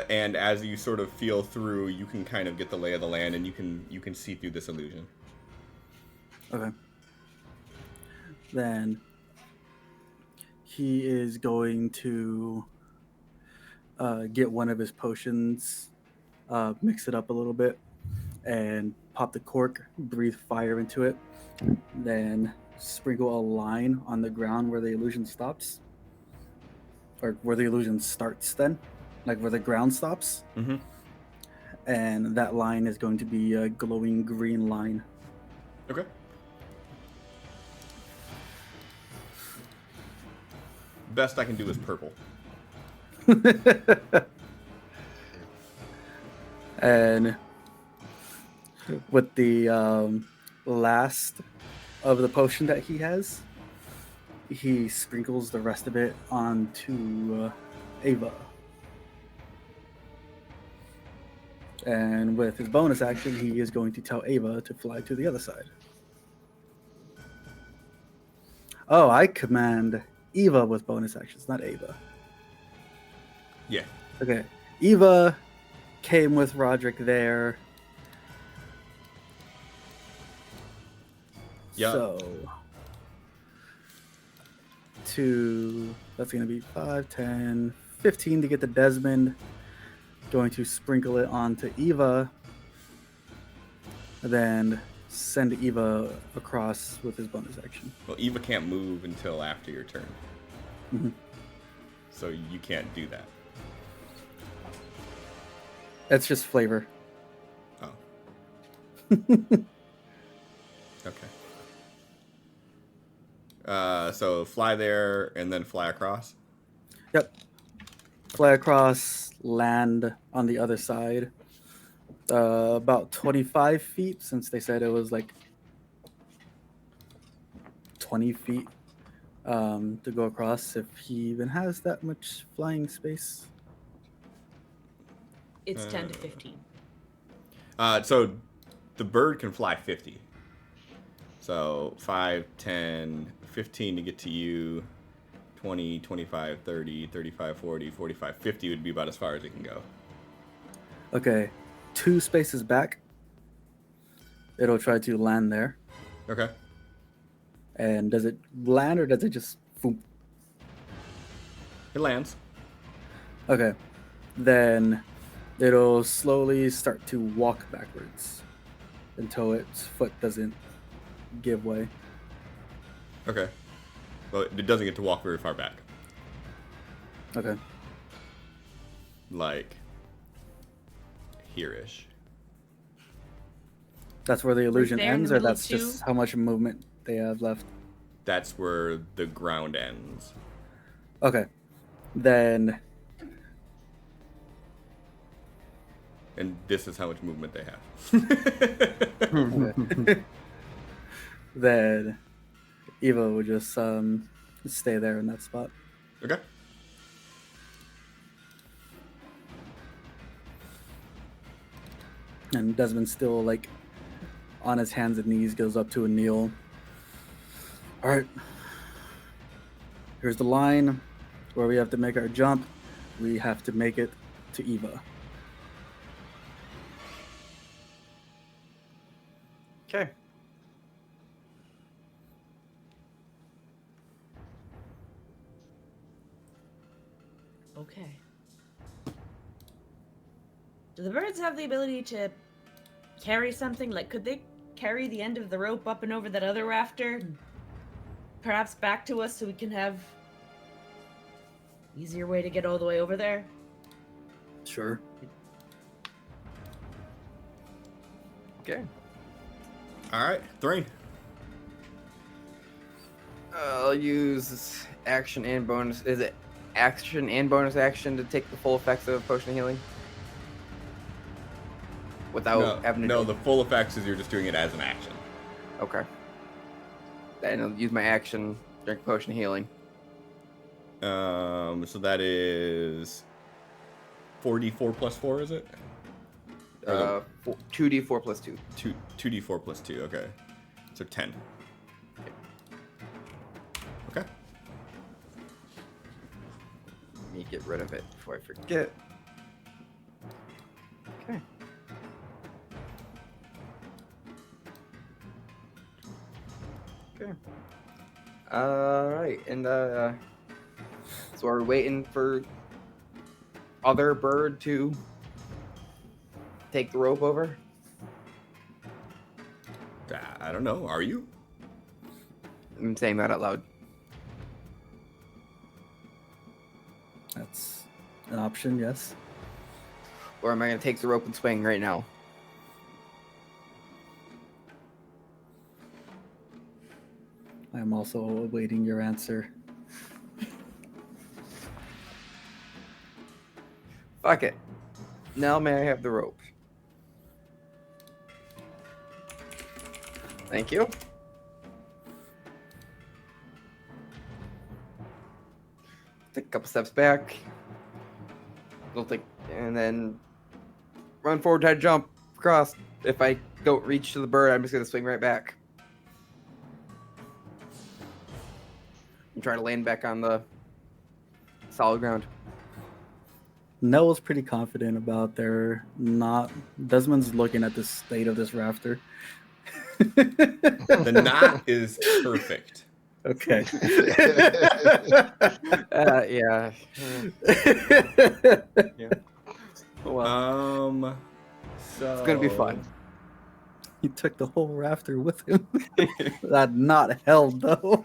And as you sort of feel through, you can kind of get the lay of the land, and you can see through this illusion. Okay. Then he is going to get one of his potions, mix it up a little bit, and pop the cork, breathe fire into it, then sprinkle a line on the ground where the illusion stops, or where the illusion starts then, like where the ground stops. Mm-hmm. And that line is going to be a glowing green line. Okay. Best I can do is purple. And with the last of the potion that he has, he sprinkles the rest of it onto Ava. And with his bonus action, he is going to tell Ava to fly to the other side. Oh, I command Eva with bonus actions, not Ava. Yeah. Okay. Eva came with Roderick there. Yeah. So that's going to be 5, 10, 15 to get to Desmond. going to sprinkle it onto Eva, then send Eva across with his bonus action. Well, Eva can't move until after your turn. Mhm. So you can't do that. That's just flavor. Oh. Okay. So fly there and then fly across? Yep. Fly across, land on the other side. About 25 feet, since they said it was like 20 feet to go across, if he even has that much flying space. It's 10 to 15. So the bird can fly 50. So 5, 10, 15 to get to you. 20, 25, 30, 35, 40, 45, 50 would be about as far as it can go. Okay, 2 spaces back. It'll try to land there. Okay. And does it land or does it just boom? It lands. Okay, then it'll slowly start to walk backwards until its foot doesn't give way. Okay. Well, it doesn't get to walk very far back. Okay. Like here-ish. That's where the illusion there in ends, the or middle that's too? just how much movement they have left? That's where the ground ends. Okay. Then, And this is how much movement they have. then Eva would just stay there in that spot. Okay. And Desmond's still like on his hands and knees, goes up to a kneel. All right. Here's the line where we have to make our jump. We have to make it to Eva. Okay. Okay. Do the birds have the ability to carry something? Like, could they carry the end of the rope up and over that other rafter? Perhaps back to us so we can have easier way to get all the way over there? Sure. Okay. All right. Thrain. I'll use action and bonus. Is it action and bonus action to take the full effects of potion of healing? Without having to No, do... the full effects is you're just doing it as an action. Okay. Then I'll use my action, drink potion of healing. So that is 4d4 plus 4, is it? Or 2d4 plus 2. 2d4 plus 2, okay. So 10. Okay. Let me get rid of it before I forget. Okay. Okay. Alright, and so we're waiting for other bird to take the rope over? I don't know. Are you? I'm saying that out loud. That's an option, yes. Or am I going to take the rope and swing right now? I am also awaiting your answer. Fuck it. Now may I have the rope? Thank you. Take a couple steps back. And then run forward, try to jump across. If I don't reach to the bird, I'm just gonna swing right back. And try to land back on the solid ground. Nell's pretty confident about their not. Desmond's looking at the state of this rafter. The knot is perfect. Okay. Yeah. Yeah. Well, So it's gonna be fun. He took the whole rafter with him. That not held though.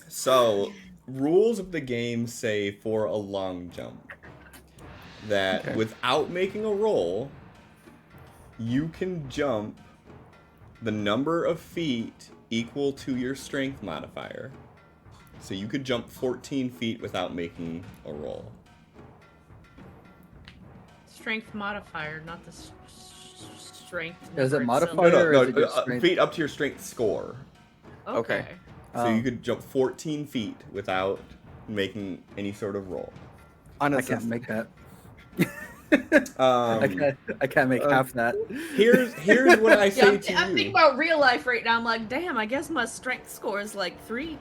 So, rules of the game say for a long jump that Okay. without making a roll, you can jump the number of feet equal to your strength modifier. So you could jump 14 feet without making a roll. Strength modifier, not the strength. Is it number modifier? itself. Or No, is it just strength? feet up to your strength score. Okay. So you could jump 14 feet without making any sort of roll. I Honestly, can't make that. Um, I can't make half that. Here's what I Yeah, say I'm, to I'm you. thinking about real life right now. I'm like, damn, I guess my strength score is like 3.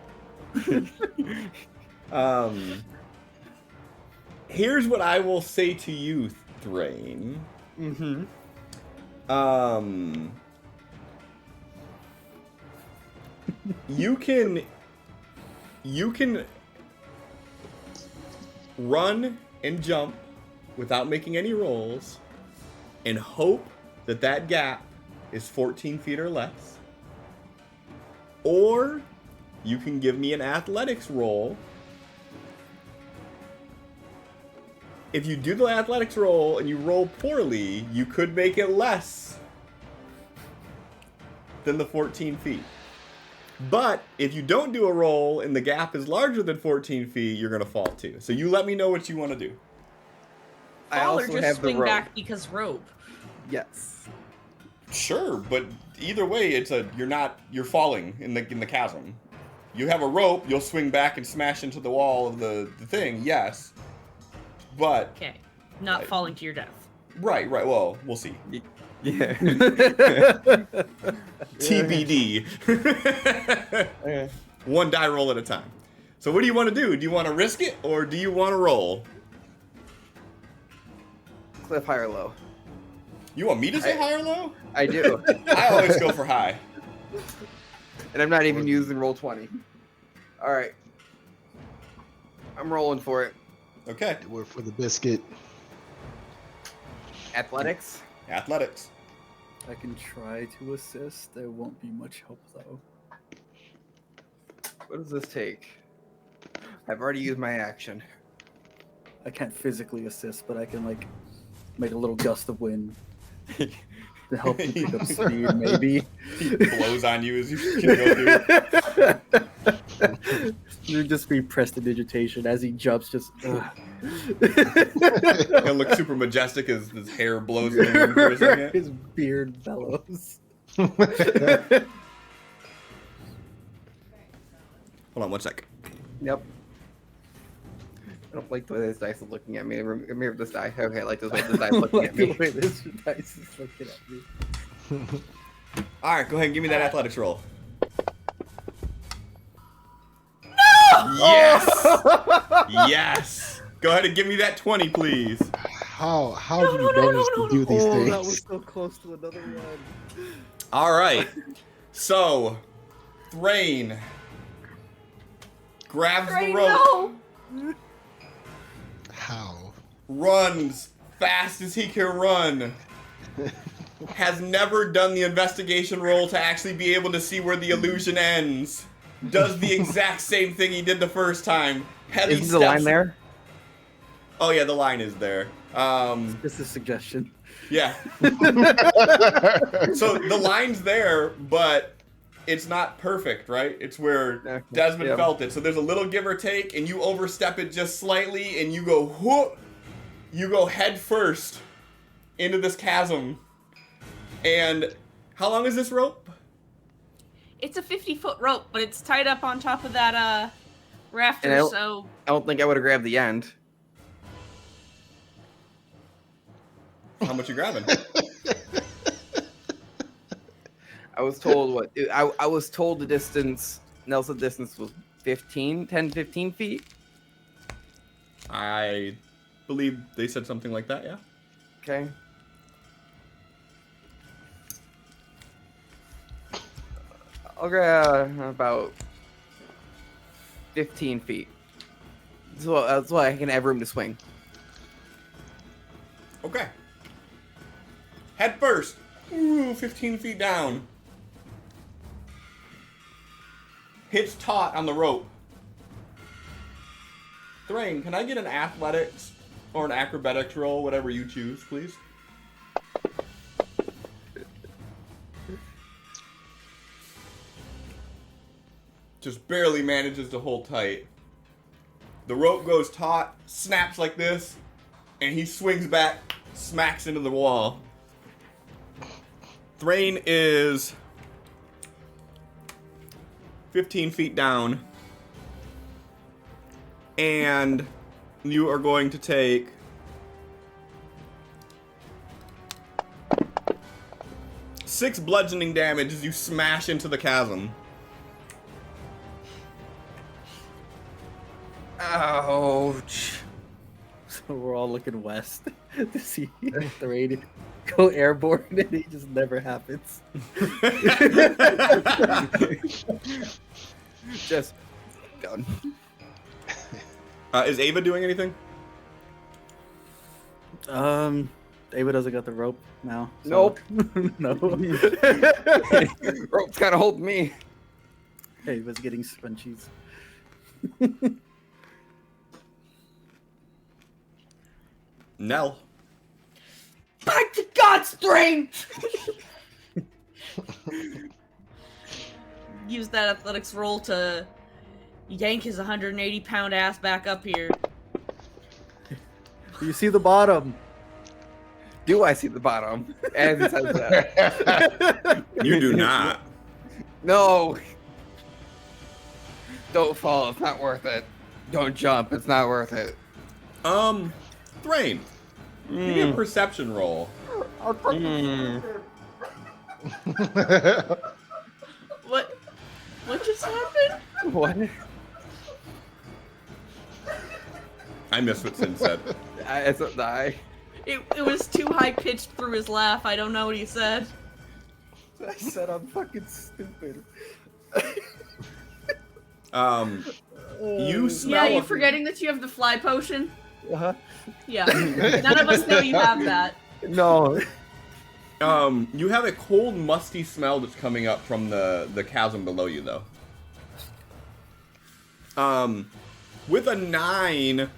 Here's what I will say to you, Thrain. Mm-hmm. You can run and jump without making any rolls and hope that that gap is 14 feet or less. Or you can give me an athletics roll. If you do the athletics roll and you roll poorly, you could make it less than the 14 feet. But if you don't do a roll and the gap is larger than 14 feet, you're going to fall too. So you let me know what you want to do. I Fall or also just have the swing rope. back because rope. Yes. Sure, but either way, you're falling in the chasm. You have a rope, you'll swing back and smash into the wall of the thing, yes. But Okay. Not falling to your death. right, well, we'll see. Yeah. TBD. One die roll at a time. So what do you want to do? Do you want to risk it or do you want to roll? Cliff high or low? You want me to say high or low? I do. I always go for high. And I'm not even using roll 20. All right. I'm rolling for it. Okay. We're for the biscuit. Athletics. Athletics. I can try to assist. There won't be much help though. What does this take? I've already used my action. I can't physically assist, but I can like make a little gust of wind to help you pick up speed, maybe. He blows on you as you can go through. You'd just be prestidigitation as he jumps. Just He'll look super majestic as his hair blows in the wind for a second. his beard bellows. Hold on one sec. Yep. I don't like the way this dice is looking at me. Remember this die. Okay, I like the way this dice is looking Like at the me. way this dice is looking at me. All right, go ahead and give me that athletics roll. No! Yes! Yes! Go ahead and give me that 20, please. How do you manage to do these things? That was so close to another one. All right. So, Thrain grabs the rope, No! How? runs fast as he can run, has never done the investigation roll to actually be able to see where the illusion ends, does the exact same thing he did the first time. Heavy Isn't the line there? Oh yeah, the line is there. Just a suggestion. Yeah. So the line's there, but it's not perfect, right? It's where Okay, Desmond yeah. felt it. So there's a little give or take, and you overstep it just slightly, and you go whoop. You go head first into this chasm. And how long is this rope? It's a 50-foot rope, but it's tied up on top of that And I rafter, don't- so I don't think I would have grabbed the end. How much you grabbing? I was told what? I was told the distance. Nelson distance was 10, 15 feet. I believe they said something like that, yeah. Okay. I'll grab about 15 feet. So that's why I can have room to swing. Okay. Okay. Head first. Ooh, 15 feet down. Hits taut on the rope. Thrain, can I get an athletics or an acrobatics roll, whatever you choose, please? Just barely manages to hold tight. The rope goes taut, snaps like this, and he swings back, smacks into the wall. Thrain is 15 feet down. And you are going to take 6 bludgeoning damage as you smash into the chasm. Ouch. So we're all looking west to see the raid go airborne, and it just never happens. Just done. Is Ava doing anything? Ava doesn't got the rope now. So. Nope. No. Rope's kind of holding me. Ava's getting scrunchies. Nell. Back to God's Thrain! Use that athletics roll to yank his 180-pound ass back up here. You see the bottom. Do I see the bottom? As he says that. You do not. No. Don't fall. It's not worth it. Don't jump. It's not worth it. Thrain. Give me a perception roll. What just happened? What? I missed what Sin said. It's a die. It was too high pitched through his laugh. I don't know what he said. I said I'm fucking stupid. You smell. Yeah, you a- forgetting that you have the fly potion? Uh-huh. Yeah. None of us know you have that. No. You have a cold, musty smell that's coming up from the chasm below you, though. With a 9,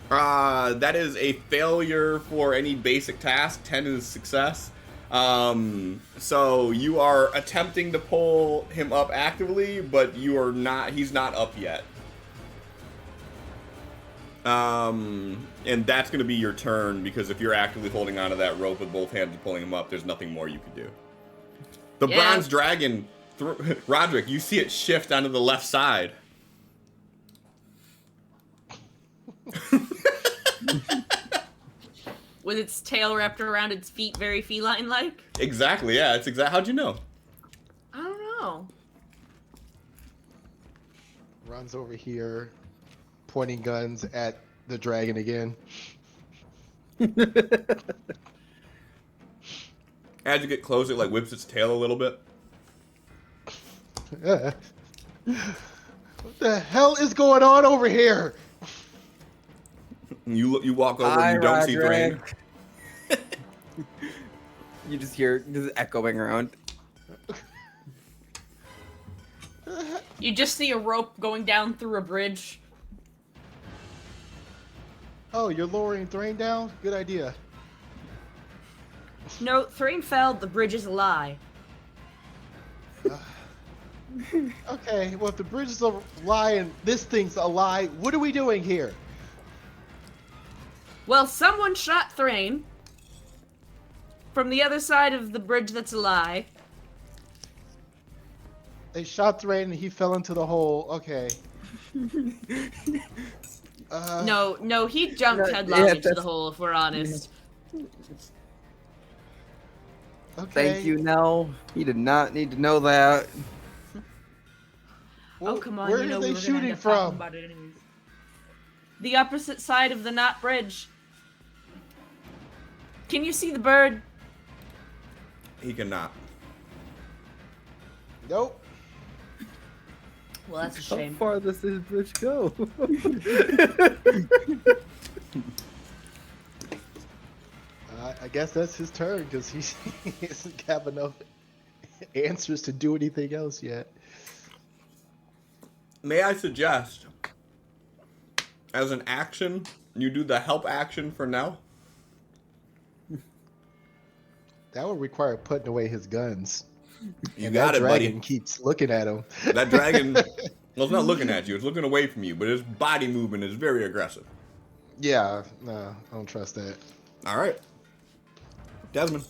that is a failure for any basic task. 10 is success. So you are attempting to pull him up actively, but you are not. He's not up yet. And that's going to be your turn, because if you're actively holding onto that rope with both hands and pulling him up, there's nothing more you can do. The bronze dragon, Roderick, you see it shift onto the left side. With its tail wrapped around its feet, very feline-like? Exactly, yeah. It's exact. How'd you know? I don't know. Runs over here, pointing guns at the dragon again. As you get closer, it like whips its tail a little bit. What the hell is going on over here? You walk over Hi, and you don't see Thrain. Roderick. You just hear this echoing around. You just see a rope going down through a bridge. Oh, you're lowering Thrain down? Good idea. No, Thrain fell. The bridge is a lie. Okay, well, if the bridge is a lie and this thing's a lie, what are we doing here? Well, someone shot Thrain from the other side of the bridge that's a lie. They shot Thrain and he fell into the hole. Okay. No, he jumped No, headlong yeah, into the that's- hole, if we're honest. Okay. Thank you, Nell. You did not need to know that. Oh, come on, Where you know are we they were gonna end shooting up talking from? about it anyways. The opposite side of the knot bridge. Can you see the bird? He cannot. Nope. Well, that's a How shame. far does this bridge go? I guess that's his turn because he doesn't have enough answers to do anything else yet. May I suggest, as an action, you do the help action for now? That would require putting away his guns. You And got that it, dragon buddy. keeps looking at him. That dragon, well, it's not looking at you. It's looking away from you, but its body movement is very aggressive. Yeah, no, I don't trust that. All right. Desmond.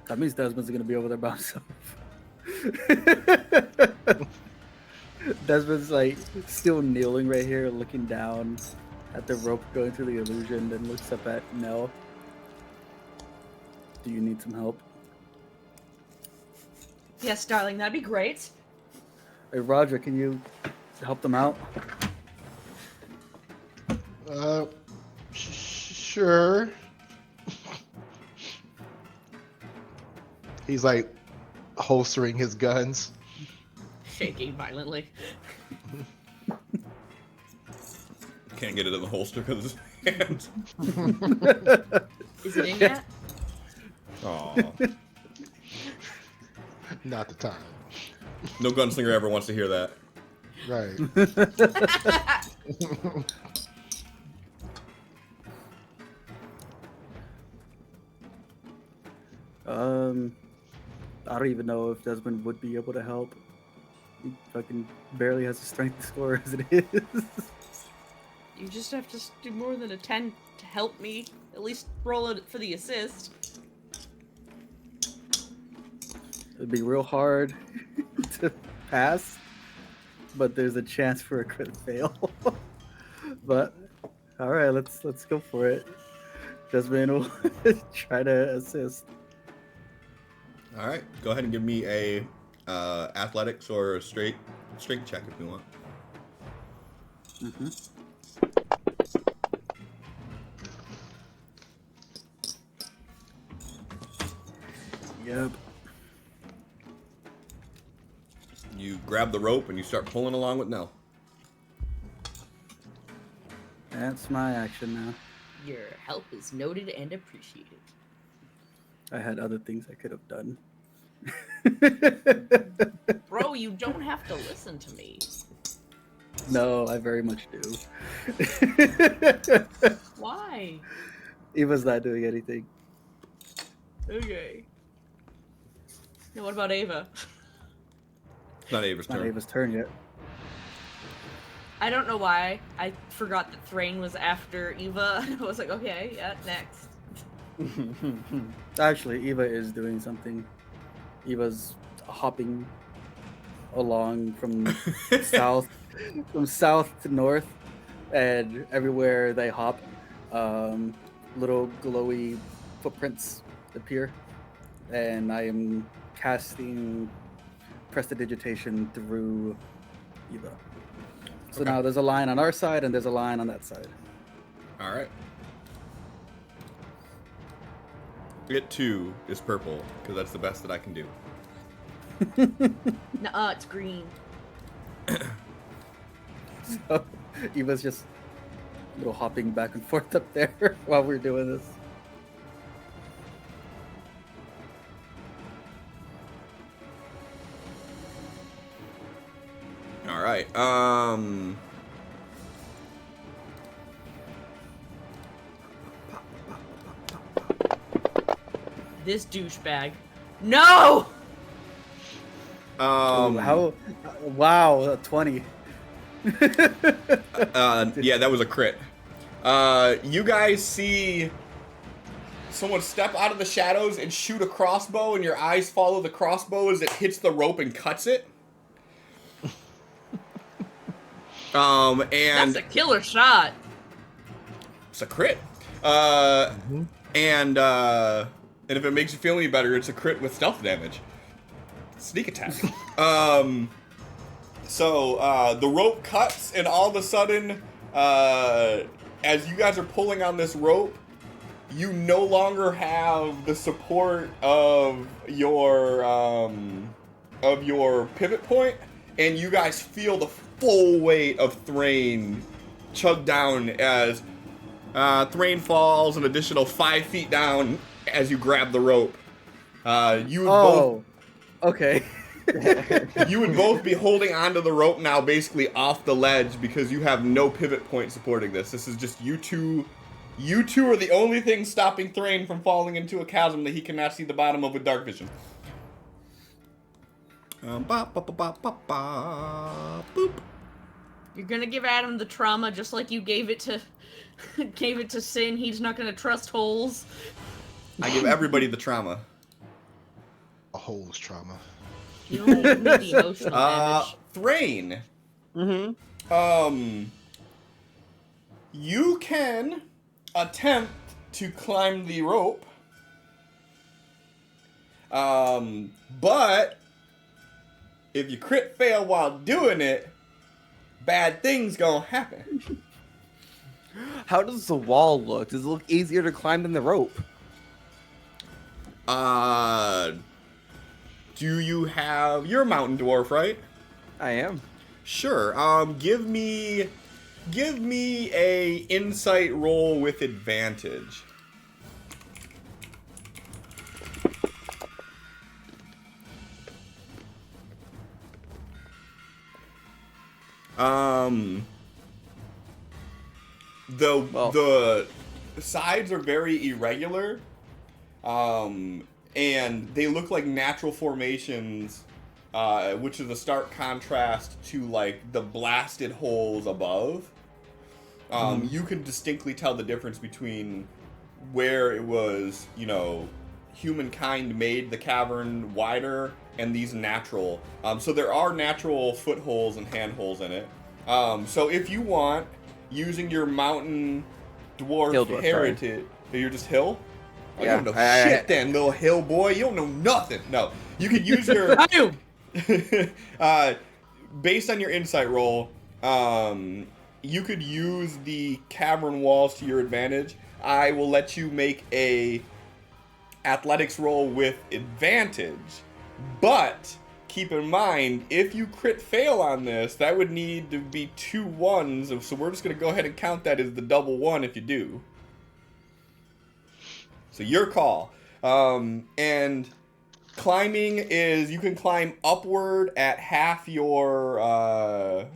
That means Desmond's gonna be over there by himself. Desmond's like still kneeling right here, looking down at the rope going through the illusion, then looks up at Nell. Do you need some help? Yes, darling, that'd be great. Hey Roger, can you help them out? Sure. He's like holstering his guns. Shaking violently. Can't get it in the holster because of his hands. Is it in yet? Aw. Not the time. No gunslinger ever wants to hear that. Right. I don't even know if Desmond would be able to help. He fucking barely has a strength score as it is. You just have to do more than a 10 to help me. At least roll it for the assist. It'd be real hard to pass, but there's a chance for a crit fail. But all right, let's go for it. Desmond will try to assist. All right. Go ahead and give me a athletics or a strength check if you want. Mm-hmm. Yep. You grab the rope and you start pulling along with Nell. That's my action now. Your help is noted and appreciated. I had other things I could have done. Bro, you don't have to listen to me. No, I very much do. Why? Eva's not doing anything. Okay. Now what about Ava? It's not Ava's It's not turn. Ava's turn yet. I don't know why. I forgot that Thrain was after Eva. I was like, okay, yeah, next. Actually, Eva is doing something. Eva's hopping along from south to north, and everywhere they hop, little glowy footprints appear, and I am casting prestidigitation through Eva. So Okay. now there's a line on our side and there's a line on that side. All right. It too is purple because that's the best that I can do. Nuh-uh, it's green. So Eva's just little hopping back and forth up there while we're doing this. All right. This douchebag. No! How? Wow, a 20. Yeah, that was a crit. You guys see someone step out of the shadows and shoot a crossbow, and your eyes follow the crossbow as it hits the rope and cuts it. And That's a killer shot. it's a crit. And if it makes you feel any better, it's a crit with stealth damage. Sneak attack. So the rope cuts, and all of a sudden, as you guys are pulling on this rope, you no longer have the support of your pivot point, and you guys feel the full weight of Thrain chug down as Thrain falls an additional 5 feet down as you grab the rope. You would both Okay. you would both be holding onto the rope now, basically off the ledge, because you have no pivot point supporting this. This is just you two. You two are the only thing stopping Thrain from falling into a chasm that he cannot see the bottom of with dark vision. Boop. You're gonna give Adam the trauma just like you gave it to Sin. He's not gonna trust holes. I give everybody the trauma. A hole's trauma. You only need the emotional damage. Thrain. Mm-hmm. You can attempt to climb the rope. But if you crit fail while doing it, bad things gonna happen. How does the wall look? Does it look easier to climb than the rope? Do you have... You're a mountain dwarf, right? I am. Sure. Give me a insight roll with advantage. The sides are very irregular, and they look like natural formations, which is a stark contrast to like the blasted holes above. You can distinctly tell the difference between where it was, humankind made the cavern wider and these natural. So there are natural footholds and handholds in it. So if you want, using your mountain dwarf heritage, you're just hill? Oh, Yeah, you don't know shit then, little hill boy. You don't know nothing. No, you could use your... I do! Based on your insight roll, you could use the cavern walls to your advantage. I will let you make a athletics roll with advantage, but keep in mind, if you crit fail on this, that would need to be 2 1s, so we're just going to go ahead and count that as the double 1 if you do. So your call. And climbing is, you can climb upward at half your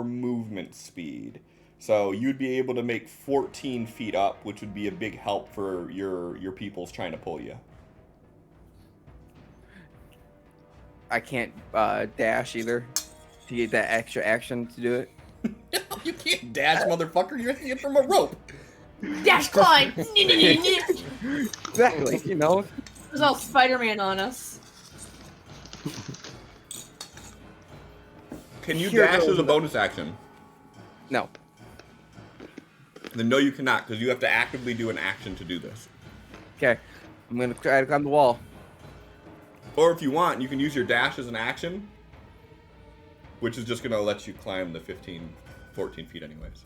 movement speed. So you'd be able to make 14 feet up, which would be a big help for your peoples trying to pull you. I can't dash either to get that extra action to do it. You can't dash, motherfucker. You're hanging from a rope. Dash climb! Exactly, There's all Spider-Man on us. Can you Here dash goes as a the- bonus action? No. Then no, you cannot, because you have to actively do an action to do this. Okay. I'm gonna try to climb the wall. Or if you want, you can use your dash as an action, which is just going to let you climb the 14 feet anyways.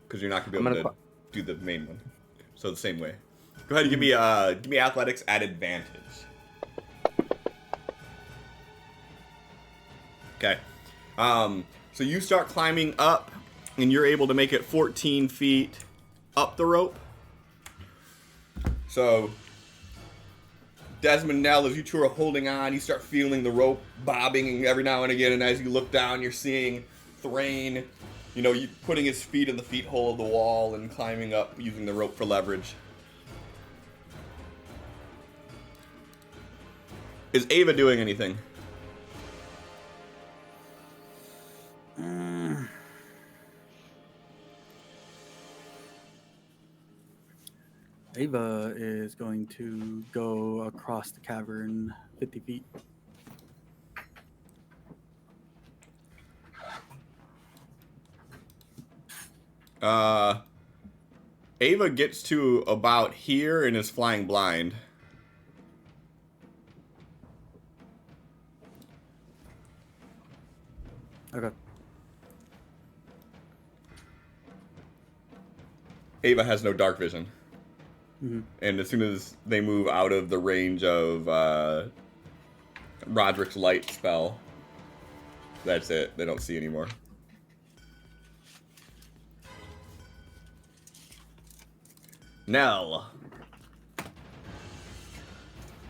Because you're not going to be able to do the main one. So the same way. Go ahead and give me athletics at advantage. Okay. So you start climbing up, and you're able to make it 14 feet up the rope. So Desmond, Nell, as you two are holding on, you start feeling the rope bobbing every now and again, and as you look down, you're seeing Thrain, you putting his feet in the feet hole of the wall and climbing up using the rope for leverage. Is Ava doing anything? Ava is going to go across the cavern 50 feet. Ava gets to about here and is flying blind. Okay. Ava has no dark vision. Mm-hmm. And as soon as they move out of the range of Roderick's light spell. That's it. They don't see anymore. Nell.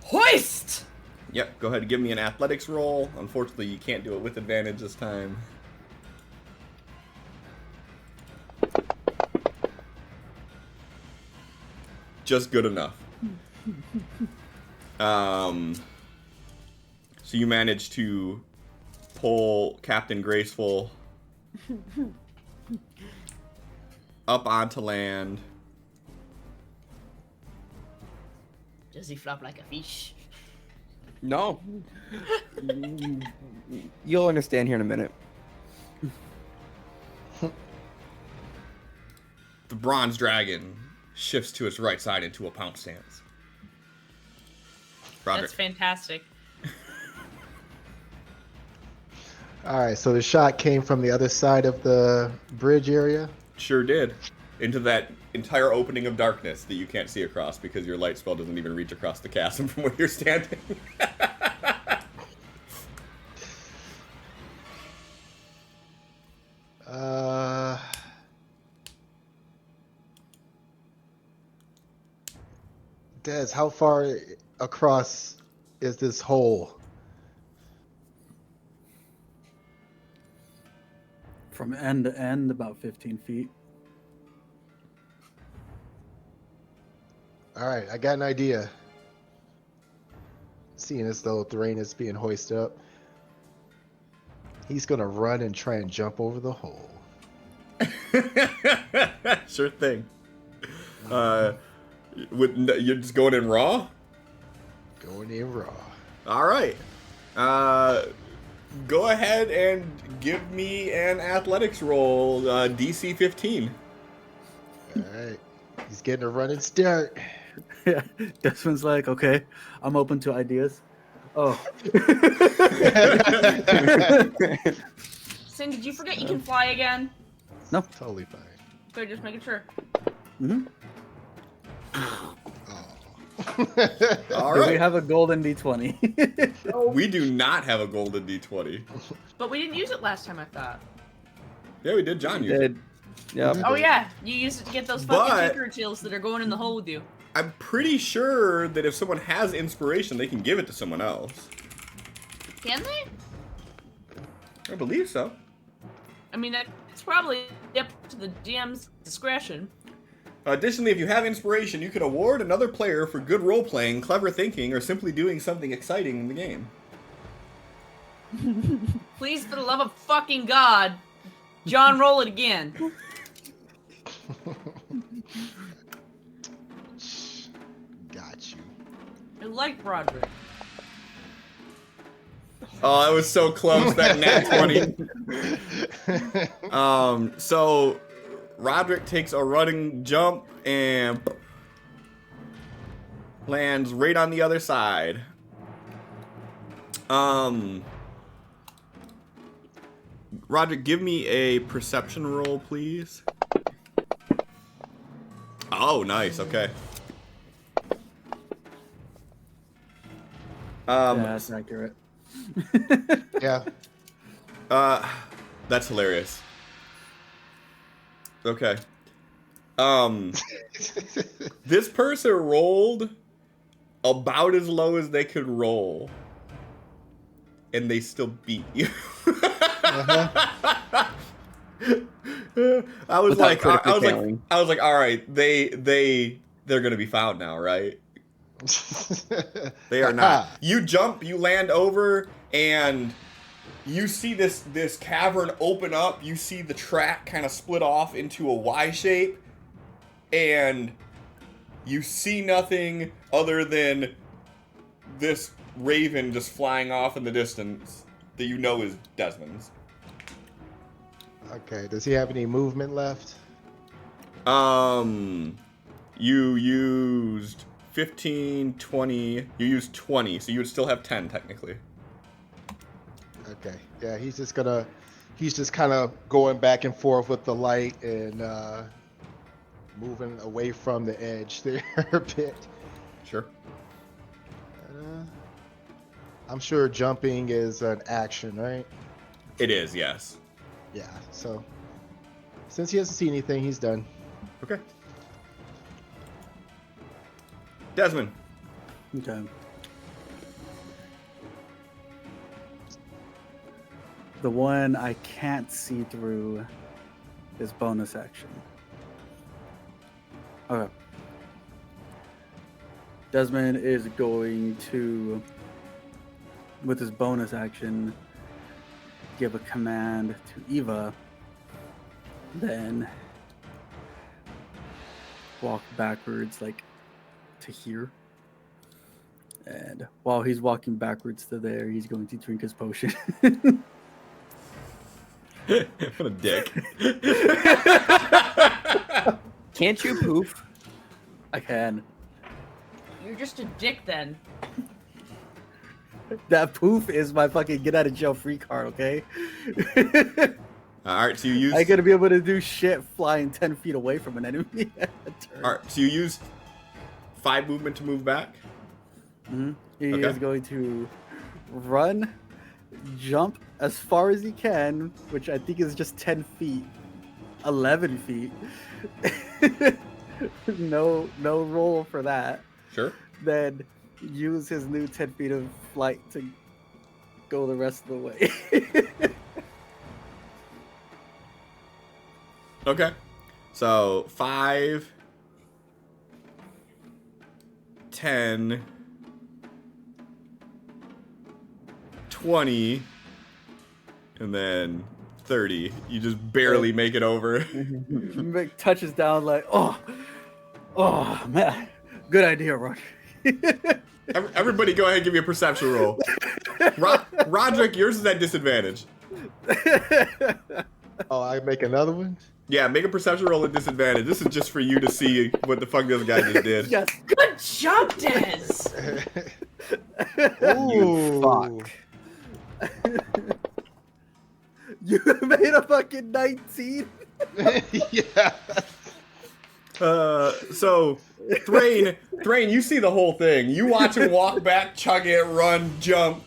Hoist! Yep, go ahead and give me an athletics roll. Unfortunately, you can't do it with advantage this time. Just good enough. So you managed to pull Captain Graceful up onto land. Does he flop like a fish? No. You'll understand here in a minute. The bronze dragon shifts to its right side into a pounce stance. Roderick. That's fantastic. All right, so the shot came from the other side of the bridge area. Sure did. Into that entire opening of darkness that you can't see across because your light spell doesn't even reach across the chasm from where you're standing. Des, how far across is this hole? From end to end, about 15 feet. All right, I got an idea. Seeing as though Thrain is being hoisted up, he's gonna run and try and jump over the hole. Sure thing. You're just going in raw? Going in raw. All right. Go ahead and give me an athletics roll, DC 15. All right, he's getting a running start. Yeah, Desmond's like, okay, I'm open to ideas. Oh, Sin, did you forget you can fly again? Totally fine. So just making sure. mm-hmm. Oh. All Do we right. have a golden D20? We do not have a golden D20. But we didn't use it last time, I thought. Yeah, we did. John used it. Did. Yep. Oh yeah, you used it to get those fucking But- tinker chills that are going in the hole with you. I'm pretty sure that if someone has inspiration, they can give it to someone else. Can they? I believe so. I mean, that's probably up to the GM's discretion. Additionally, if you have inspiration, you can award another player for good role-playing, clever thinking, or simply doing something exciting in the game. Please, for the love of fucking God, John, roll it again. Got you. I like Roderick. Oh, that was so close, that nat 20. So Roderick takes a running jump and lands right on the other side. Roderick, give me a perception roll, please. Oh, nice. Okay. Yeah, that's accurate. Yeah. That's hilarious. Okay. This person rolled about as low as they could roll, and they still beat you. I was Without like, critically failing. all right, they're gonna be found now, right? They are not. You jump, you land over, and you see this cavern open up. You see the track kind of split off into a Y shape, and you see nothing other than this raven just flying off in the distance that you know is Desmond's. Okay, does he have any movement left? You used 15, 20. You used 20, so you would still have 10 technically. Okay, yeah, he's just kind of going back and forth with the light and moving away from the edge there a bit. Sure. I'm sure jumping is an action, right? It is, yes. Yeah. So since he hasn't seen anything, he's done. Okay. Desmond. Okay. The one I can't see through is bonus action. Okay. Desmond is going to, with his bonus action, give a command to Eva, then walk backwards, like, to here. And while he's walking backwards to there, he's going to drink his potion. What a dick. Can't you poof? I can. You're just a dick then. That poof is my fucking get out of jail free card, okay? All right, so you use. I gotta be able to do shit flying 10 feet away from an enemy at a turn. All right, so you used 5 movement to move back. Mhm. He Okay. is going to run, jump as far as he can, which I think is just 10 feet, 11 feet. no roll for that. Sure. Then use his new 10 feet of flight to go the rest of the way. Okay. So 5, 10, 20, and then 30. You just barely make it over. Mick touches down like, oh man, good idea, Roger. Everybody go ahead and give me a perception roll. Roderick, yours is at disadvantage. Oh, I make another one? Yeah, make a perception roll at disadvantage. This is just for you to see what the fuck this guy just did. Yes. Good job, Des. You fuck. You made a fucking 19. Yeah. So Thrain, you see the whole thing. You watch him walk back, chug it, run, jump.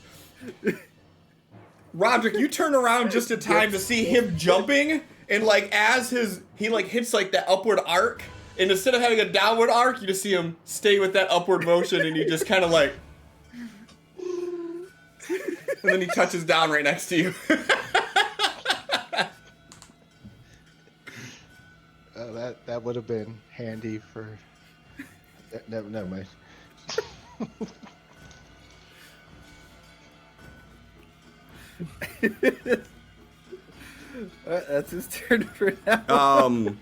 Roderick, you turn around just in time to see him jumping, and like as he like hits like that upward arc, and instead of having a downward arc, you just see him stay with that upward motion, and you just kind of like, and then he touches down right next to you. That would have been handy for. Never mind. That's his turn for now.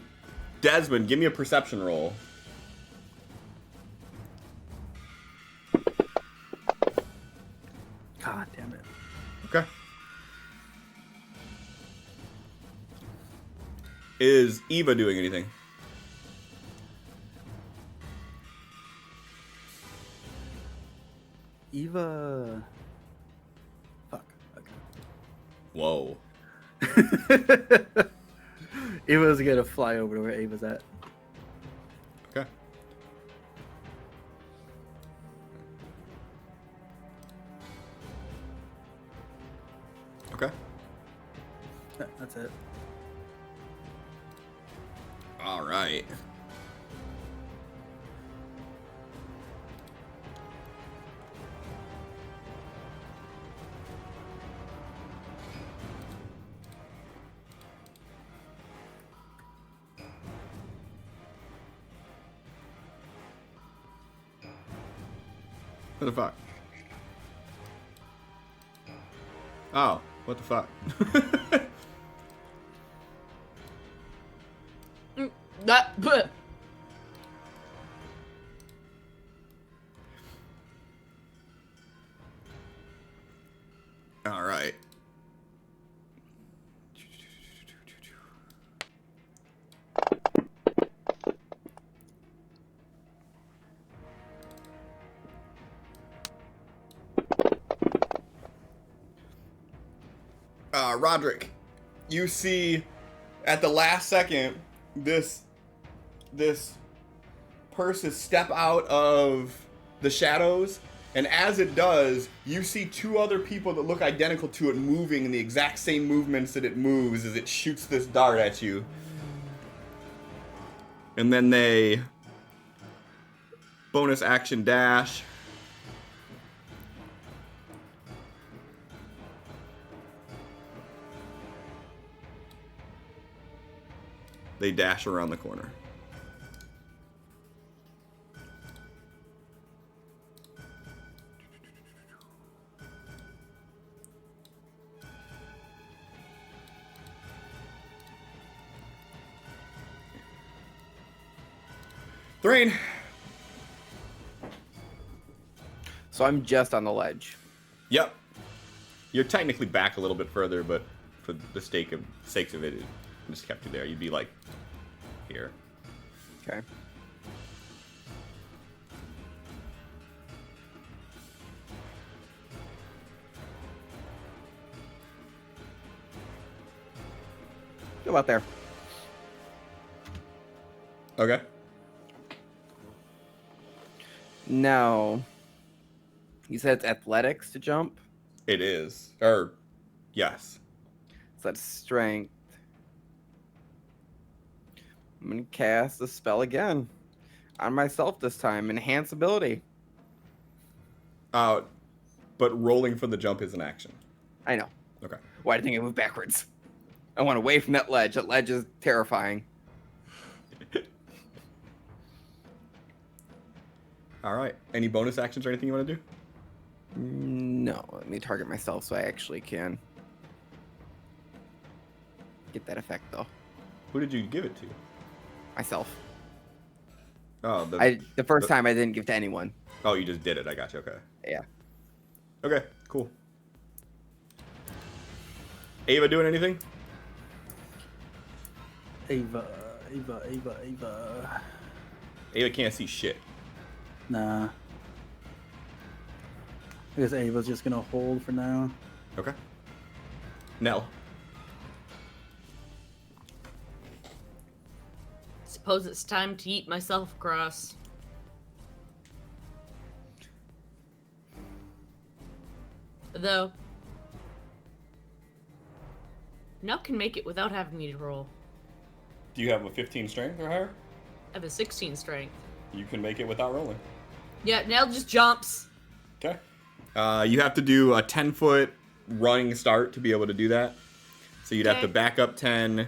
Desmond, give me a perception roll. God damn it. Okay. Is Eva doing anything? Eva. Fuck. Whoa. Okay. Eva's gonna fly over to where Ava's at. Okay. Okay. That's it. All right. What the fuck? Oh, what the fuck? But All right. Roderick, you see at the last second this person step out of the shadows And as it does, you see two other people that look identical to it moving in the exact same movements that it moves as it shoots this dart at you. And then they bonus action dash. They dash around the corner. Thrain. So I'm just on the ledge. Yep. You're technically back a little bit further, but for the sakes of it, it just kept you there. You'd be like here. Okay. Go about there. Okay. Now, you said it's athletics to jump? It is. Or, yes. So that's strength. I'm going to cast the spell again. On myself this time. Enhance ability. But rolling for the jump is an action. I know. Okay. Why do you think I moved backwards? I went away from that ledge. That ledge is terrifying. All right. Any bonus actions or anything you want to do? No, let me target myself so I actually can get that effect, though. Who did you give it to? Myself. Oh, The first time I didn't give to anyone. Oh, you just did it. I got you. Okay. Yeah. Okay. Cool. Ava doing anything? Ava. Ava can't see shit. Nah. I guess Ava's just gonna hold for now. Okay. Nell. Suppose it's time to eat myself across. Though, Nell can make it without having me to roll. Do you have a 15 strength or higher? I have a 16 strength. You can make it without rolling. Yeah, Nell just jumps. Okay. You have to do a 10-foot running start to be able to do that. So you'd have to Okay. back up 10.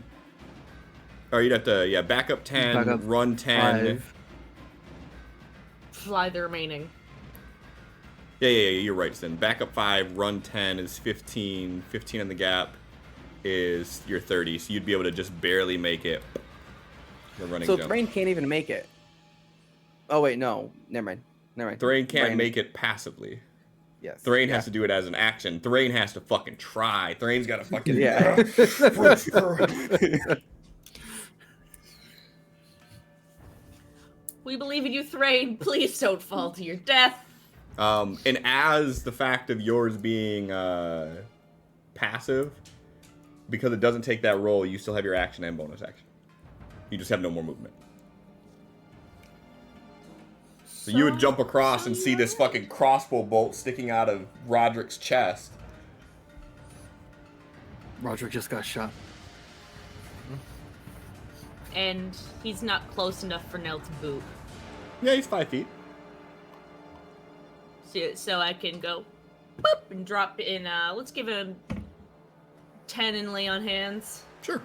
Or you'd have to, back up 10, Back up run 10. 5. Fly the remaining. Yeah, you're right, then. Back up 5, run 10 is 15. 15 on the gap is your 30. So you'd be able to just barely make it. The running So jump. Thrain can't even make it. Oh, wait, no. Never mind. Thrain can't Thrain- make it passively. Yes. Thrain yeah. has to do it as an action. Thrain has to fucking try. Thrain's got to fucking... Yeah. We believe in you, Thrain. Please don't fall to your death. And as the fact of yours being passive, because it doesn't take that roll, you still have your action and bonus action. You just have no more movement. So you would jump across and see this fucking crossbow bolt sticking out of Roderick's chest. Roderick just got shot. And he's not close enough for Nell to boot. Yeah, he's 5 feet. So I can go boop and drop in. Let's give him 10 and lay on hands. Sure.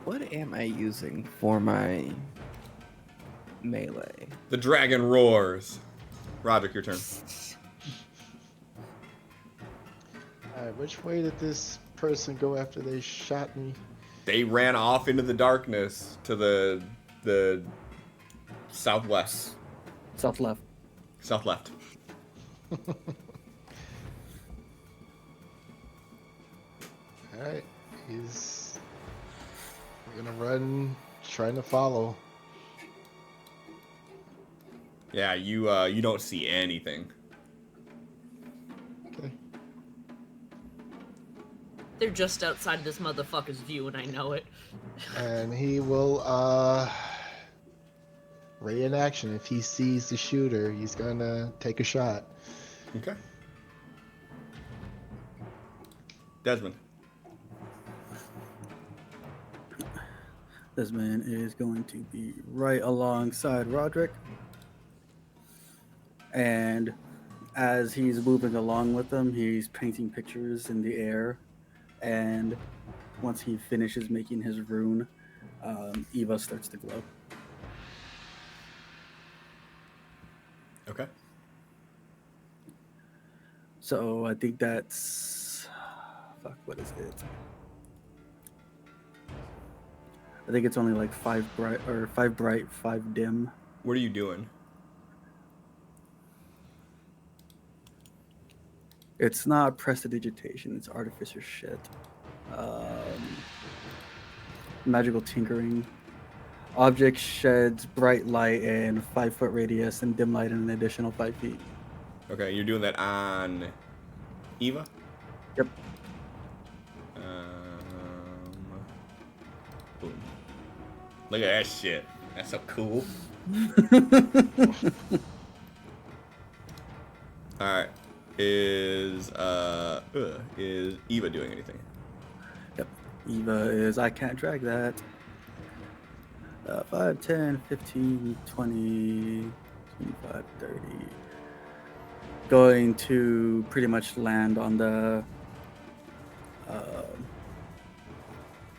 What am I using for my melee? The dragon roars. Roderick, your turn. Alright, which way did this person go after they shot me? They ran off into the darkness to the southwest. South left. South left. Alright, he's gonna run, trying to follow. Yeah, you don't see anything. They're just outside this motherfucker's view, and I know it. And he will ray in action. If he sees the shooter, he's gonna take a shot. Okay. Desmond. This man is going to be right alongside Roderick. And as he's moving along with them, he's painting pictures in the air. And once he finishes making his rune, Eva starts to glow. Okay. So I think that's... Fuck, what is it? I think it's only like 5 bright, 5 dim. What are you doing? It's not prestidigitation, it's artificer shit. Magical tinkering. Object sheds bright light in 5-foot radius and dim light in an additional 5 feet. Okay, you're doing that on Eva? Yep. Boom. Look at that shit. That's so cool. Alright. Is Eva doing anything? Yep. Eva is, I can't drag that. 5, 10, 15, 20, 25, 30. Going to pretty much land on the...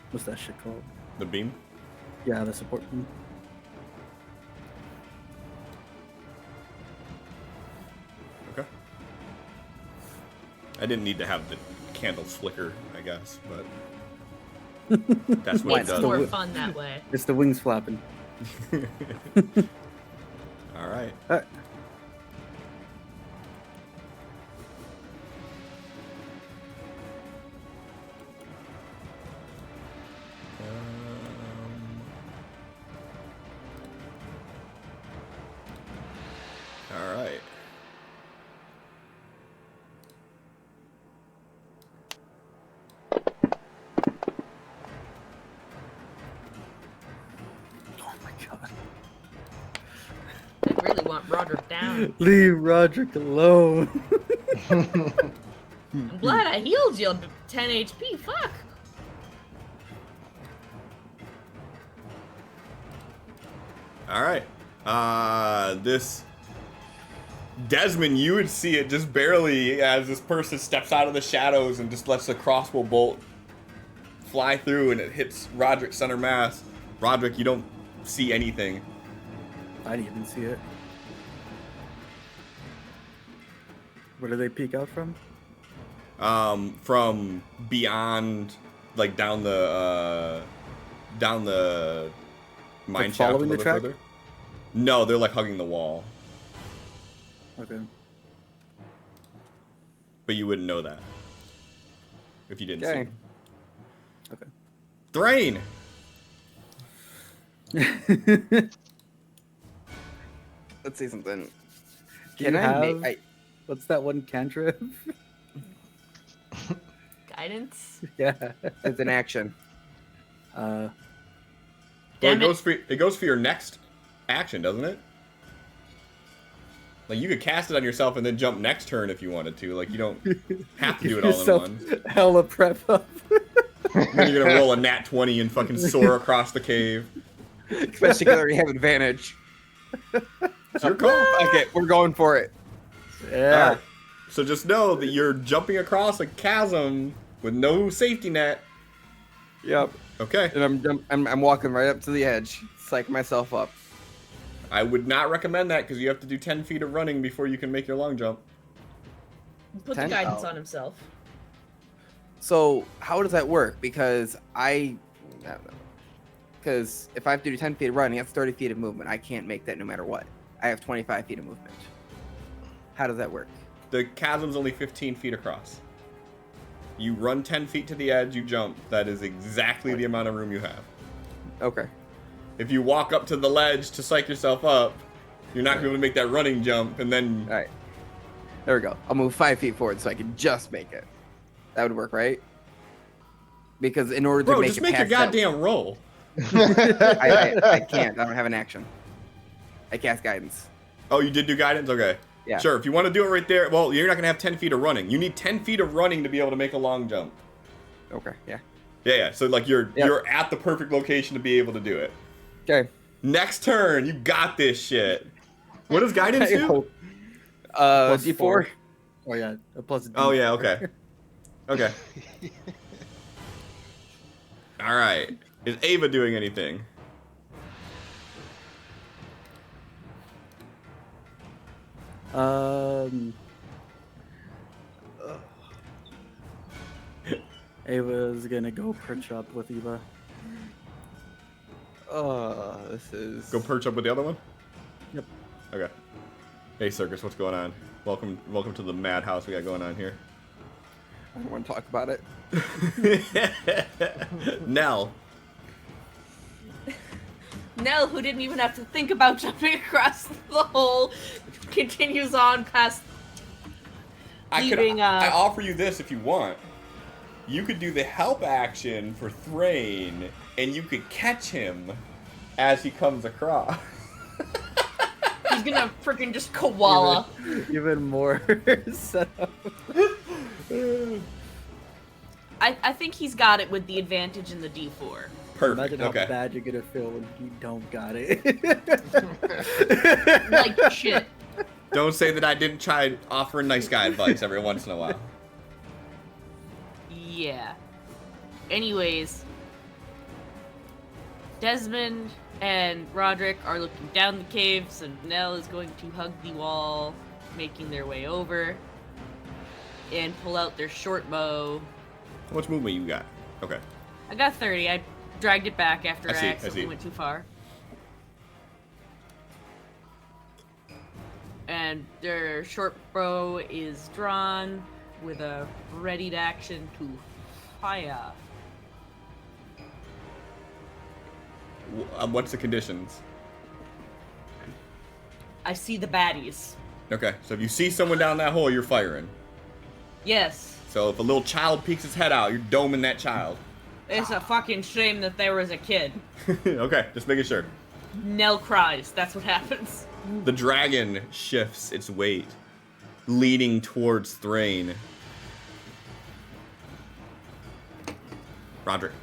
what's that shit called? The beam? Yeah, the support beam. Okay. I didn't need to have the candles flicker, I guess, but that's what it It's does. more fun that way. It's the wings flapping. All right. All right. Oh my god. I really want Roderick down. Leave Roderick alone. I'm glad I healed you 10 HP. Fuck. All right. This Desmond, you would see it just barely as this person steps out of the shadows and just lets the crossbow bolt fly through, and it hits Roderick's center mass. Roderick, you don't see anything. I didn't even see it. Where do they peek out from? From beyond, like down the mine Like shaft a following the little track? further. No, they're like hugging the wall, Okay. but you wouldn't know that if you didn't see Okay. them. Okay. Thrain. Let's see something. Do Can you I have- make? What's that one cantrip? Guidance. Yeah. It's an action. Well, Damn it goes for your next action, doesn't it? Like, you could cast it on yourself and then jump next turn if you wanted to. Like, you don't have to do it all in Yourself one. Hella prep up. Then you're gonna roll a nat 20 and fucking soar across the cave. Especially because I already have advantage. It's your call. Okay, we're going for it. Yeah. Alright. So just know that you're jumping across a chasm with no safety net. Yep. Okay. And I'm walking right up to the edge, psych myself up. I would not recommend that because you have to do 10 feet of running before you can make your long jump. Put the 10? guidance Oh. on himself. So how does that work? Because I don't know. Because if I have to do 10 feet of running, that's 30 feet of movement. I can't make that no matter what. I have 25 feet of movement. How does that work? The chasm's only 15 feet across. You run 10 feet to the edge, you jump. That is exactly the amount of room you have. Okay. If you walk up to the ledge to psych yourself up, you're not going to be able to make that running jump, and then... All right. There we go. I'll move 5 feet forward so I can just make it. That would work, right? because in order to Bro, make just it make your past that- goddamn roll. I can't. I don't have an action. I cast guidance. Oh, you did do guidance? Okay. Yeah. Sure, if you want to do it right there, well, you're not going to have 10 feet of running. You need 10 feet of running to be able to make a long jump. Okay. Yeah. Yeah. So, like, you're Yep. you're at the perfect location to be able to do it. Okay. Next turn, you got this shit. What does guidance I do? hope. Plus D4. 4. Oh yeah, a plus. Oh, yeah, D4. okay. Okay. All right. Is Ava doing anything? Ava's gonna go perch up with Eva. This is. Go perch up with the other one? Yep. Okay. Hey, Circus, what's going on? Welcome to the madhouse we got going on here. I don't want to talk about it. Nell. Nell, who didn't even have to think about jumping across the hole, continues on past. Leaving, I offer you this if you want. You could do the help action for Thrain, and you could catch him as he comes across. He's gonna freaking just koala. Even more setup. I think he's got it with the advantage in the D4. Perfect. Imagine how Okay. bad you're gonna feel when you don't got it. Like shit. Don't say that I didn't try offering nice guy advice every once in a while. Yeah. Anyways, Desmond and Roderick are looking down the cave, so Nell is going to hug the wall, making their way over, and pull out their short bow. How much movement you got? Okay. I got 30. I dragged it back after I I, see, I accidentally see. went too far. And their short bow is drawn with a readied action to fire. What's the conditions? I see the baddies. Okay, so if you see someone down that hole, you're firing. Yes. So if a little child peeks his head out, you're doming that child. It's a fucking shame that there was a kid. Okay, just making sure. Nell cries. That's what happens. The dragon shifts its weight, leaning towards Thrain. Roderick.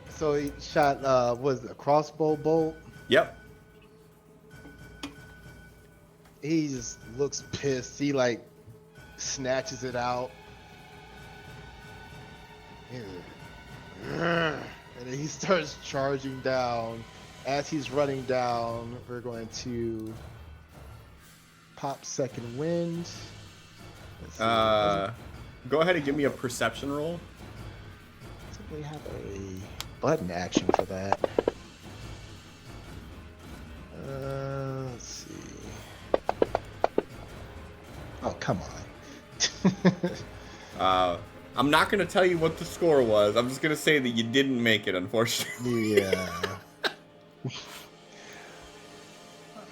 So he shot, was it a crossbow bolt? Yep. He just looks pissed. He like snatches it out. And then he starts charging down. As he's running down, we're going to pop second wind. Let's see, Go ahead and give me a perception roll. doesn't really have a button action for that. Let's see. Oh, come on. I'm not going to tell you what the score was. I'm just going to say that you didn't make it, unfortunately. Yeah.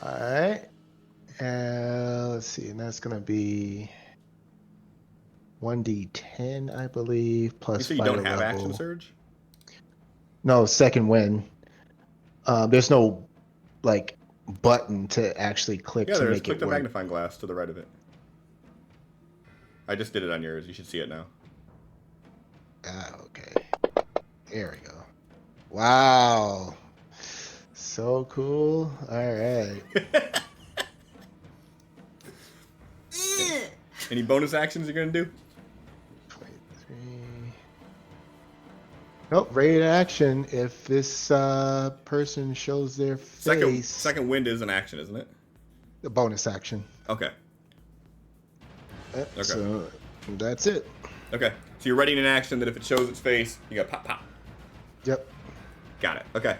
Alright. And let's see, and that's gonna be 1d10, I believe, You plus say you fighter don't have level. action surge? No, second win. There's no like button to actually click Yeah, to there is. make Click it the work. magnifying glass to the right of it. I just did it on yours. You should see it now. Ah, okay. There we go. Wow. So cool. Alright. Any bonus actions you're going to do? 23. Nope, raid action. If this person shows their face, Second wind is an action, isn't it? the bonus action. Okay. Okay. So that's it. Okay. So you're ready in action that if it shows its face, you got pop, pop. Yep. Got it. Okay.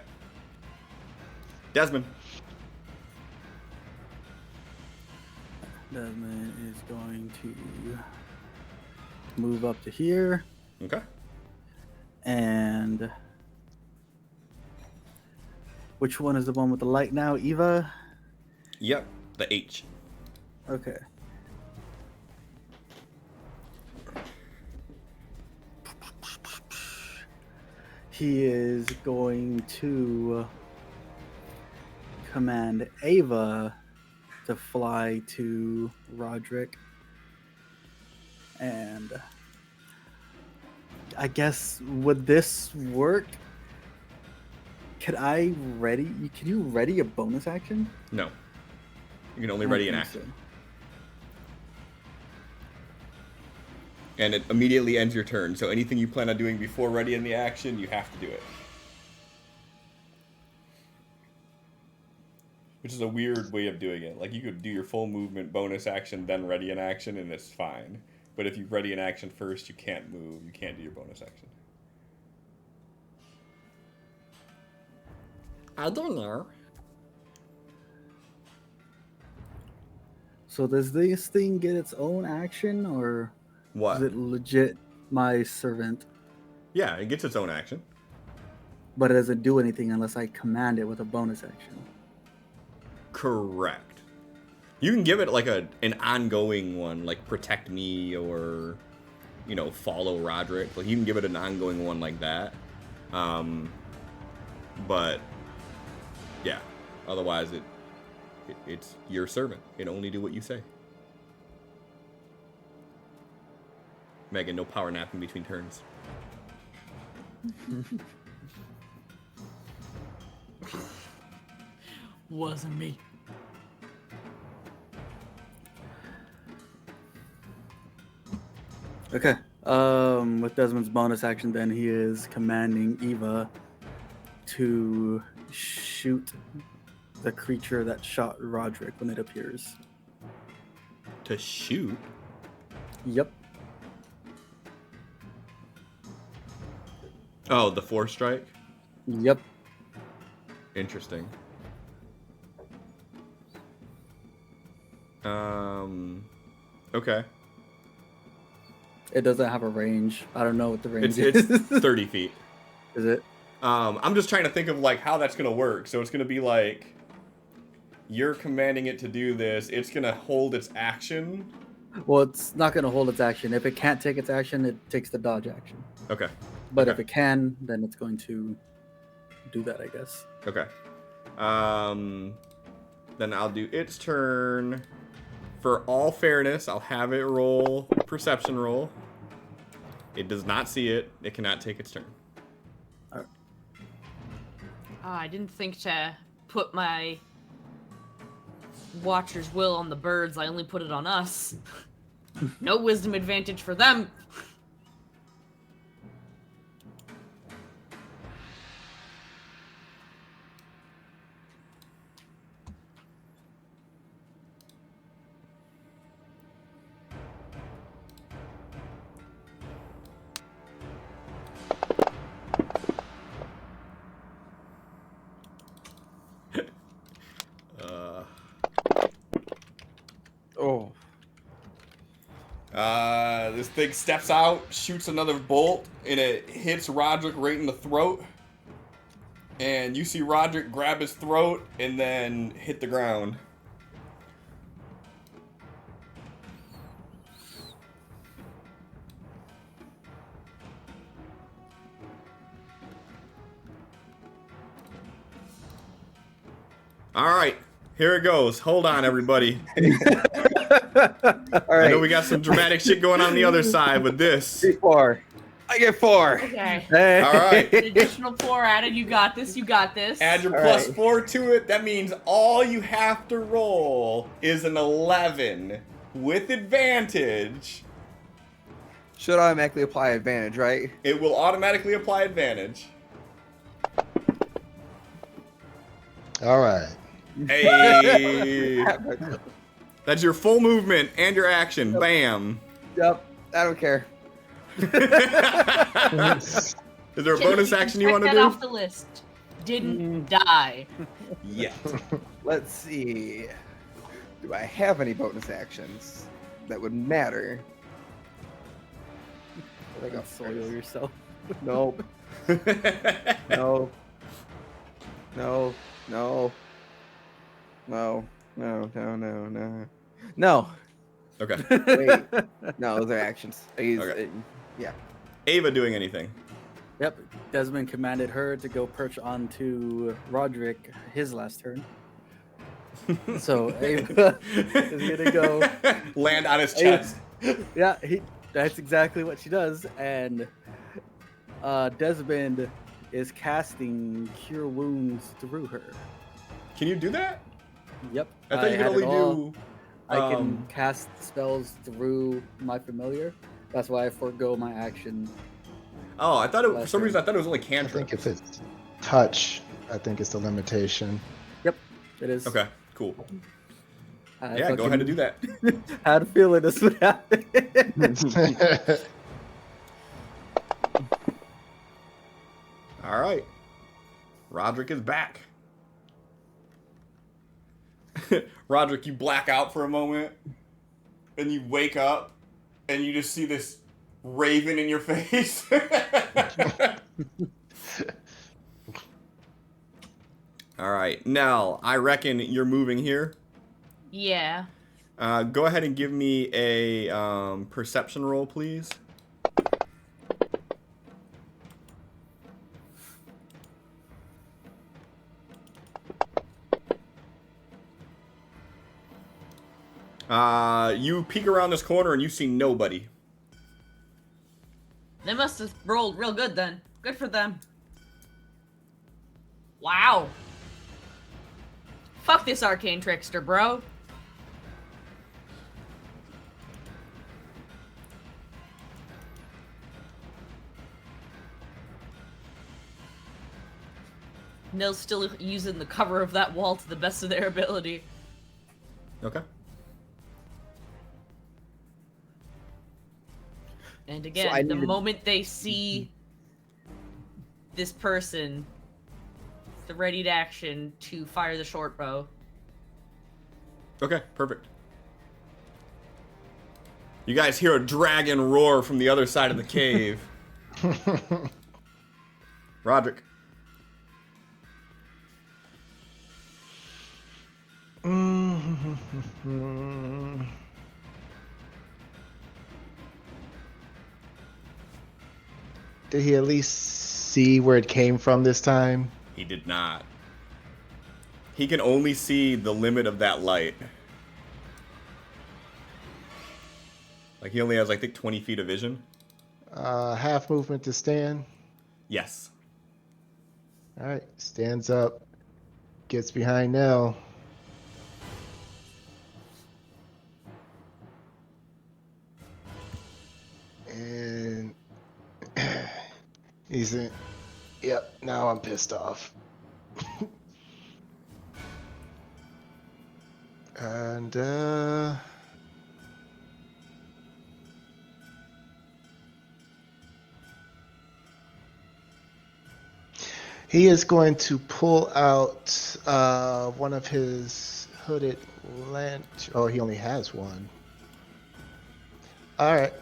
Desmond. Desmond is going to move up to here, Okay. and which one is the one with the light now? Eva? Yep. The H. Okay. he is going to command Ava to fly to Roderick. And I guess would this work? Can you ready a bonus action? No. You can only I ready an think action. And it immediately ends your turn. So anything you plan on doing before readying the action, you have to do it. Which is a weird way of doing it. Like, you could do your full movement, bonus action, then ready an action, and it's fine. But if you ready an action first, you can't move. You can't do your bonus action. I don't know. So does this thing get its own action, or What? is it legit my servant? Yeah, it gets its own action. But it doesn't do anything unless I command it with a bonus action. Correct. You can give it like an ongoing one, like protect me or, you know, follow Roderick. Like, you can give it an ongoing one like that. But yeah, otherwise it's your servant. It only do what you say. Megan, no power napping between turns. Wasn't me. Okay. With Desmond's bonus action, then he is commanding Eva to shoot the creature that shot Roderick when it appears. To shoot? Yep. Oh, the 4 strike? Yep. Interesting. Okay. It doesn't have a range. I don't know what the range It's is. 30 feet. Is it? I'm just trying to think of like how that's gonna work. So it's gonna be like you're commanding it to do this. It's gonna hold its action. Well, it's not going to hold its action. If it can't take its action, it takes the dodge action. Okay. But Okay. if it can, then it's going to do that, I guess. Okay. Then I'll do its turn. For all fairness, I'll have it roll perception roll. It does not see it. It cannot take its turn. I didn't think to put my Watcher's will on the birds. I only put it on us. No wisdom advantage for them. Oh. This thing steps out, shoots another bolt, and it hits Roderick right in the throat. And you see Roderick grab his throat and then hit the ground. All right, here it goes. Hold on, everybody. All right. I know we got some dramatic shit going on the other side, but this. 4. I get 4. Okay. Hey. All right. An additional 4 added. You got this. You got this. Add your All plus right. 4 to it. That means all you have to roll is an 11 with advantage. Should automatically apply advantage, right? It will automatically apply advantage. All right. Hey. That's your full movement and your action. Bam. Yep. I don't care. Is there a bonus action you want to Check that do? off the list. Didn't die. Yeah. Let's see. Do I have any bonus actions that would matter? I Don't soil yourself. Nope. No. No. No. No. No. No. No. No. No. Okay. Wait. No, those are actions. Okay. Yeah. Ava doing anything? Yep, Desmond commanded her to go perch onto Roderick his last turn. So Ava is gonna go land on his Ava- chest. Yeah, that's exactly what she does. And Desmond is casting Cure Wounds through her. Can you do that? Yep. I thought you could had only it all. do. I can cast spells through my familiar. That's why I forego my action. Oh, I thought it. For Last some turn. reason, I thought it was only I cantrips. think if it's touch, I think it's the limitation. Yep, it is. Okay, cool. I Yeah, go ahead and do that. had a feeling this would happen. All right. Roderick is back. Roderick, you black out for a moment, and you wake up, and you just see this raven in your face. All right. Now, I reckon you're moving here. Yeah. Go ahead and give me a perception roll, please. You peek around this corner and you see nobody. They must have rolled real good then. Good for them. Wow. Fuck this arcane trickster, bro. Nell's still using the cover of that wall to the best of their ability. Okay. And So again, I the needed- moment they see this person, the ready to action to fire the short bow. Okay, perfect. You guys hear a dragon roar from the other side of the cave. Roderick. Did he at least see where it came from this time? He did not. He can only see the limit of that light. Like, he only has, I think, 20 feet of vision. Half movement to stand. Yes. All right, stands up, gets behind Nell. And he's in. Yep, now I'm pissed off. And he is going to pull out one of his hooded lantern. Oh, he only has one. All right.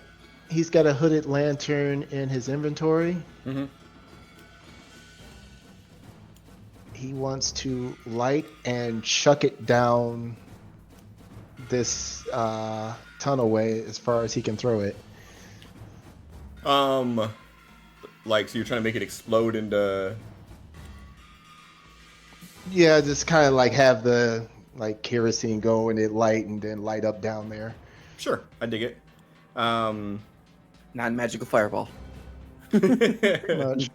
He's got a hooded lantern in his inventory. Mm-hmm. He wants to light and chuck it down this tunnelway as far as he can throw it. Like, so you're trying to make it explode into... Yeah, just kind of like have the like kerosene go and it light and then light up down there. Sure, I dig it. Non-magical fireball. Pretty much.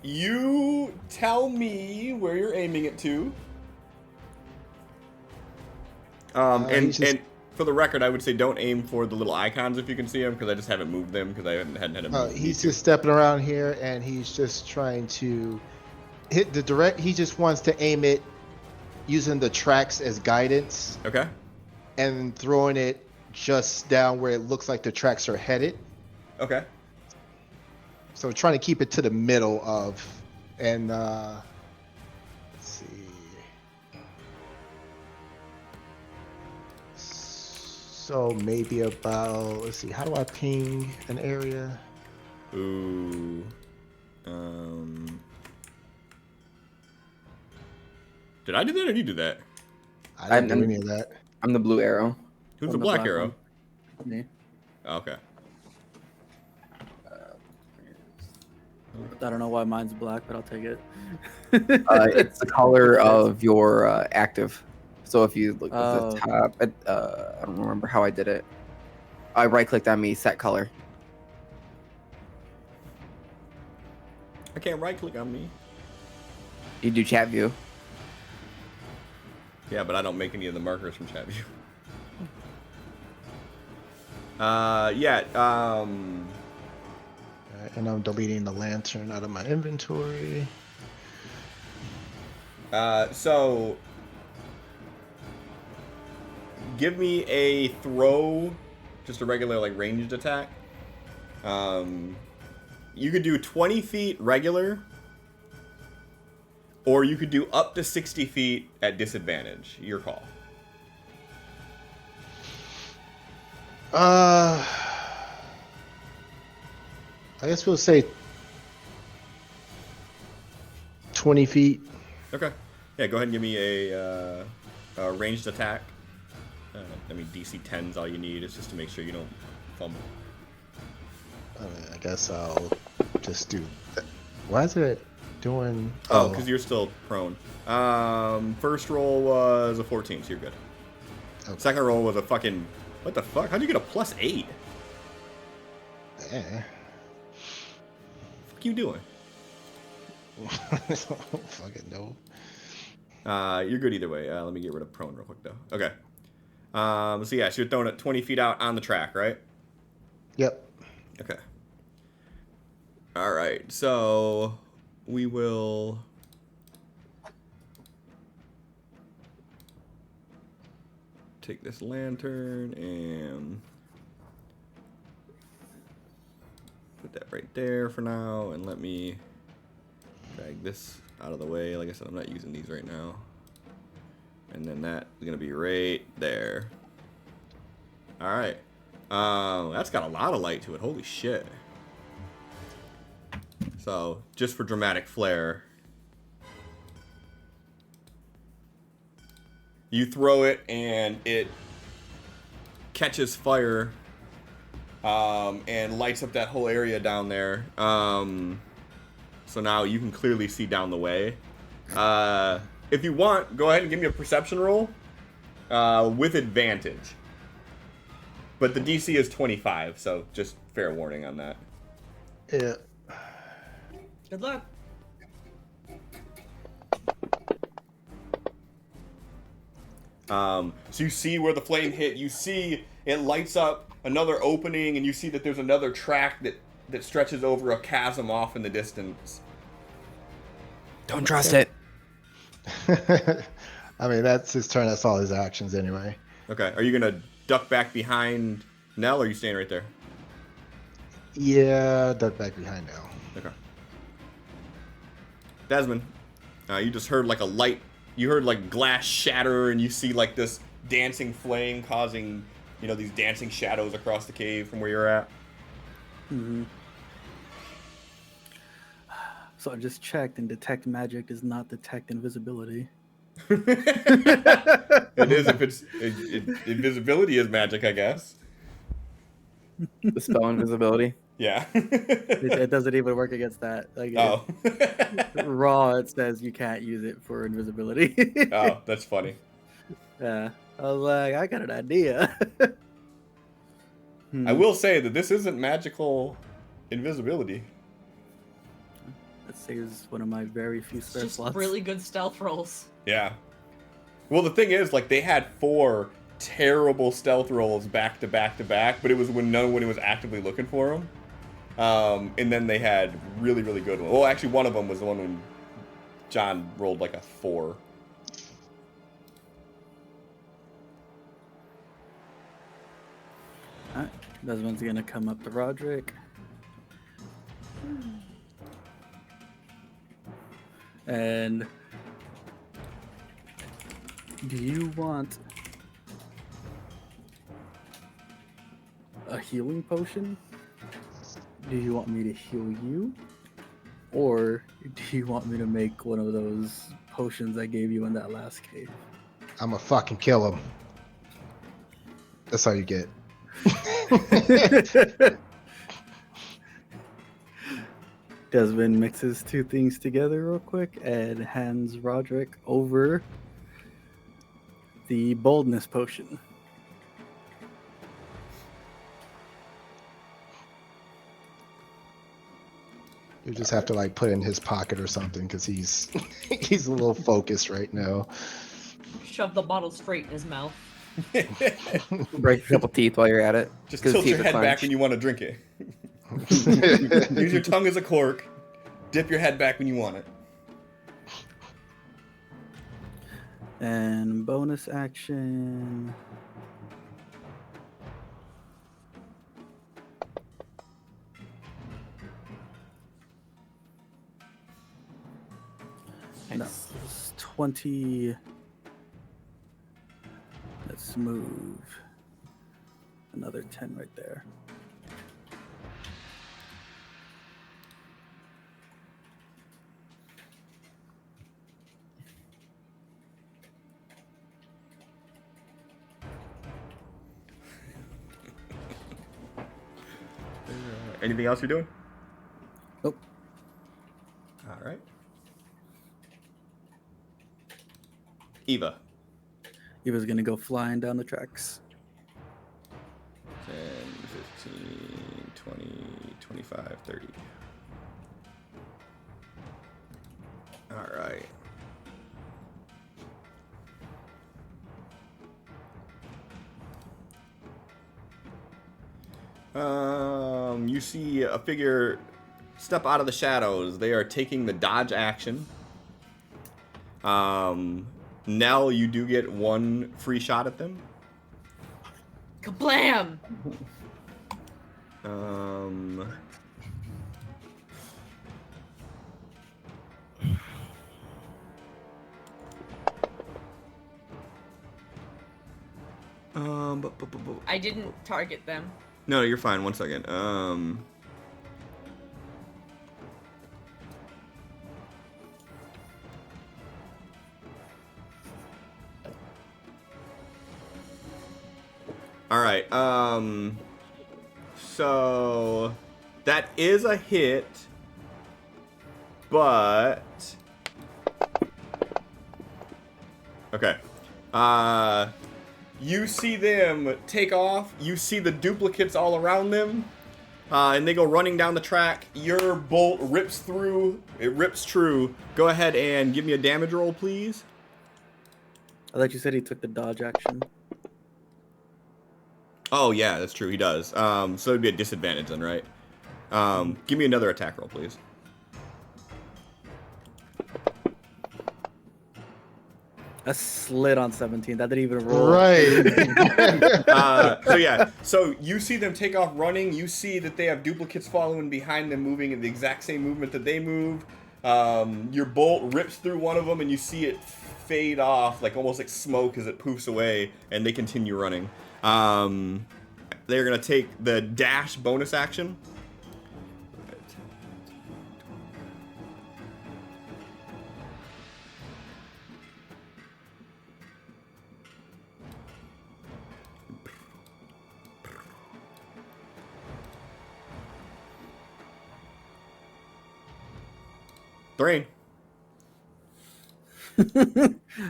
You tell me where you're aiming it to. he's just- And for the record, I would say don't aim for the little icons if you can see them, because I just haven't moved them because I hadn't had a move. He's just stepping around here and he's just trying to hit the direct. He just wants to aim it using the tracks as guidance Okay. and throwing it just down where it looks like the tracks are headed. Okay. So trying to keep it to the middle of, and let's see. So maybe about, let's see, how do I ping an area? Ooh. Did I do that or did you do that? I didn't do I'm- any of that. I'm the blue arrow. Who's I'm the the black black arrow? Me. Okay. I don't know why mine's black, but I'll take it. It's the color of your active. So if you look at Oh. the top, I don't remember how I did it. I right-clicked on me, set color. I can't right click on me. You do chat view. Yeah, but I don't make any of the markers from chat view. Alright, and I'm deleting the lantern out of my inventory. So give me a throw, just a regular like ranged attack. You could do 20 feet regular, or you could do up to 60 feet at disadvantage. Your call. I guess we'll say 20 feet. Okay. Yeah, go ahead and give me a ranged attack. I mean, DC 10's all you need. It's just to make sure you don't fumble. I mean, I guess I'll just do that. Why is it doing... Oh, because you're still prone. First roll was a 14, so you're good. Okay. Second roll was a fucking... What the fuck? How'd you get a +8? Yeah. What you doing? I don't fucking know. You're good either way. Let me get rid of prone real quick, though. Okay. So yeah, so you're throwing it 20 feet out on the track, right? Yep. Okay. All right, so we will... take this lantern and put that right there for now, and let me drag this out of the way. Like I said, I'm not using these right now. And then that is gonna be right there. All right. That's got a lot of light to it. Holy shit. So just for dramatic flair, you throw it and it catches fire and lights up that whole area down there. So now you can clearly see down the way. If you want, go ahead and give me a perception roll with advantage. But the DC is 25, so just fair warning on that. Yeah. Good luck. So you see where the flame hit. You see it lights up another opening, and you see that there's another track that stretches over a chasm off in the distance. Don't trust it. I mean, that's his turn. That's all his actions anyway. Okay, are you gonna duck back behind Nell, or are you staying right there? Yeah, duck back behind now. Okay. Desmond, you just heard like a light. You heard like glass shatter, and you see like this dancing flame causing, these dancing shadows across the cave from where you're at. Mm-hmm. So I just checked, and detect magic does not detect invisibility. It is if it's invisibility is magic, I guess. The spell invisibility. Yeah. It doesn't even work against that. Like, Oh. Raw, it says you can't use it for invisibility. Oh, that's funny. Yeah. I was like, I got an idea. I will say that this isn't magical invisibility. That saves one of my very few It's spare just slots. really good stealth rolls. Yeah. Well, the thing is, like, they had 4 terrible stealth rolls back to back to back, but it was when no one was actively looking for them. And then they had really, really good ones. Well, actually, one of them was the one when John rolled like a 4. Alright, Desmond's gonna come up to Roderick. And do you want a healing potion? Do you want me to heal you? Or do you want me to make one of those potions I gave you in that last cave? I'ma fucking kill him. That's all you get. Desmond mixes two things together real quick and hands Roderick over the boldness potion. You just have to like put it in his pocket or something because he's he's a little focused right now. Shove the bottle straight in his mouth. Break a couple teeth while you're at it. Just 'cause tilt teeth your are head back clenched. when you want to drink it. Use your tongue as a cork. Dip your head back when you want it. And bonus action. No, it's 20. Let's move another 10 right there. Anything else you're doing? Nope. All right. Eva. He was gonna go flying down the tracks. 10, 15, 20, 25, 30. All right. You see a figure step out of the shadows. They are taking the dodge action. Nell, you do get one free shot at them. Kablam! I didn't target them. No, you're fine. One second. All right. So that is a hit, but okay. You see them take off. You see the duplicates all around them, and they go running down the track. Your bolt rips through. It rips true. Go ahead and give me a damage roll, please. I thought you said he took the dodge action. Oh yeah, that's true. He does. So it'd be a disadvantage then, right? Give me another attack roll, please. I slid on 17. That didn't even roll. Right. So yeah, so you see them take off running. You see that they have duplicates following behind them, moving in the exact same movement that they move. Your bolt rips through one of them, and you see it fade off, like almost like smoke as it poofs away, and they continue running. They're gonna take the dash bonus action. Thrain.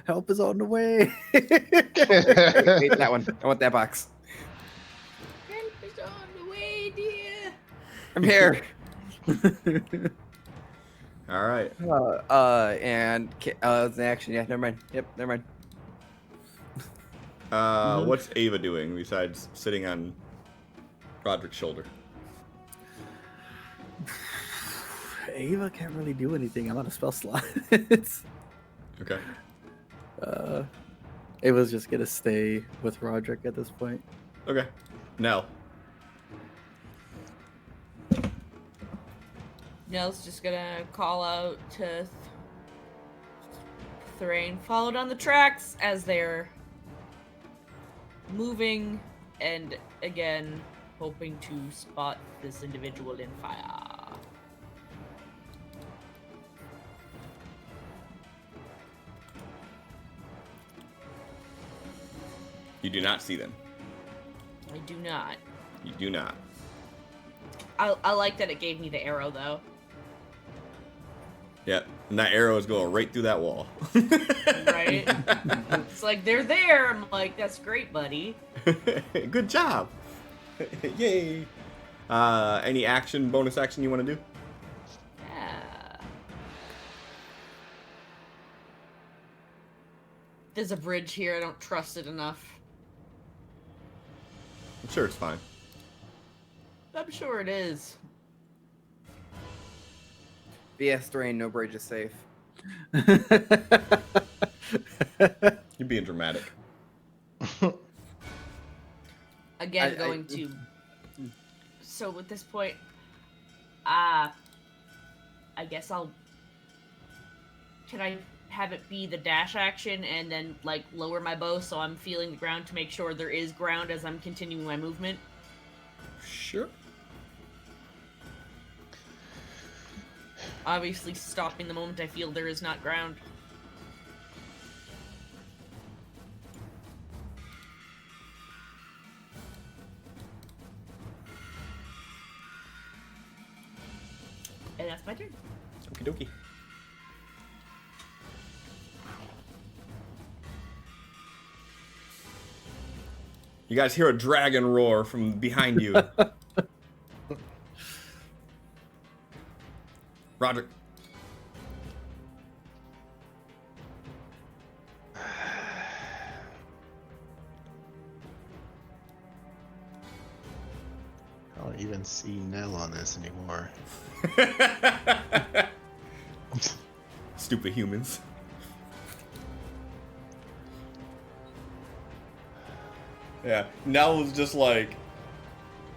Help is on the way. Wait, that one. I want that box. Help is on the way, dear. I'm here. All right. And it's an action. Yeah, never mind. Yep, never mind. What's Ava doing besides sitting on Roderick's shoulder? Ava can't really do anything. I'm on a spell slot. Okay. Ava's just gonna stay with Roderick at this point. Okay. Nell. Nell's just gonna call out to Thrain, follow down the tracks as they're moving, and again, hoping to spot this individual in fire. You do not see them. I do not. You do not. I like that it gave me the arrow, though. Yep. And that arrow is going right through that wall. Right? It's like, they're there. I'm like, that's great, buddy. Good job. Yay. Any action, bonus action you want to do? Yeah. There's a bridge here. I don't trust it enough. I'm sure it's fine. I'm sure it is. BS terrain, no bridge is safe. You're being dramatic. Again, I- going to. So at this point, I guess I'll. Can I have it be the dash action and then like lower my bow so I'm feeling the ground to make sure there is ground as I'm continuing my movement? Sure. Obviously, stopping the moment I feel there is not ground. And that's my turn. Okie dokie. You guys hear a dragon roar from behind you. Roderick. I don't even see Nell on this anymore. Stupid humans. Yeah, Nell was just like,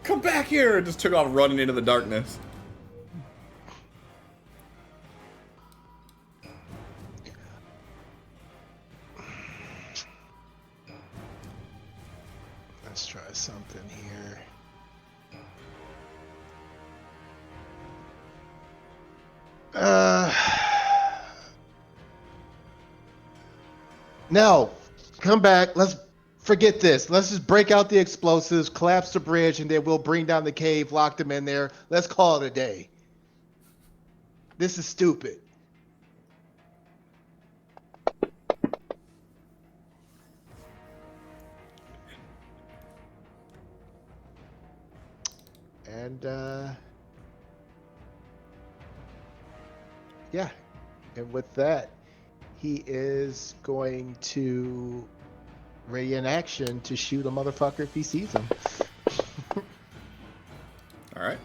come back here, and just took off running into the darkness. Let's try something here. Now, come back. Let's forget this. Let's just break out the explosives, collapse the bridge, and then we'll bring down the cave, lock them in there. Let's call it a day. This is stupid. And, yeah. And with that, he is going to ready in action to shoot a motherfucker if he sees him. All right.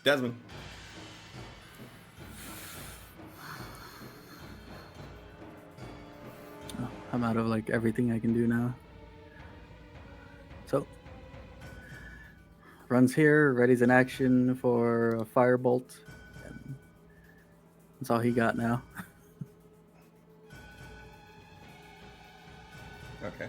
Desmond. Oh, I'm out of like everything I can do now. So runs here, readies an action for a firebolt. And that's all he got now. Okay.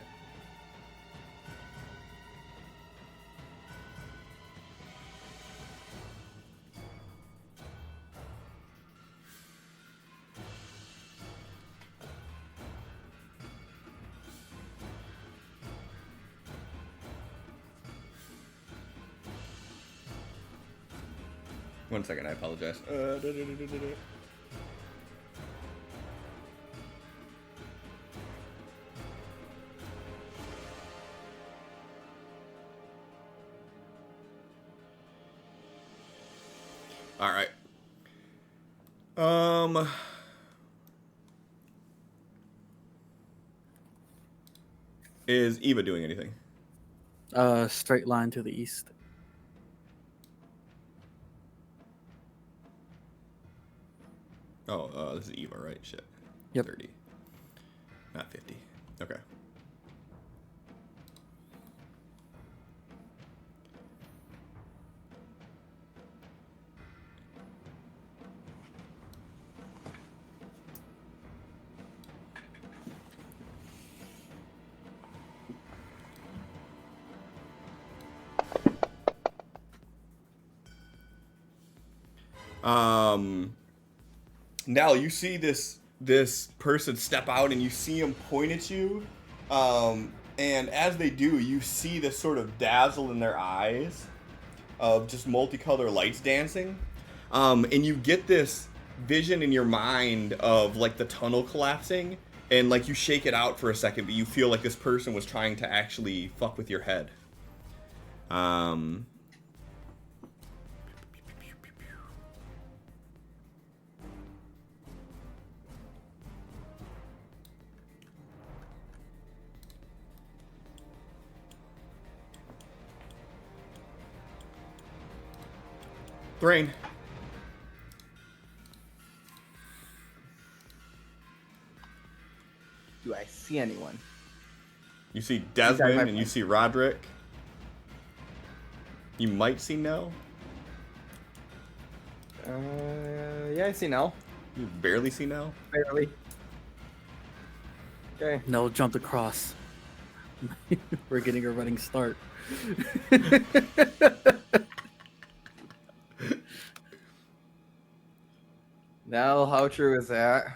One second, I apologize. All right. Is Eva doing anything? Straight line to the east. Oh, this is Eva, right? Shit. Yep. 30. Not 50. Okay. Now you see this person step out and you see him point at you. And as they do, you see this sort of dazzle in their eyes of just multicolor lights dancing. And you get this vision in your mind of like the tunnel collapsing, and like you shake it out for a second, but you feel like this person was trying to actually fuck with your head. Thrain. Do I see anyone? You see my Desmond and you point. see Roderick. You might see Nell. Yeah, I see Nell. You barely see Nell. Barely. Okay. No, jumped across. We're getting a running start. Nell, how true is that?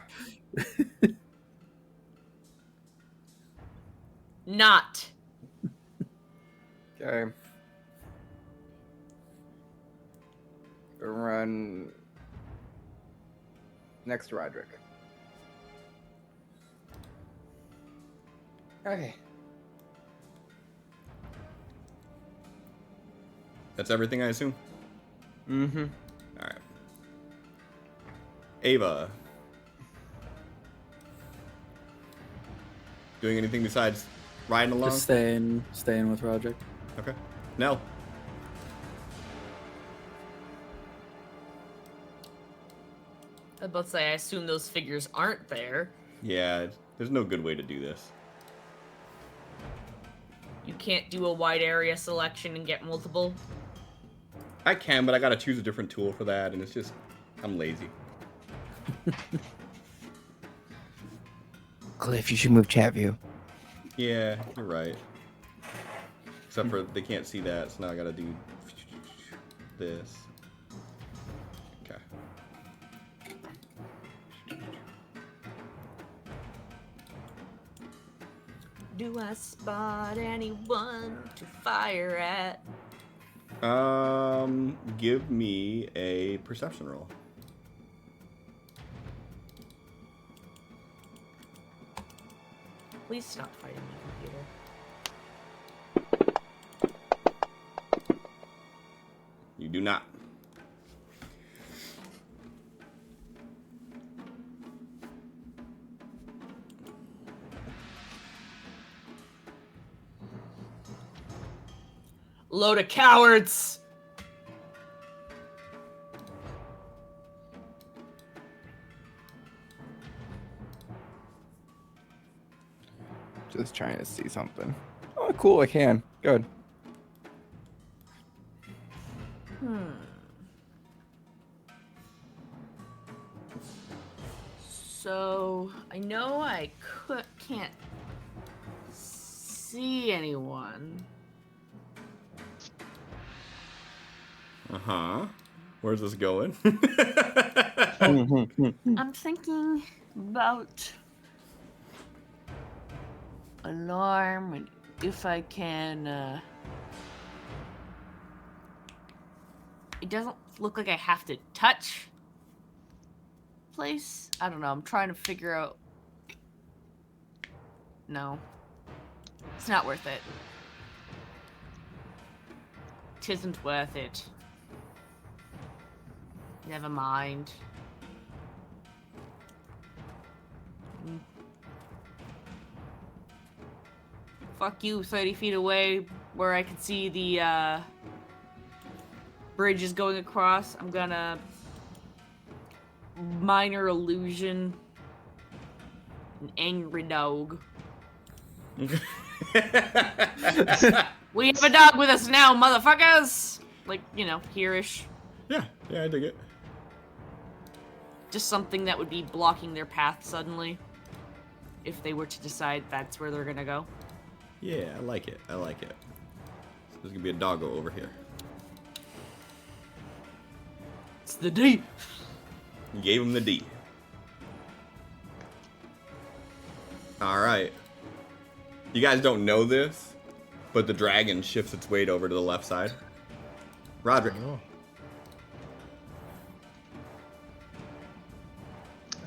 Not. Okay. Run next to Roderick. Okay. That's everything, I assume. Mm-hmm. All right. Ava. Doing anything besides riding along? Just staying with Roderick. Okay. Nell. I was about to say, I assume those figures aren't there. Yeah, there's no good way to do this. You can't do a wide area selection and get multiple. I can, but I gotta choose a different tool for that, and it's just, I'm lazy. Cliff, you should move chat view. Yeah, you're right. Except for they can't see that, so now I gotta do this. Okay. Do I spot anyone to fire at? Give me a perception roll. Please stop fighting me, computer. You do not. Load of cowards! Just trying to see something. Oh, cool, I can. Good. So, I know I can't see anyone. Uh-huh. Where's this going? I'm thinking about alarm and if I can, it doesn't look like I have to touch place. I don't know, I'm trying to figure out. No. It's not worth it. Tisn't worth it. Never mind. Fuck you, 30 feet away where I can see the bridge is going across. I'm gonna minor illusion an angry dog. We have a dog with us now, motherfuckers! Like, you know, here-ish. yeah, I dig it. Just something that would be blocking their path suddenly. If they were to decide that's where they're gonna go. Yeah, I like it. I like it. So there's gonna be a doggo over here. It's the D! You gave him the D. Alright. You guys don't know this, but the dragon shifts its weight over to the left side. Roderick. Oh.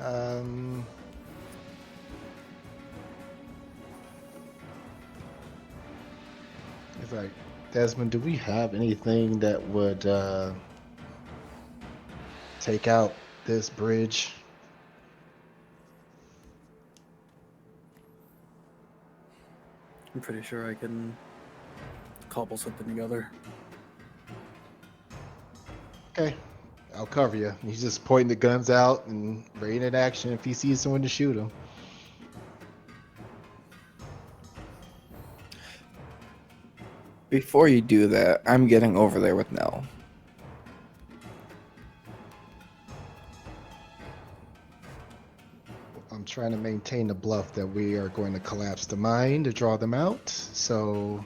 Um, it's like, Desmond, do we have anything that would take out this bridge? I'm pretty sure I can cobble something together. Okay, I'll cover you. He's just pointing the guns out and ready in action if he sees someone to shoot him. Before you do that, I'm getting over there with Nell. I'm trying to maintain the bluff that we are going to collapse the mine to draw them out. So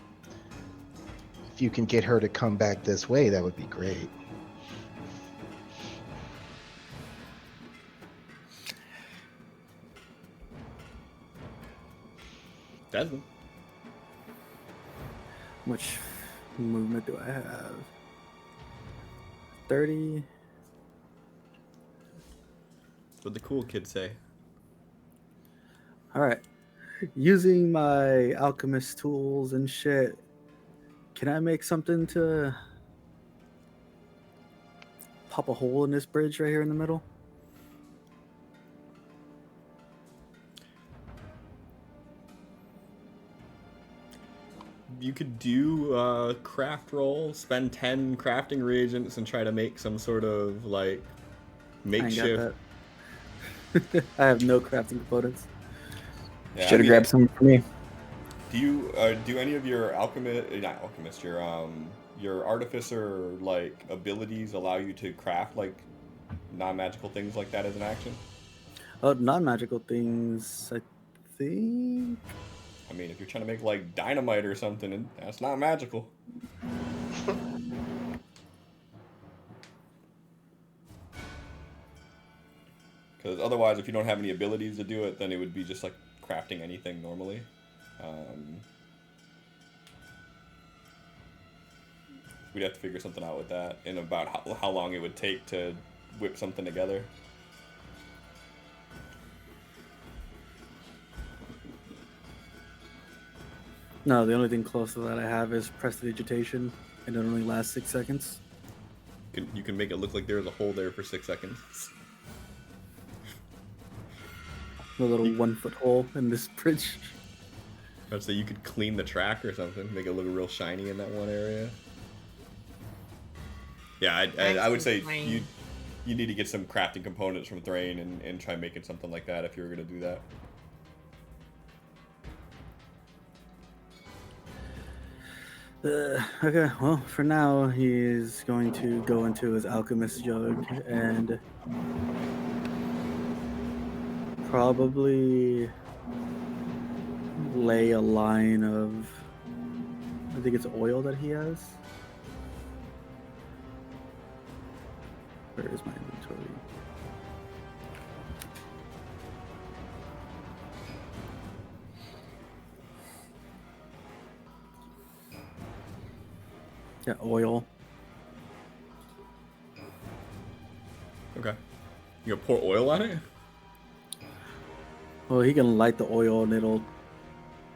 if you can get her to come back this way, that would be great. Desmond. Which movement do I have? 30. What the cool kids say. All right. Using my alchemist tools and shit, can I make something to pop a hole in this bridge right here in the middle? You could do a craft roll, spend 10 crafting reagents, and try to make some sort of like makeshift. I ain't got that. I have no crafting components. Yeah, I Should have mean, grabbed some for me. Do you do any of your your artificer like abilities allow you to craft like non-magical things like that as an action? Non-magical things, I think. I mean, if you're trying to make like dynamite or something, that's not magical. Because otherwise, if you don't have any abilities to do it, then it would be just like crafting anything normally. We'd have to figure something out with that and about how long it would take to whip something together. No, the only thing close to that I have is prestidigitation, and it only lasts 6 seconds. You can make it look like there's a hole there for 6 seconds. A little 1 foot hole in this bridge. I'd say you could clean the track or something, make it look real shiny in that one area. Yeah, I would say you need to get some crafting components from Thrain and try making something like that if you were going to do that. Okay, well, for now, he's going to go into his alchemist jug and probably lay a line of, I think it's oil that he has. Where is my inventory? Yeah, oil. Okay. You gonna pour oil on it? Well, he can light the oil and it'll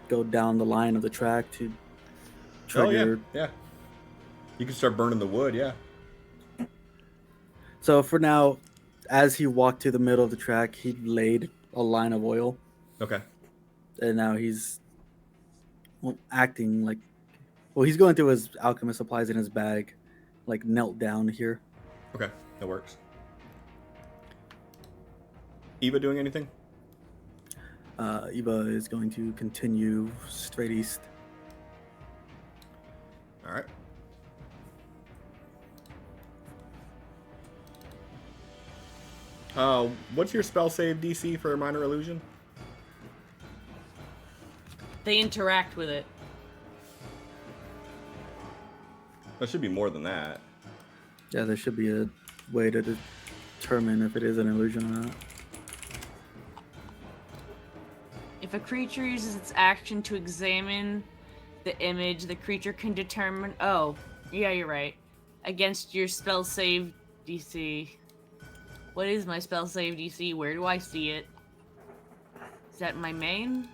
go down the line of the track to trigger. Oh, yeah. You can start burning the wood, yeah. So for now, as he walked to the middle of the track, he laid a line of oil. Okay. And now he's acting like... Well, he's going through his alchemist supplies in his bag, like knelt down here. Okay, that works. Eva doing anything? Eva is going to continue straight east. All right. What's your spell save DC for a minor illusion? They interact with it. That should be more than that. Yeah, there should be a way to determine if it is an illusion or not. If a creature uses its action to examine the image, the creature can determine. Oh, yeah, you're right. Against your spell save DC. What is my spell save DC? Where do I see it? Is that my main?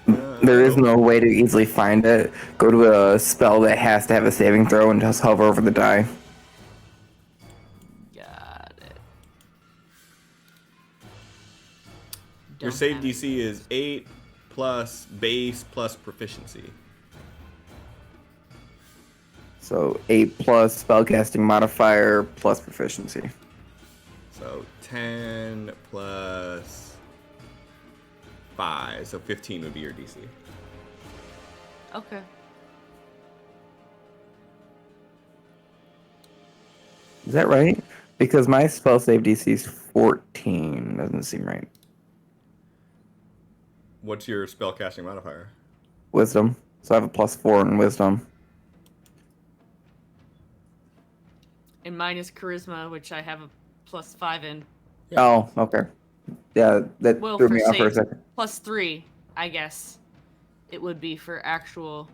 There is no way to easily find it. Go to a spell that has to have a saving throw and just hover over the die. Got it. Your Don't save have it. DC is 8 plus base plus proficiency. So 8 plus spellcasting modifier plus proficiency. So 10 plus 5, so 15 would be your DC. Okay. Is that right? Because my spell save DC is 14. Doesn't seem right. What's your spellcasting modifier? Wisdom. So I have a +4 in wisdom. And mine is charisma, which I have a +5 in. Oh, okay. Yeah, that Well, threw for me off for a save, second. +3, I guess. It would be for actual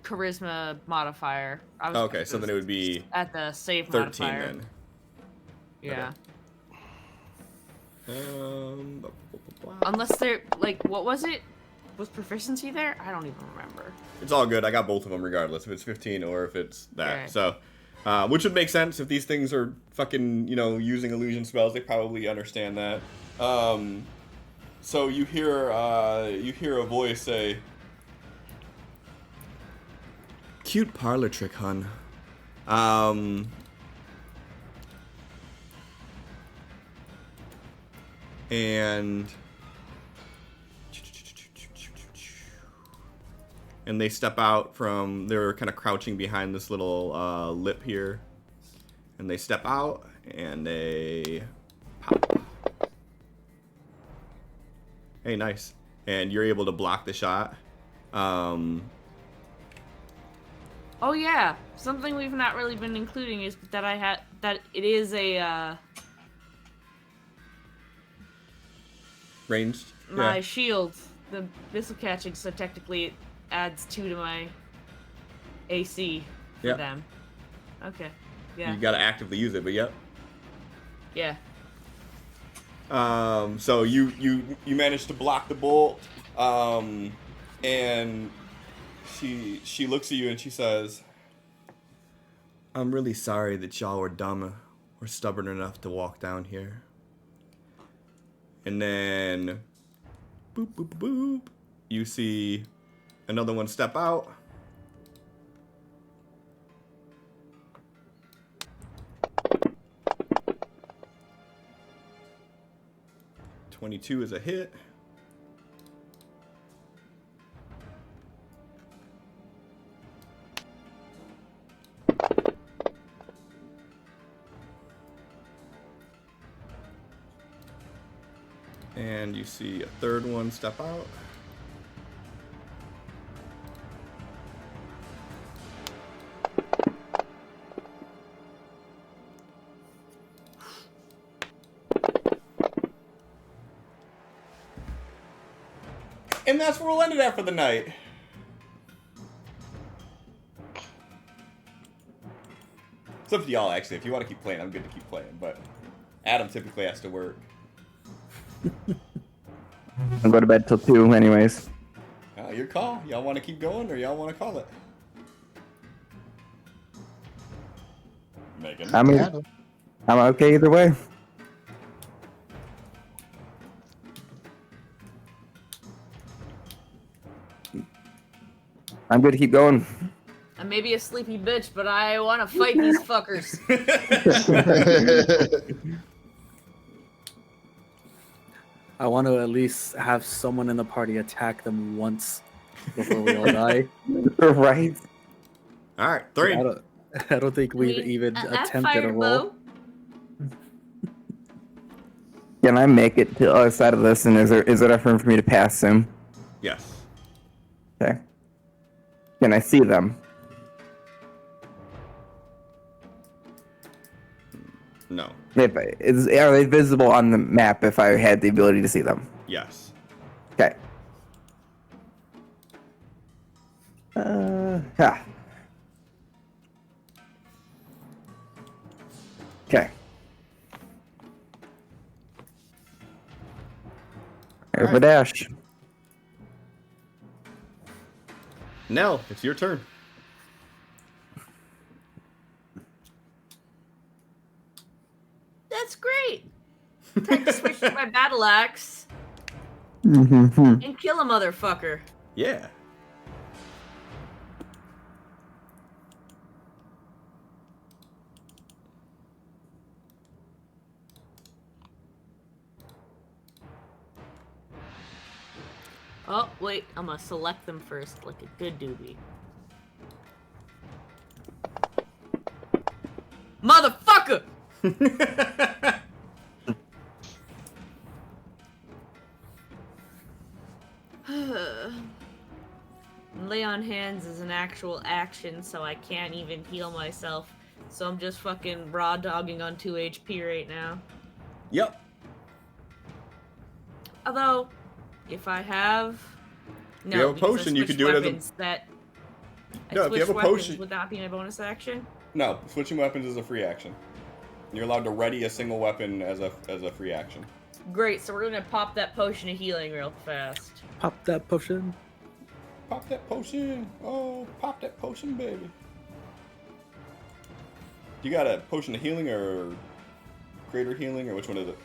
charisma modifier. I was Okay, so then it would be at the save 13 modifier. then. Yeah. Blah, blah, blah. Unless they're like, what was it? Was proficiency there? I don't even remember. It's all good. I got both of them regardless if it's 15 or if it's that. Okay. So, which would make sense if these things are fucking, using illusion spells. They probably understand that. So you hear a voice say, "Cute parlor trick, hun. And they step out from, they're kind of crouching behind this little lip here. And they step out and they pop. Hey, nice. And you're able to block the shot. Oh yeah, something we've not really been including is that it is a Ranged. my Yeah. shield, the missile catching, so technically it adds 2 to my AC for Yep. them. Okay. Yeah. You gotta actively use it, but yep. Yeah. So you managed to block the bolt, and she looks at you and she says, "I'm really sorry that y'all were dumb or stubborn enough to walk down here." And then, boop boop boop, you see another one step out. .22 is a hit. And you see a third one step out. And that's where we'll end it at for the night. It's up to y'all, actually. If you want to keep playing, I'm good to keep playing. But Adam typically has to work. I'll go to bed till 2 anyways. Your call. Y'all want to keep going or y'all want to call it? Megan. I'm okay either way. I'm good to keep going. I may be a sleepy bitch, but I want to fight these fuckers. I want to at least have someone in the party attack them once before we all die. Right? All right, 3. I don't think we've even attempted a roll. Can I make it to the other side of this, and is there enough room for me to pass him? Yes. Okay. Can I see them? No. Are they visible on the map if I had the ability to see them? Yes. Okay. Yeah. Okay. There's my Alright. dash. Nell, it's your turn. That's great. Time to switch to my battle axe Mm-hmm. and kill a motherfucker. Yeah. Oh, wait. I'm gonna select them first, like a good doobie. Motherfucker! Lay on hands is an actual action, so I can't even heal myself. So I'm just fucking raw dogging on 2 HP right now. Yep. Although, if I have... If you have a because I potion, you could switched do it as a... weapons that... No, if you have a weapons, potion... would that be my bonus action? No, switching weapons is a free action. You're allowed to ready a single weapon as a free action. Great, so we're gonna pop that potion of healing real fast. Pop that potion. Pop that potion. Oh, pop that potion, baby. You got a potion of healing or greater healing, or which one is it?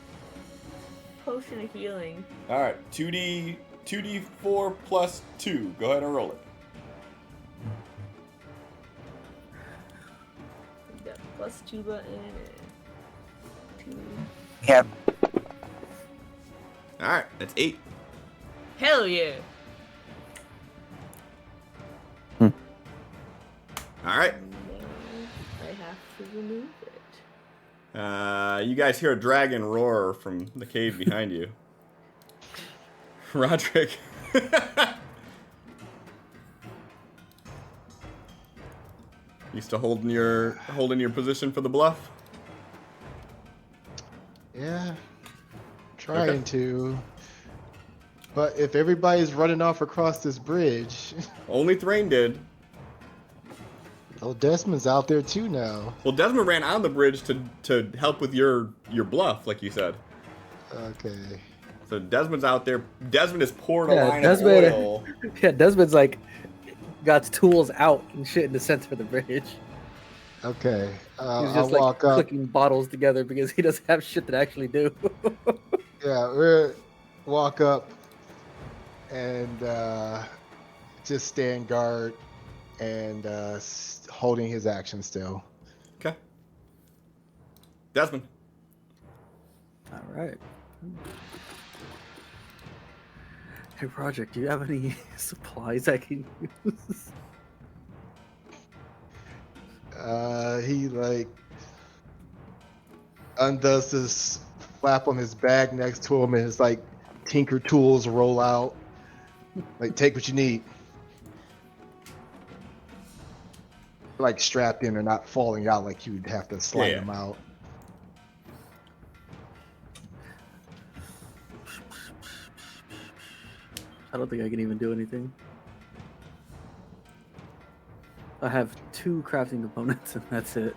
Potion of healing. Alright, 2d4 plus 2. Go ahead and roll it. Got +2 button. 2. Yeah. Alright, that's 8. Hell yeah! Alright. I have to remove it. You guys hear a dragon roar from the cave behind you. Roderick. You still holding your position for the bluff? Yeah, trying to. But if everybody's running off across this bridge, Only Thrain did. oh, Desmond's out there too now. Well, Desmond ran on the bridge to help with your bluff, like you said. Okay. So Desmond's out there. Desmond has poured a Yeah, line Desmond- of oil. Yeah, Desmond's like got tools out and shit in the center of the bridge. Okay. He's I'll just like walk up. clicking bottles together because he doesn't have shit to actually do. Yeah, we'll walk up and just stand guard and holding his action still. Okay. Desmond. All right. Hey, Project, do you have any supplies I can use? He like undoes this flap on his bag next to him, and his like tinker tools roll out. Like, take what you need. Like strapped in, or not falling out like you'd have to slide Yeah. them out. I don't think I can even do anything. I have 2 crafting components and that's it.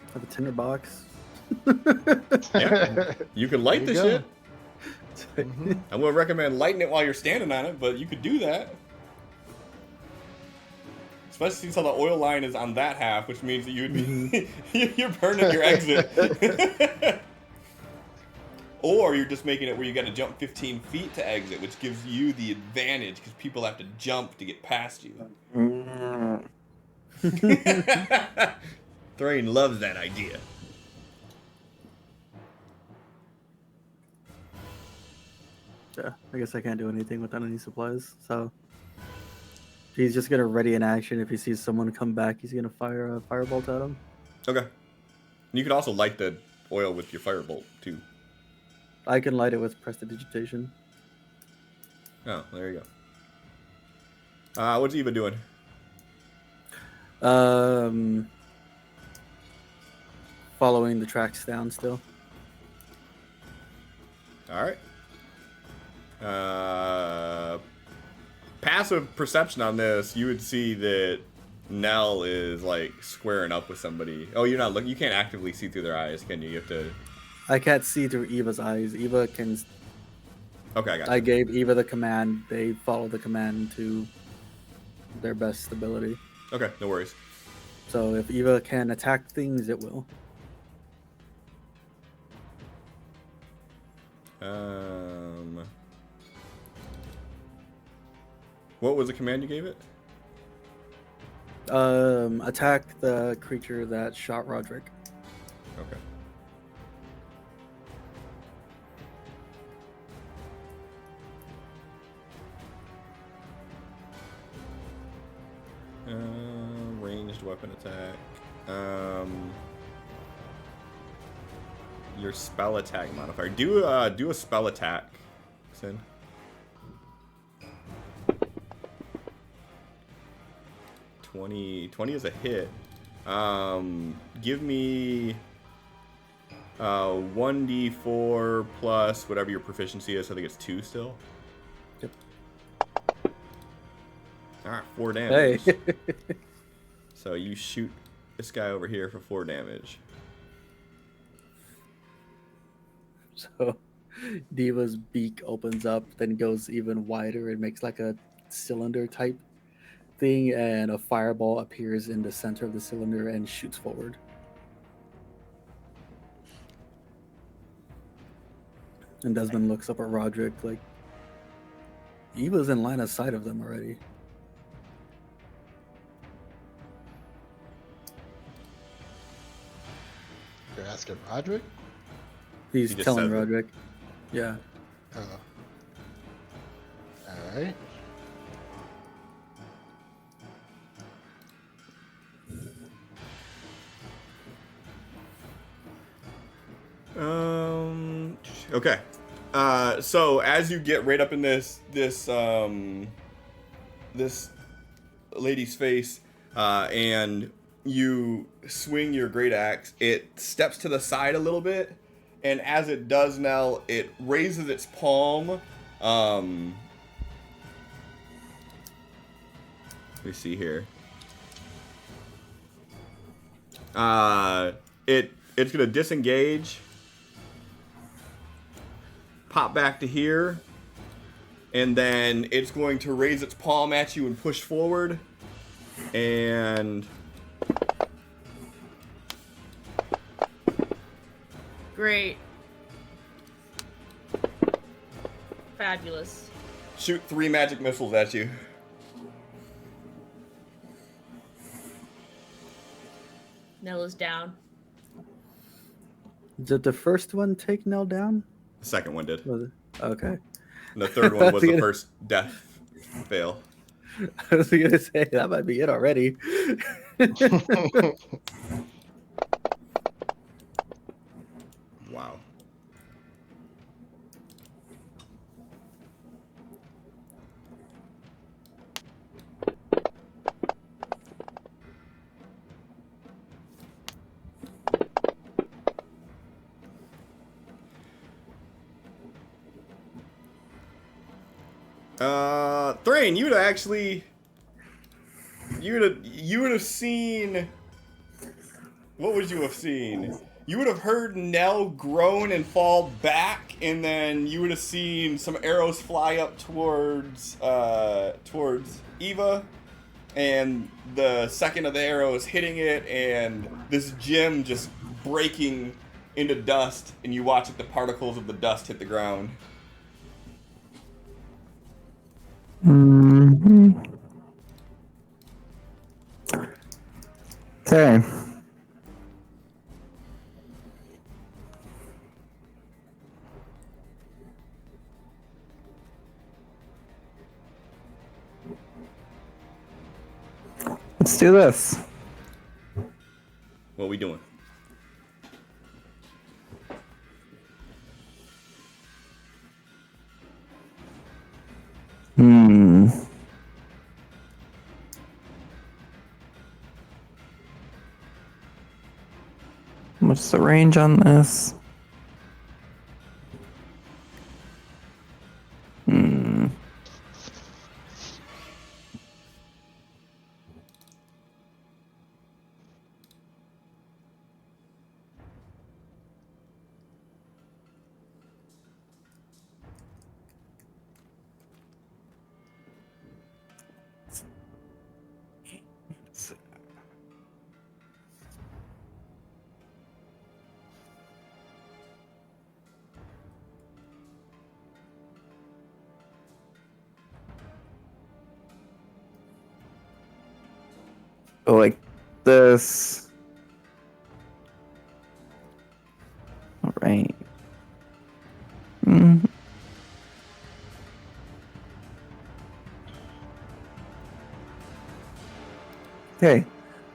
I have a tinder box. Yeah. You can light There this you shit. Mhm. I wouldn't recommend lighting it while you're standing on it, but you could do that. Especially since how the oil line is on that half, which means that you'd be you're burning your exit. Or you're just making it where you got to jump 15 feet to exit, which gives you the advantage because people have to jump to get past you. Thrain loves that idea. Yeah, I guess I can't do anything without any supplies. So he's just gonna ready an action. If he sees someone come back, he's gonna fire a firebolt at him. Okay. You could also light the oil with your firebolt too. I can light it with prestidigitation. Oh, there you go. What's Eva doing? Following the tracks down still. All right. Passive perception on this, you would see that Nell is like squaring up with somebody. Oh, you're not looking. You can't actively see through their eyes, can you? You have to. I can't see through Eva's eyes. Eva can. Okay, I got I you. gave Eva the command. They follow the command to their best ability. Okay, no worries. So if Eva can attack things, it will. What was the command you gave it? Attack the creature that shot Roderick. Okay. Ranged weapon attack. Your spell attack modifier. Do a spell attack, Sin. Twenty is a hit. Give me 1d4 plus whatever your proficiency is. I think it's 2 still. Yep. All right, 4 damage. Hey. So you shoot this guy over here for 4 damage. So Diva's beak opens up, then goes even wider and makes like a cylinder type thing, and a fireball appears in the center of the cylinder and shoots forward. And Desmond looks up at Roderick like, Eva's in line of sight of them already. You're asking Roderick? He's He just telling said it. Roderick. Yeah. Oh. All right. Okay. So as you get right up in this lady's face, and you swing your great axe, it steps to the side a little bit, and as it does, Nell, it raises its palm. Let me see here. It's gonna disengage, pop back to here, and then it's going to raise its palm at you and push forward, and Great. Fabulous. shoot 3 magic missiles at you. Nella's down. Did the first one take Nell down? The second one did. Was it? Okay. And the third one was the first death fail. I was gonna say that might be it already. Wow. Thrain, you would have seen. What would you have seen? You would have heard Nell groan and fall back, and then you would have seen some arrows fly up towards Eva, and the second of the arrows hitting it, and this gem just breaking into dust, and you watch the particles of the dust hit the ground. Okay. Let's do this. What are we doing? Hmm. What's the range on this? Hmm. Go like this. All right. Mhm. Okay.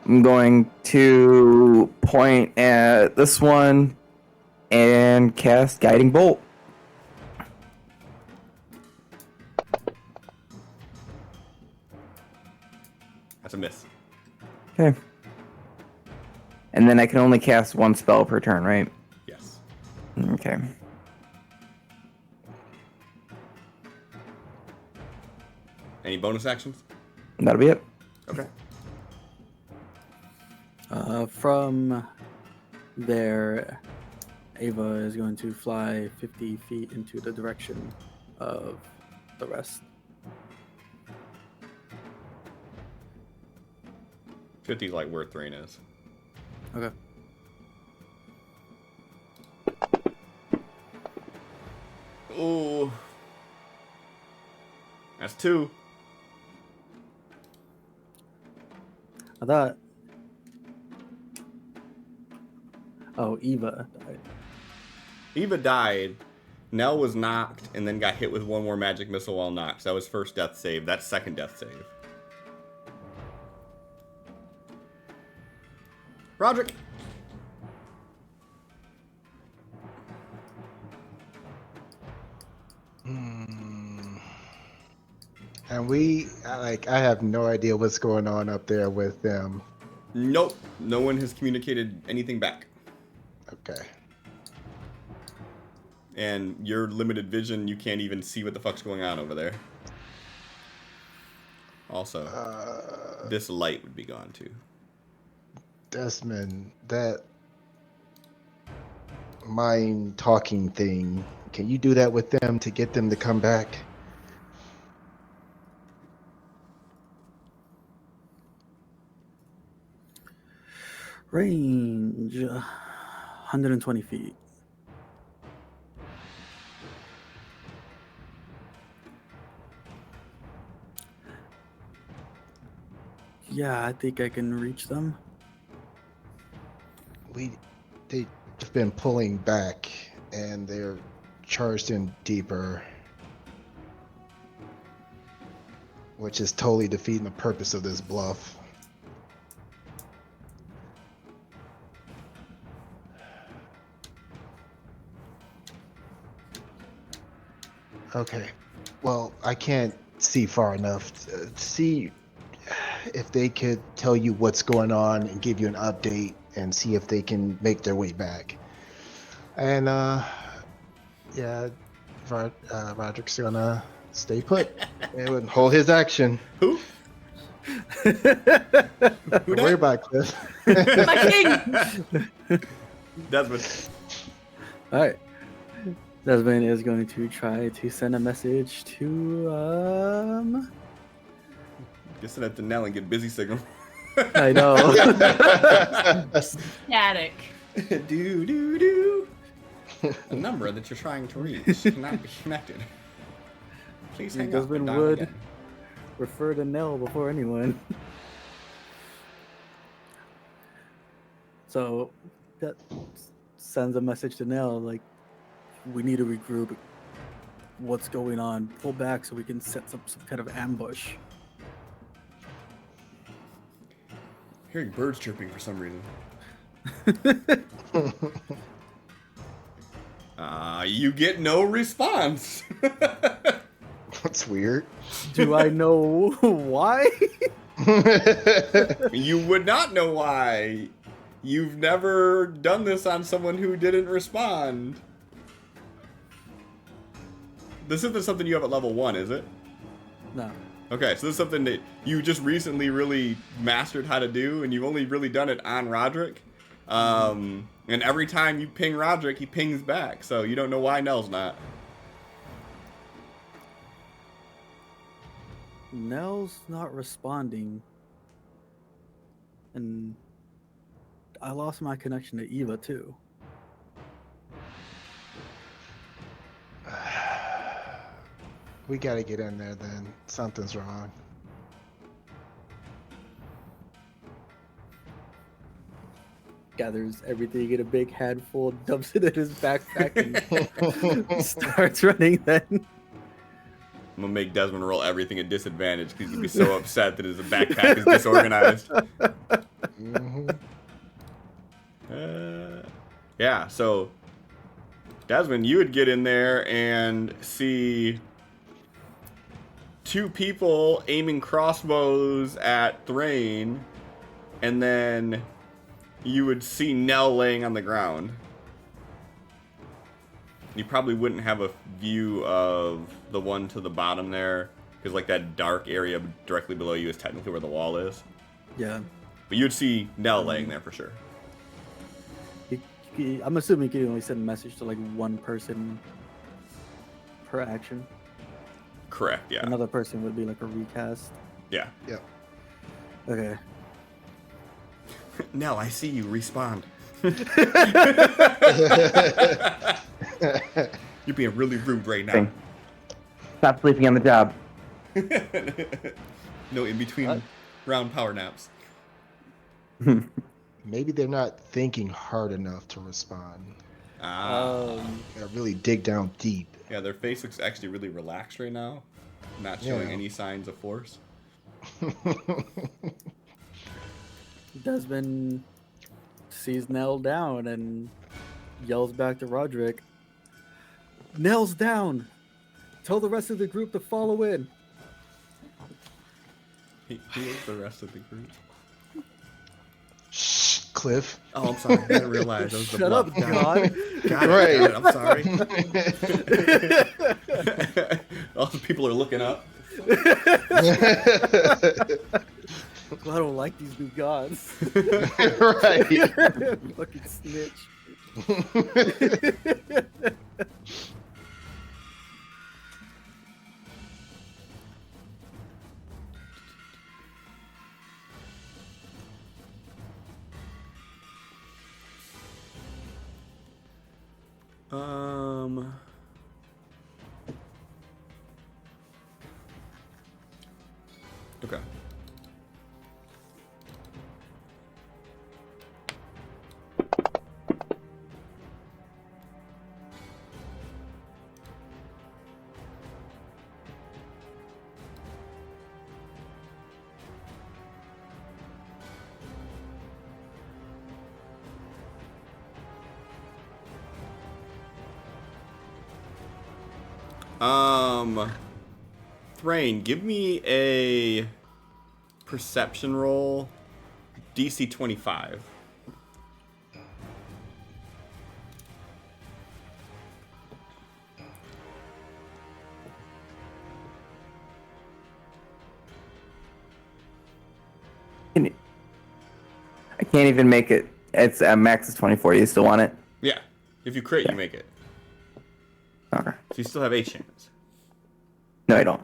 I'm going to point at this one and cast Guiding Bolt. That's a miss. Okay. And then I can only cast one spell per turn, right? Yes. Okay. Any bonus actions? That'll be it. Okay. From there, Ava is going to fly 50 feet into the direction of the rest. 50 is like where Thrain is. Okay. Ooh. That's 2. I thought. Oh, Eva died. Eva died. Nell was knocked and then got hit with one more magic missile while knocked. So that was first death save. That's second death save. Roderick. And I have no idea what's going on up there with them. Nope. No one has communicated anything back. Okay. And your limited vision, you can't even see what the fuck's going on over there. Also, this light would be gone too. Desmond, that mind talking thing, can you do that with them to get them to come back? Range 120 feet. Yeah, I think I can reach them. They've been pulling back and they're charged in deeper, which is totally defeating the purpose of this bluff. Okay. Well, I can't see far enough to see if they could tell you what's going on and give you an update and see if they can make their way back. And yeah, Roderick's gonna stay put and hold his action. Who? Who Don't worry died? about Cliff. My king! Desmond. All right. Desmond is going to try to send a message to Just send it to Nell and get busy signal. I know. Static. do do do. The number that you're trying to reach cannot be connected. Please hang up and Desmond dial would again. refer to Nell before anyone. So that sends a message to Nell like, we need to regroup. What's going on? Pull back so we can set some kind of ambush. Hearing birds chirping for some reason. You get no response. That's weird. Do I know why? You would not know why. You've never done this on someone who didn't respond. This isn't something you have at level 1, is it? No. Okay, so this is something that you just recently really mastered how to do, and you've only really done it on Roderick. And every time you ping Roderick, he pings back, so you don't know why Nell's not. Nell's not responding. And I lost my connection to Eva too. We gotta get in there then. Something's wrong. Gathers everything in a big handful, dumps it in his backpack, and starts running then. I'm gonna make Desmond roll everything at disadvantage because he'd be so upset that his backpack is disorganized. Yeah, so Desmond, you would get in there and see 2 people aiming crossbows at Thrain, and then you would see Nell laying on the ground. You probably wouldn't have a view of the one to the bottom there, because like that dark area directly below you is technically where the wall is. Yeah. But you'd see Nell laying there for sure. I'm assuming you can only send a message to like one person per action. Correct, yeah. Another person would be like a recast. Yeah. Yep. Okay. Nell, I see you. Respond. You're being really rude right now. Stop sleeping on the job. No in between round power naps. Maybe they're not thinking hard enough to respond. Gotta really dig down deep. Yeah, their face looks actually really relaxed right now. Not showing any signs of force. Desmond sees Nell down and yells back to Roderick, "Nell's down! Tell the rest of the group to follow in." He is the rest of the group. Shh, Cliff. Oh, I'm sorry. I didn't realize. That was the Shut bluff. up, God. God, Right. I'm sorry. All the people are looking up. I don't like these new gods. Right. Fucking snitch. Okay. Thrain, give me a perception roll, DC 25. I can't even make it. It's max is 24. You still want it? Yeah. If you crit, you make it. Okay. So you still have a chance. No, I don't.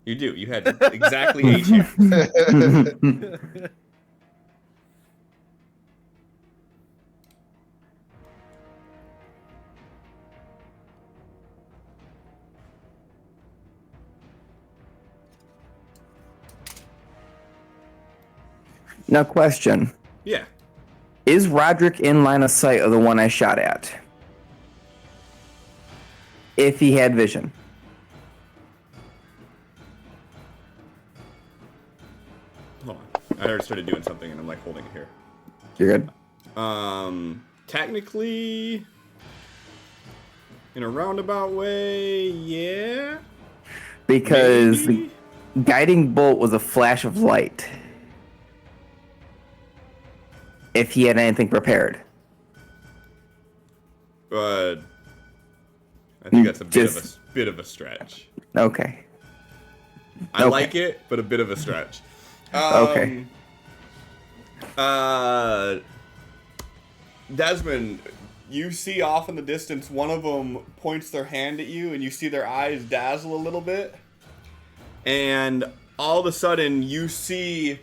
You do. You had exactly a chance. Now, question. Yeah. Is Roderick in line of sight of the one I shot at? If he had vision. Hold on. I already started doing something and I'm like holding it here. You're good? Technically, in a roundabout way, yeah. Because Maybe? the guiding bolt was a flash of light. If he had anything prepared. I think that's a Just- bit of a stretch. Okay. I Okay. like it, but a bit of a stretch. Okay. Desmond, you see off in the distance, one of them points their hand at you, and you see their eyes dazzle a little bit. And all of a sudden, you see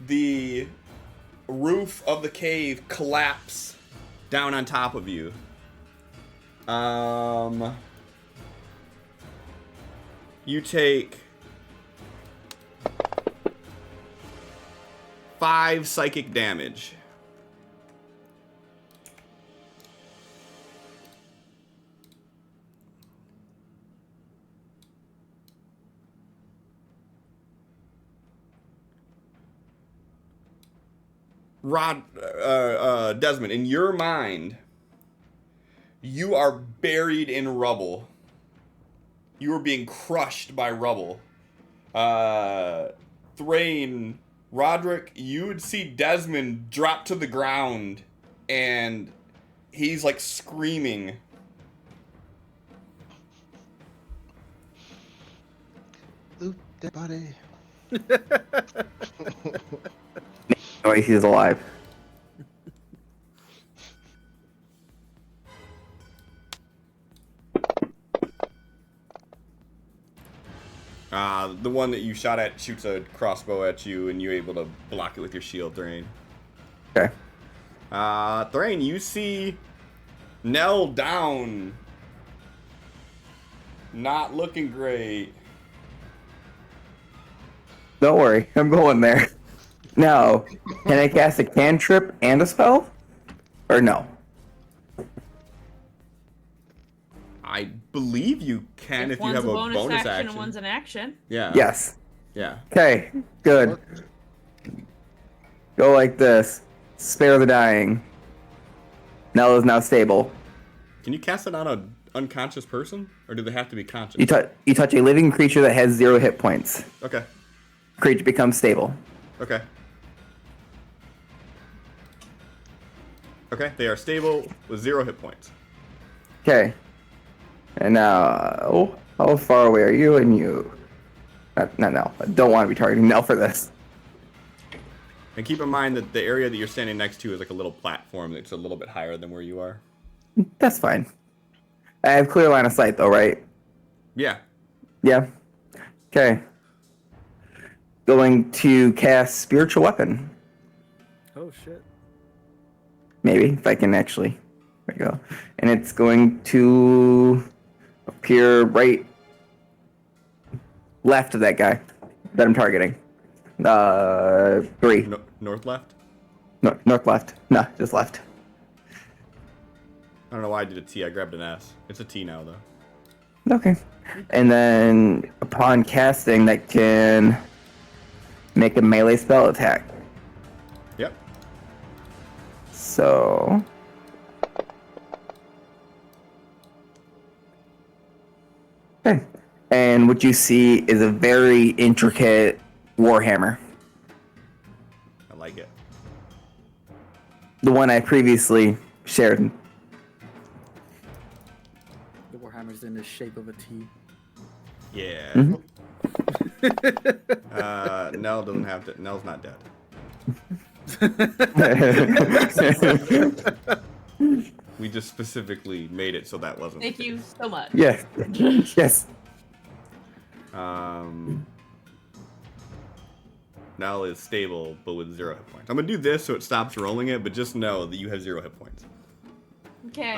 the roof of the cave collapse down on top of you. You take 5 psychic damage. Desmond, in your mind, you are buried in rubble. You are being crushed by rubble. Thrain, Roderick, you would see Desmond drop to the ground, and he's like screaming. Loot that body. Oh, he's alive. The one that you shot at shoots a crossbow at you, and you're able to block it with your shield, Thrain. Okay. Thrain, you see Nell down. Not looking great. Don't worry, I'm going there. Now, can I cast a cantrip and a spell? Or no? I believe you can if you one's have a bonus bonus action action. and one's an action. Yeah. Yes. Yeah. Okay, good. Go like this. Spare the dying. Nell is now stable. Can you cast it on an unconscious person, or do they have to be conscious? You touch a living creature that has 0 hit points. Okay. Creature becomes stable. Okay. Okay, they are stable with 0 hit points. Okay. And now, how far away are you and you? Not Nell. I don't want to be targeting Nell for this. And keep in mind that the area that you're standing next to is like a little platform that's a little bit higher than where you are. That's fine. I have clear line of sight though, right? Yeah. Yeah. Okay. Going to cast Spiritual Weapon. Oh shit. Maybe, if I can actually. There we go. And it's going to appear right left of that guy that I'm targeting. 3. North left? North left. No, just left. I don't know why I did a T. I grabbed an S. It's a T now, though. Okay. And then upon casting, that can make a melee spell attack. Yep. So. Okay. And what you see is a very intricate warhammer. I like it. The one I previously shared. The Warhammer's in the shape of a T. Yeah. Mhm. Nell doesn't have to. Nell's not dead. We just specifically made it so that wasn't. Thank the you case. so much. Yes. Yes. Nell is stable, but with 0 hit points. I'm gonna do this so it stops rolling it, but just know that you have 0 hit points. Okay.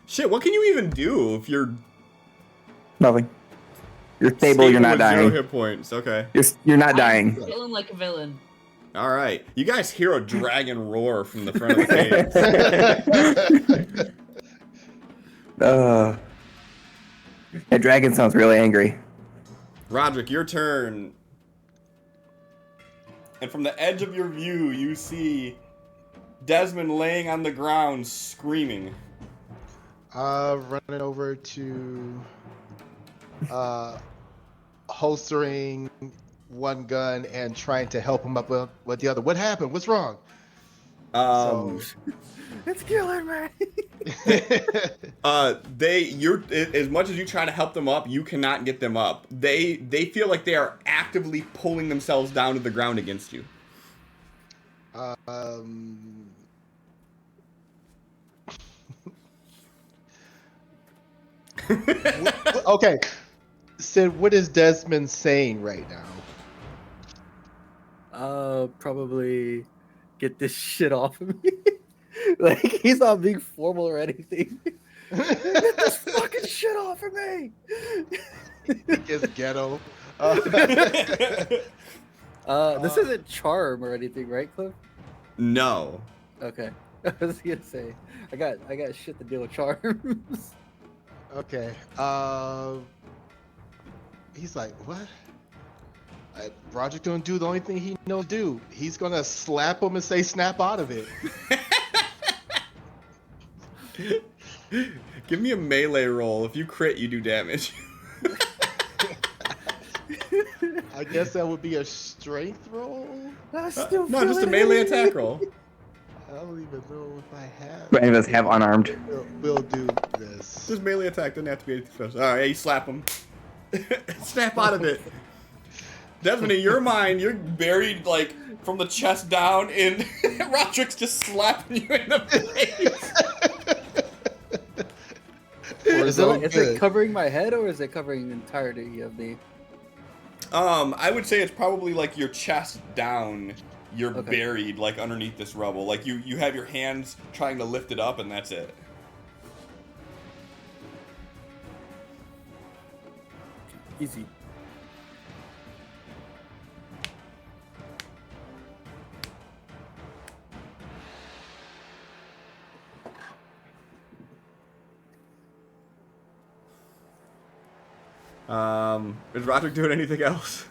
Shit, what can you even do if you're Nothing. You're stable, you're not with dying. 0 hit points, okay. You're not dying. I'm feeling like a villain. All right. You guys hear a dragon roar from the front of the cave. That dragon sounds really angry. Roderick, your turn. And from the edge of your view, you see Desmond laying on the ground screaming. Running over to holstering one gun and trying to help him up with the other. What happened? What's wrong? So It's killing me. You're as much as you try to help them up, you cannot get them up. They feel like they are actively pulling themselves down to the ground against you. Okay, Sid, what is Desmond saying right now? Probably get this shit off of me. Like, he's not being formal or anything. Get this fucking shit off of me. It's ghetto. This isn't charm or anything, right, Cliff? No. Okay. I was gonna say, I got shit to deal with charms. Okay. He's like, what? Roger's gonna do the only thing he knows to do. He's gonna slap him and say, "Snap out of it." Give me a melee roll. If you crit, you do damage. I guess that would be a strength roll. I still No, feel just a it. melee attack roll. I don't even know if I have. Do any of us have unarmed? We'll do this. Just melee attack. Doesn't have to be anything special. All right, you slap him. Snap out of it. Desmond, in your mind, you're buried like from the chest down, and Roderick's just slapping you in the face. It's all Is good. it covering my head or is it covering the entirety of me? I would say it's probably like your chest down. You're Okay. buried like underneath this rubble. Like you have your hands trying to lift it up, and that's it. Easy. Is Roderick doing anything else?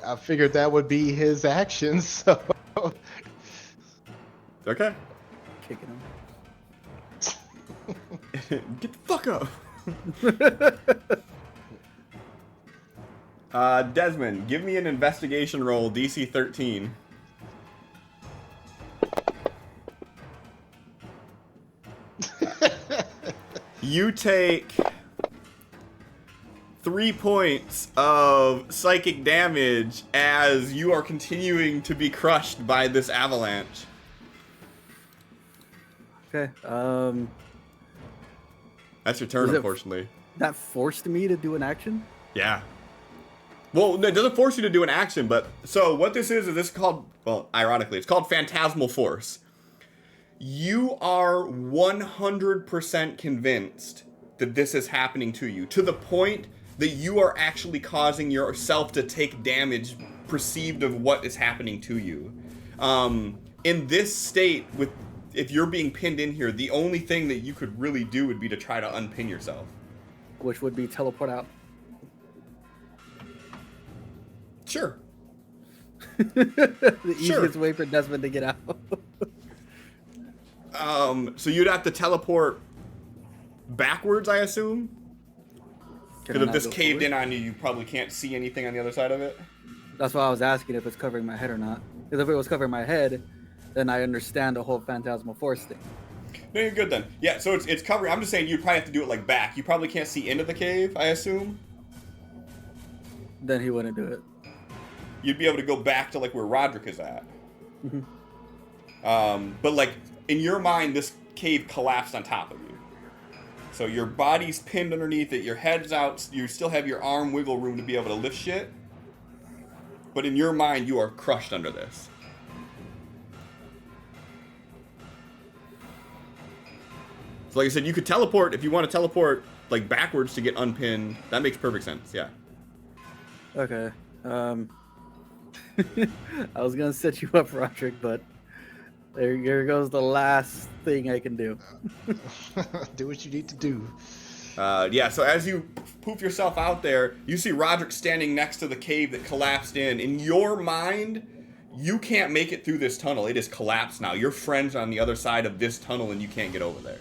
I figured that would be his actions. So Okay. Kicking him. Get the fuck up. Desmond, give me an investigation roll, DC 13. You take 3 points of psychic damage as you are continuing to be crushed by this avalanche. Okay. That's your turn, Was it- unfortunately. That forced me to do an action? Yeah. Well, no, it doesn't force you to do an action, but so what this is this is called, well, ironically, it's called Phantasmal Force. You are 100% convinced that this is happening to you, to the point that you are actually causing yourself to take damage perceived of what is happening to you. In this state, if you're being pinned in here, the only thing that you could really do would be to try to unpin yourself. Which would be teleport out. Sure. The Sure. easiest way for Desmond to get out. So you'd have to teleport backwards, I assume? Can I Because if not this go caved in forward? on you, you probably can't see anything on the other side of it. That's why I was asking if it's covering my head or not. Because if it was covering my head, then I understand the whole phantasmal force thing. No, you're good then. Yeah, so it's covering. I'm just saying you'd probably have to do it like back. You probably can't see into the cave, I assume. Then he wouldn't do it. You'd be able to go back to like where Roderick is at. Mhm. But like in your mind, this cave collapsed on top of you. So your body's pinned underneath it, your head's out, you still have your arm wiggle room to be able to lift shit. But in your mind, you are crushed under this. So like I said, you could teleport if you want to teleport like backwards to get unpinned. That makes perfect sense, yeah. Okay. I was gonna set you up, Roderick, but here goes the last thing I can do. do what you need to do. Yeah, so as you poof yourself out there, you see Roderick standing next to the cave that collapsed in. In your mind, you can't make it through this tunnel. It is collapsed now. Your friends are on the other side of this tunnel and you can't get over there.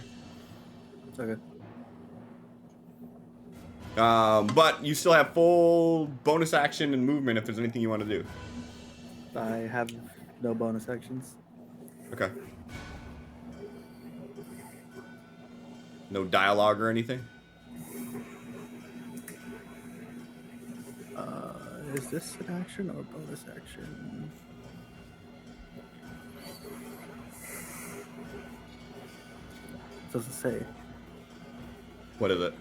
Okay. But you still have full bonus action and movement if there's anything you want to do. I have no bonus actions. Okay. No dialogue or anything? Is this an action or bonus action? Doesn't say. What is it?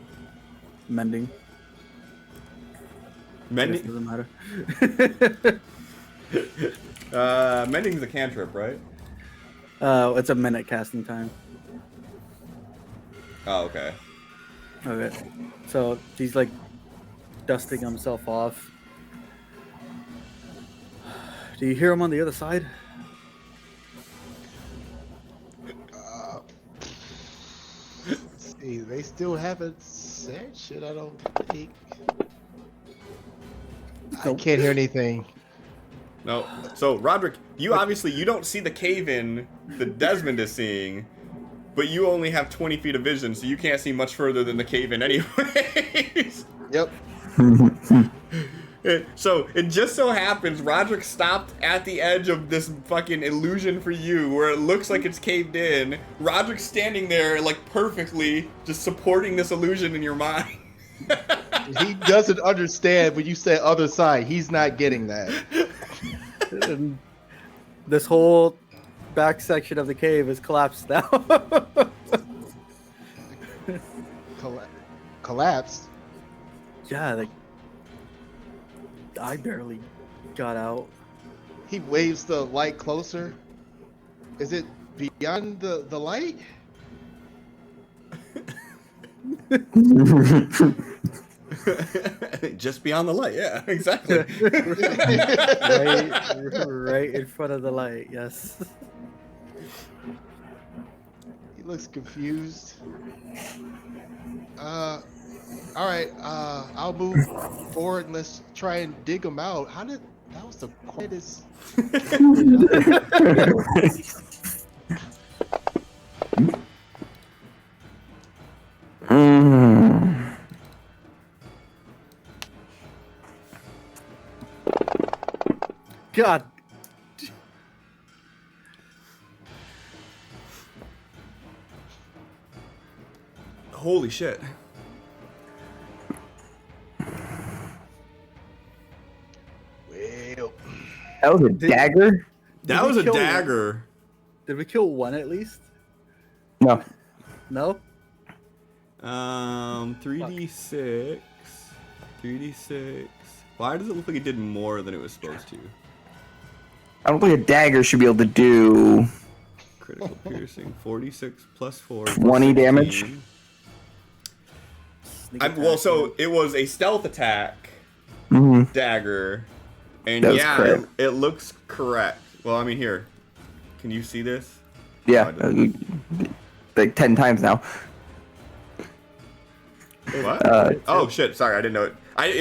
Mending. I guess it Mending? doesn't matter. Mending's a cantrip, right? It's a minute casting time. Oh, okay. Okay. So he's like dusting himself off. Do you hear him on the other side? Let's see, they still haven't said shit. I don't think. I Nope. can't hear anything. No. So, Roderick, you obviously, you don't see the cave-in that Desmond is seeing, but you only have 20 feet of vision, so you can't see much further than the cave-in anyways. Yep. So, it just so happens Roderick stopped at the edge of this fucking illusion for you, where it looks like it's caved in. Roderick's standing there, like, perfectly, just supporting this illusion in your mind. He doesn't understand when you say other side. He's not getting that. And this whole back section of the cave is collapsed now. Collapsed. Yeah, like I barely got out. He waves the light closer. Is it beyond the light? Just beyond the light, yeah, exactly. right in front of the light. Yes. He looks confused. All right. I'll move forward and let's try and dig him out. That was the quietest. God. Holy shit. Well, That was a dagger? That we was a kill one? dagger. Did we kill one at least? No. No. 3d6. 3d6. Why does it look like it did more than it was supposed to? I don't think a dagger should be able to do Critical piercing. 46 plus 4. 20 damage. Sneak Well, attack. so it was a stealth attack Mm-hmm. dagger. And That was yeah, correct. it looks correct. Well, I mean, here. Can you see this? Yeah, Oh, I like 10 times now. What? Oh, shit. Sorry, I didn't know it.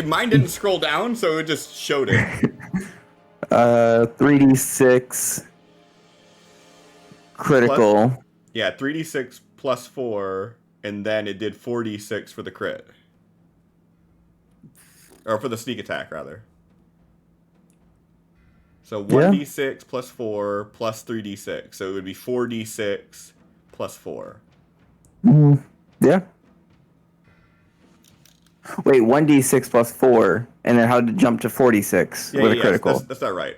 Mine didn't scroll down, so it just showed it. 3d6 critical. Yeah, 3d6 plus 4, and then it did 4d6 for the crit. Or for the sneak attack, rather. So 1d6 plus 4 plus 3d6. So it would be 4d6 plus 4. Mhm. Yeah. Wait, 1d6 plus 4, and then how to jump to 46 with a critical? That's not right.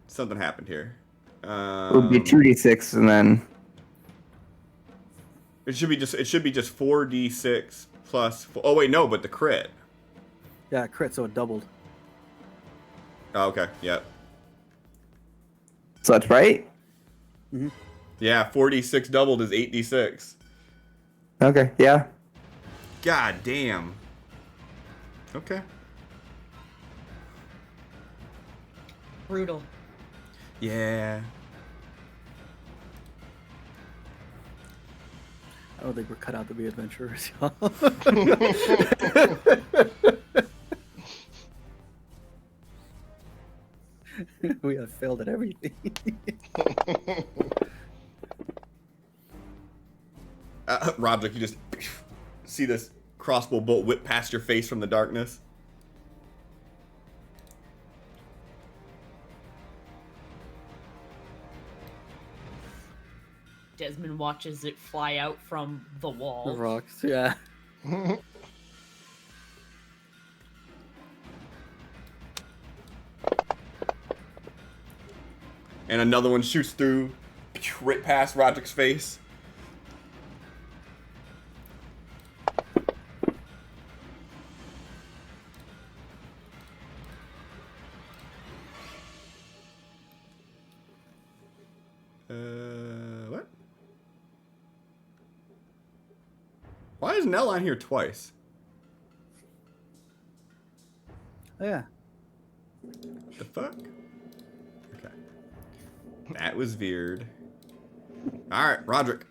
Something happened here. It would be 2d6, and then It should be just 4d6 plus 4. Oh wait, no, but the crit. Yeah, crit, so it doubled. Oh, okay, yep. so that's right. Yeah, 4d6 doubled is 8d6. Okay, yeah. God damn. Okay. Brutal. Yeah. I don't think we're cut out to be adventurers, y'all. We have failed at everything. Roderick, you just see this crossbow bolt whip past your face from the darkness. Desmond watches it fly out from the The wall. rocks, yeah. And another one shoots through, right past Roderick's face. What? Why is Nell on here twice? Oh, yeah. The fuck? Okay. That was weird. Alright, Roderick.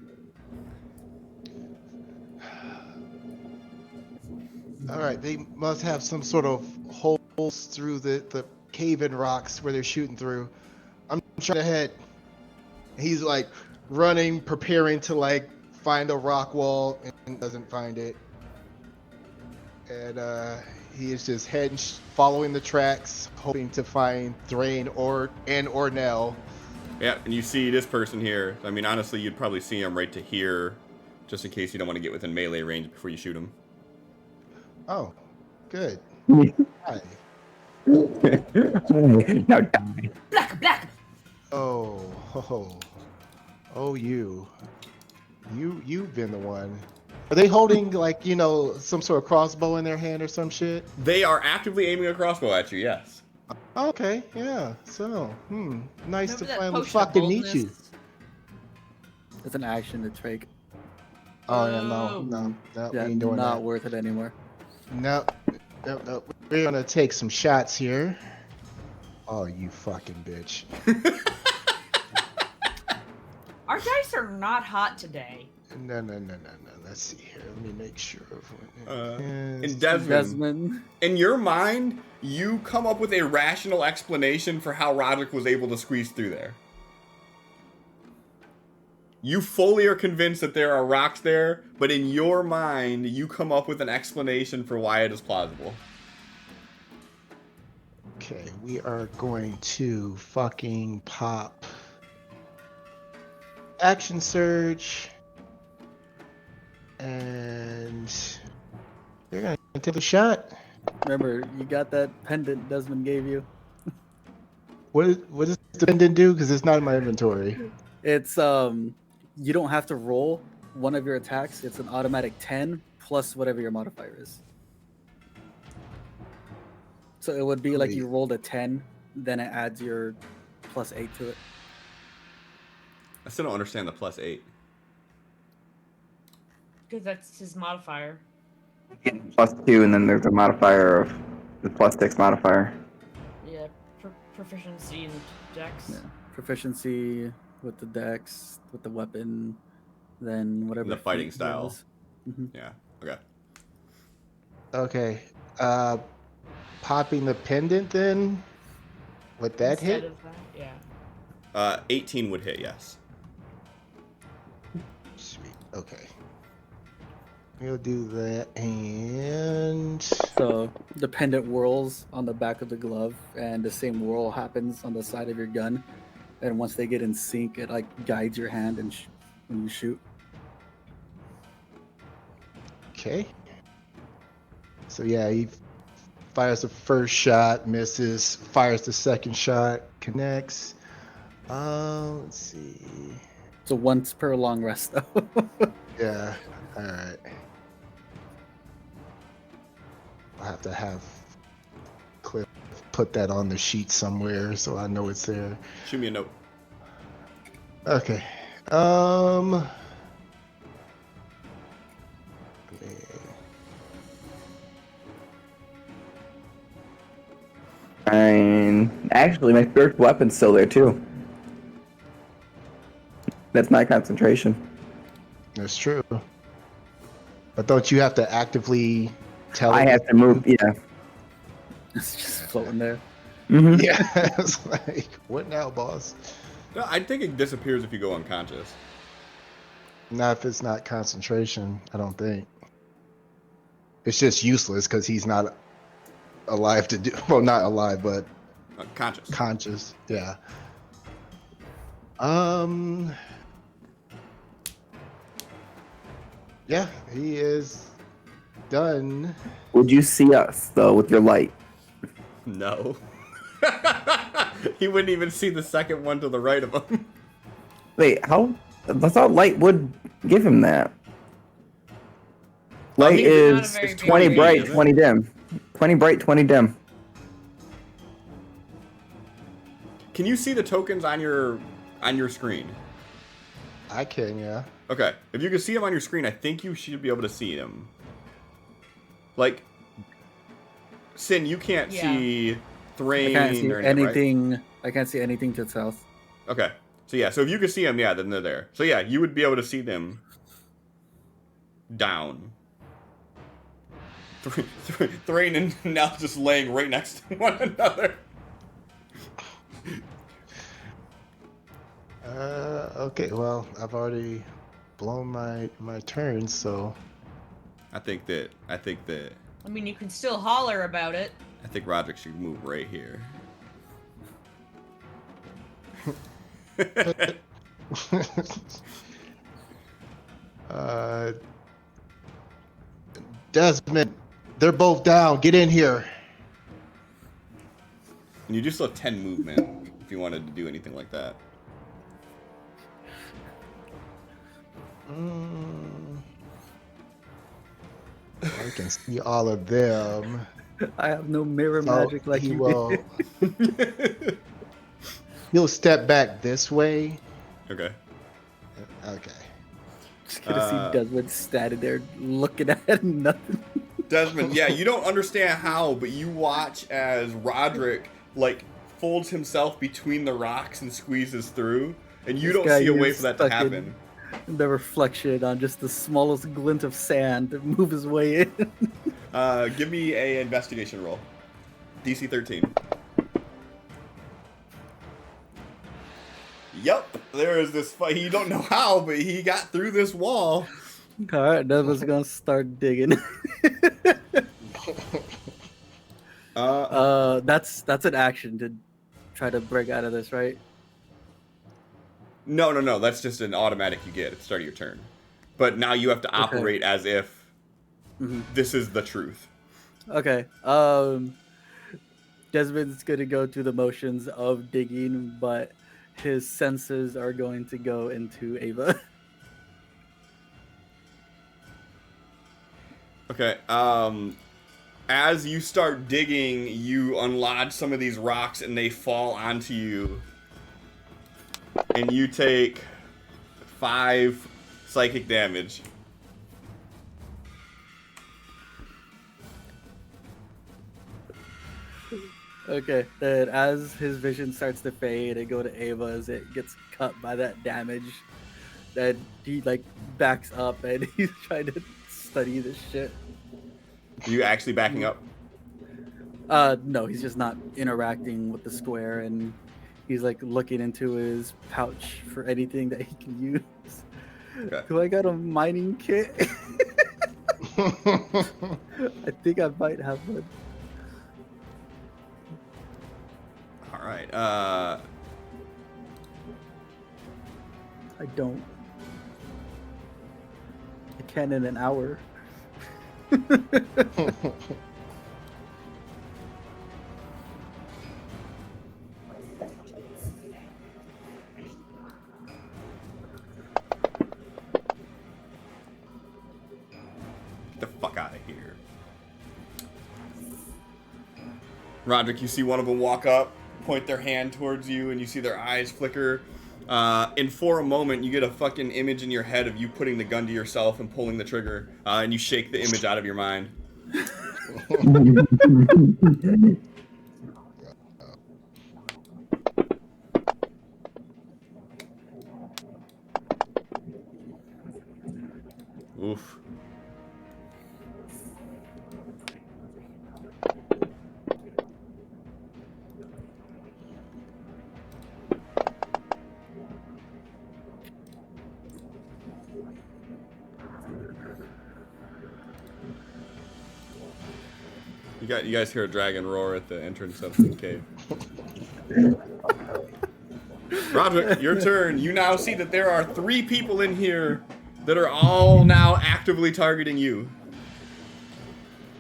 All right, they must have some sort of holes through the cave-in rocks where they're shooting through. I'm trying to head. He's like running, preparing to like find a rock wall, and doesn't find it. And he is just heading, following the tracks, hoping to find Thrain or Nell. Yeah, and you see this person here. I mean, honestly, you'd probably see him right to here, just in case you don't want to get within melee range before you shoot him. Oh, good. Hi. Now die. Black. Oh, you've been the one. Are they holding like, you know, some sort of crossbow in their hand or some shit? They are actively aiming a crossbow at you, yes. Okay, yeah. So, nice Remember to that finally potion of fucking meet you. boldness? It's an action to take. Oh yeah, no, Yeah, we ain't doing not that. worth it anymore. No. We're gonna take some shots here. Oh, you fucking bitch. Our dice are not hot today. No. Let's see here. Let me make sure. And Desmond, Desmond. in your mind, you come up with a rational explanation for how Roderick was able to squeeze through there. You fully are convinced that there are rocks there, but in your mind, you come up with an explanation for why it is plausible. Okay, we are going to fucking pop action surge, and you're gonna take a shot. Remember, you got that pendant Desmond gave you? What does the pendant do? Because it's not in my inventory. It's you don't have to roll one of your attacks. It's an automatic 10 plus whatever your modifier is. So it would be like you rolled a 10, then it adds your +8 to it. I still don't understand the +8. Because that's his modifier. +2, and then there's a modifier of the +6 modifier. Yeah, proficiency in dex. Yeah. Proficiency with the dex, with the weapon, then whatever. The fighting feat style. was. Mhm. Yeah, okay. Okay. Popping the pendant then? Would that Instead hit? of that, yeah. 18 would hit, yes. Sweet. Okay. We'll do that, and So the pendant whirls on the back of the glove, and the same whirl happens on the side of your gun. And once they get in sync, it like guides your hand and when you shoot. okay. So yeah, he fires the first shot, misses. Fires the second shot, connects. Let's see. So once per long rest, though. Yeah. All right. I'll have to have Cliff put that on the sheet somewhere so I know it's there. Shoot me a note. Okay. And actually, my spiritual weapon's still there too. That's my concentration. That's true. But don't you have to actively tell I it? have to move. Yeah. It's just floating there. Mm-hmm. Yeah. It's like, what now, boss? No, I think it disappears if you go unconscious. Not if it's not concentration, I don't think. It's just useless because he's not alive to do. Well, not alive, but Conscious. conscious. Yeah. Um. Yeah, he is done. Would you see us though with your light? No. He wouldn't even see the second one to the right of him. Wait, how? I thought light would give him that. Oh, Light he- It's not a is very 20 big bright, radius. 20 dim. 20 bright, 20 dim. Can you see the tokens on your screen? I can, yeah. Okay. If you can see them on your screen, I think you should be able to see them. Like, Sin, you can't Yeah. see I Thrain can't see or anything, right? anything. I can't see anything to the south. Okay. So yeah, so if you can see them, yeah, then they're there. So yeah, you would be able to see them down. Thrain and Nell just laying right next to one another. Okay, well, I've already blown my turn, so I think that I mean, you can still holler about it. Roderick should move right here. uh, Desmond, they're both down. Get in here. And you just have 10 movement if you wanted to do anything like that. I can see all of them. I have no mirror So magic like he you will. did. He'll step back this way. Okay. Okay. Just gonna see Desmond standing there looking at nothing. Desmond, yeah, you don't understand how, but you watch as Roderick, like, folds himself between the rocks and squeezes through, and you This don't guy see a way is for that to stuck in- happen. The reflection on just the smallest glint of sand to move his way in. Give me a investigation roll. DC 13. Yep, there is this fight. You don't know how, but he got through this wall. All right, Desmond's gonna start digging. That's an action to try to break out of this, right? No. That's just an automatic you get at the start of your turn. But now you have to operate as if this is the truth. Okay. Desmond's gonna go through the motions of digging, but his senses are going to go into Ava. Okay. As you start digging, you unlodge some of these rocks and they fall onto you. And you take 5 psychic damage. Okay, then as his vision starts to fade and go to Ava as it gets cut by that damage, then he like backs up and he's trying to study this shit. Are you actually backing up? No, he's just not interacting with the square, and he's like looking into his pouch for anything that he can use. Okay. Do I got a mining kit? I think I might have one. All right. I don't. I can in an hour. Get the fuck out of here. Roderick, you see one of them walk up, point their hand towards you, and you see their eyes flicker. And for a moment, you get a fucking image in your head of you putting the gun to yourself and pulling the trigger, and you shake the image out of your mind. Oof. You guys hear a dragon roar at the entrance of the cave. Roderick, your turn. You now see that there are 3 people in here that are all now actively targeting you.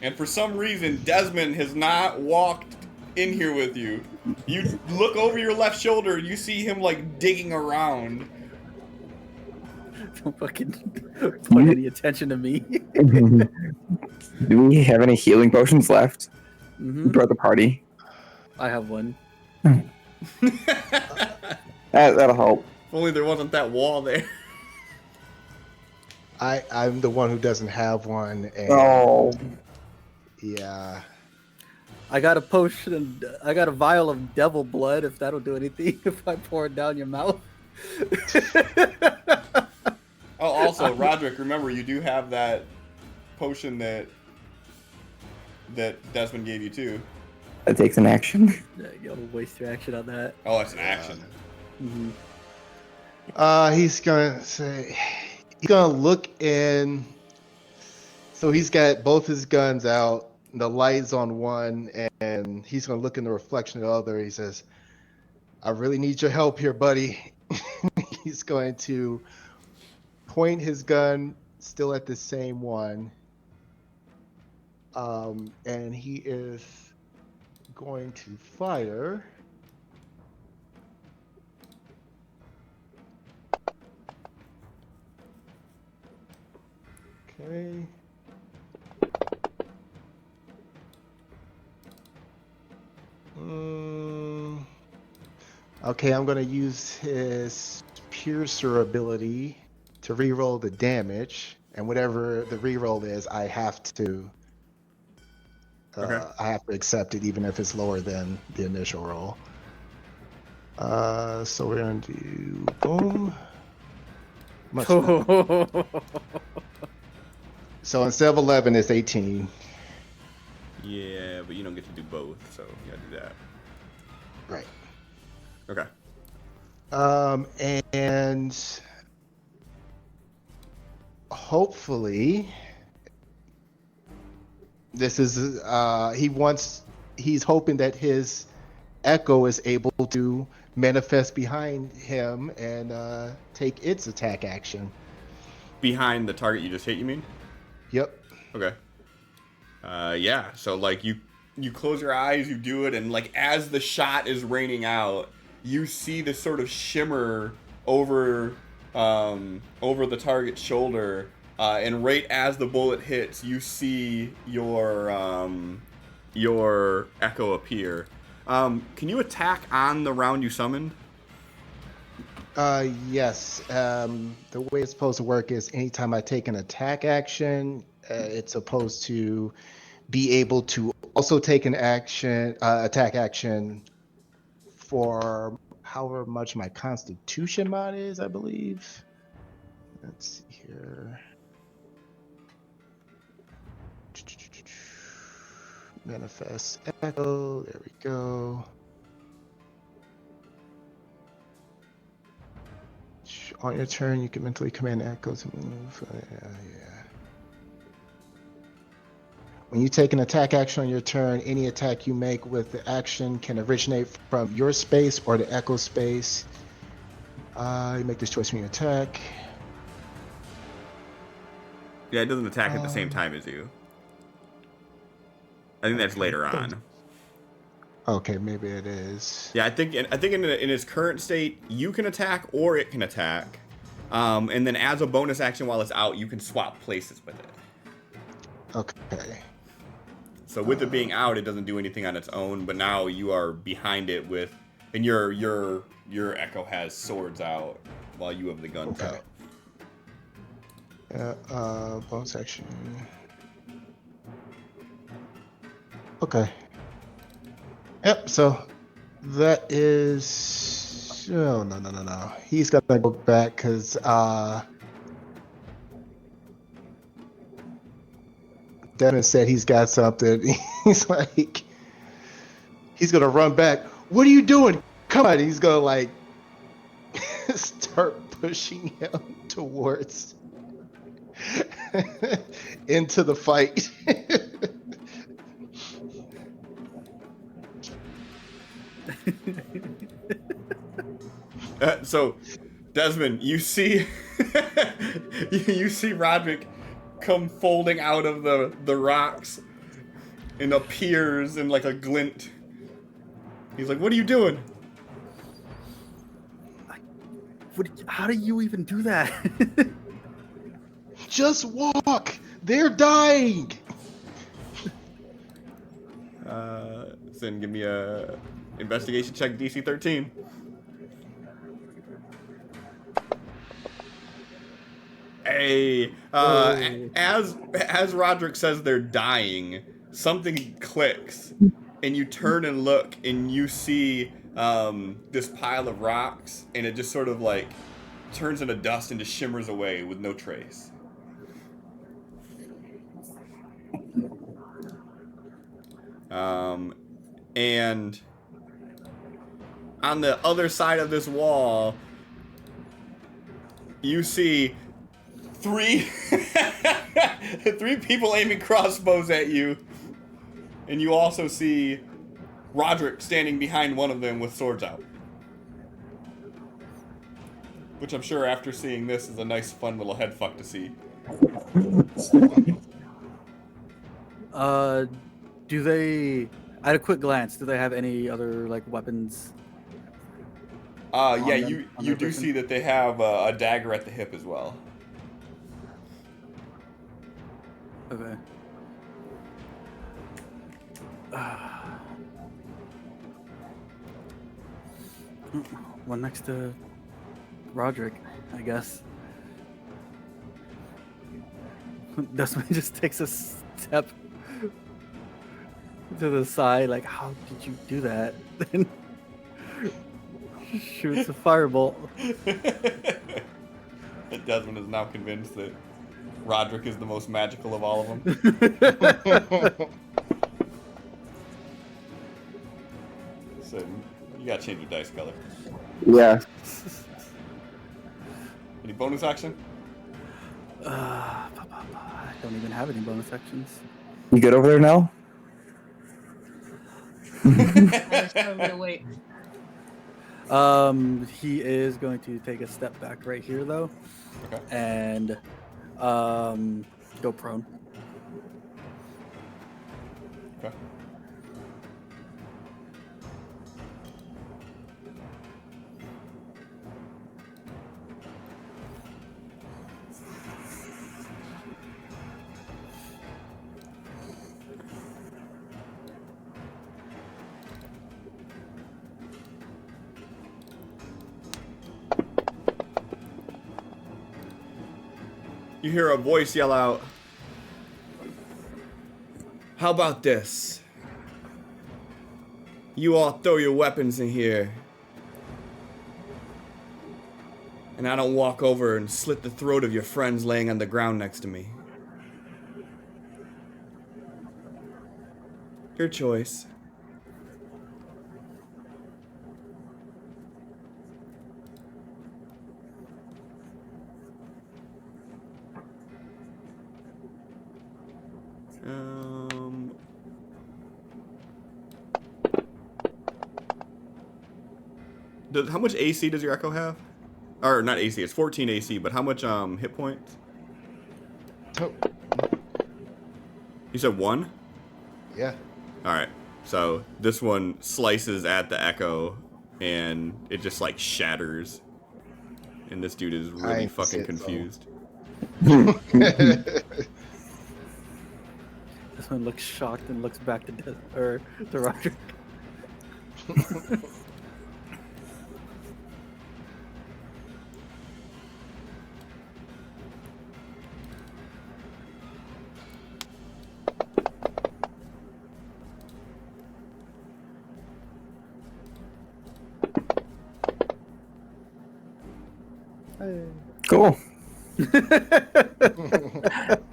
And for some reason, Desmond has not walked in here with you. You look over your left shoulder, you see him like digging around. Don't fucking put any attention to me. Do we have any healing potions left? Mhm. Throughout the party? I have one. That'll help. If only there wasn't that wall there. I'm the one who doesn't have one, and Oh. yeah. I got a potion. I got a vial of devil blood. If that'll do anything, if I pour it down your mouth. Oh, also, Roderick, remember you do have that potion that Desmond gave you too. That takes an action. Yeah, you gotta waste your action on that. Oh, it's an action. Mm-hmm. He's gonna look in. So he's got both his guns out, the light's on one, and he's gonna look in the reflection of the other. He says, "I really need your help here, buddy." He's going to point his gun still at the same one, and he is going to fire. Okay. Okay, I'm going to use his Piercer ability to reroll the damage, and whatever the reroll is, I have to Okay. I have to accept it, even if it's lower than the initial roll. So we're going to do boom. Much better. So instead of 11, it's 18. Yeah, but you don't get to do both, so you gotta do that. Right. Okay. And hopefully this is he's hoping that his echo is able to manifest behind him and take its attack action. Behind the target you just hit, you mean? Yep. Okay. Yeah, so like you close your eyes, you do it, and like as the shot is raining out, you see this sort of shimmer over the target's shoulder, and right as the bullet hits, you see your echo appear. Can you attack on the round you summoned? Yes. The way it's supposed to work is anytime I take an attack action, it's supposed to be able to also take an attack action for however much my Constitution mod is, I believe. Let's see here. Manifest Echo. There we go. On your turn, you can mentally command Echo to move. Yeah. When you take an attack action on your turn, any attack you make with the action can originate from your space or the Echo space. You make this choice when you attack. Yeah, it doesn't attack at the same time as you. I think that's later on. Okay, maybe it is. Yeah, I think in its current state, you can attack or it can attack, and then as a bonus action while it's out, you can swap places with it. Okay. So with it being out, it doesn't do anything on its own, but now you are behind it with, and your echo has swords out while you have the guns out. Bonus action. Okay. Yep, so that is... Oh, no. He's got to go back because... Devin said he's got something. He's like... He's going to run back. What are you doing? Come on. He's going to, like... start pushing him towards... into the fight. So, Desmond, you see, you see Roderick come folding out of the rocks and appears in like a glint. He's like, "What are you doing?" How do you even do that? Just walk. They're dying. Then give me a investigation check, DC 13. Hey, as Roderick says they're dying, something clicks, and you turn and look, and you see this pile of rocks, and it just sort of like turns into dust and just shimmers away with no trace. And on the other side of this wall, you see three people aiming crossbows at you, and you also see Roderick standing behind one of them with swords out. Which I'm sure after seeing this is a nice fun little head fuck to see. Do they, at a quick glance, do they have any other like weapons? Yeah, them, you do person? see that they have a dagger at the hip as well. Okay. One next to Roderick, I guess. Desmond just takes a step to the side, like, how did you do that? Then shoots a firebolt. Desmond is now convinced that Roderick is the most magical of all of them. So you gotta change your dice color. Yeah. Any bonus action? I don't even have any bonus actions. You good over there now? I'm gonna wait. He is going to take a step back right here, though, Okay. and go prone. Okay. You hear a voice yell out, "How about this? You all throw your weapons in here, and I don't walk over and slit the throat of your friends laying on the ground next to me. Your choice." How much AC does your Echo have? Or not AC, it's 14 AC, but how much hit points? Oh, You said 1? yeah. Alright, so this one slices at the Echo, and it just like shatters. And this dude is really ain't fucking said so. confused. This one looks shocked and looks back to Roderick. Cool.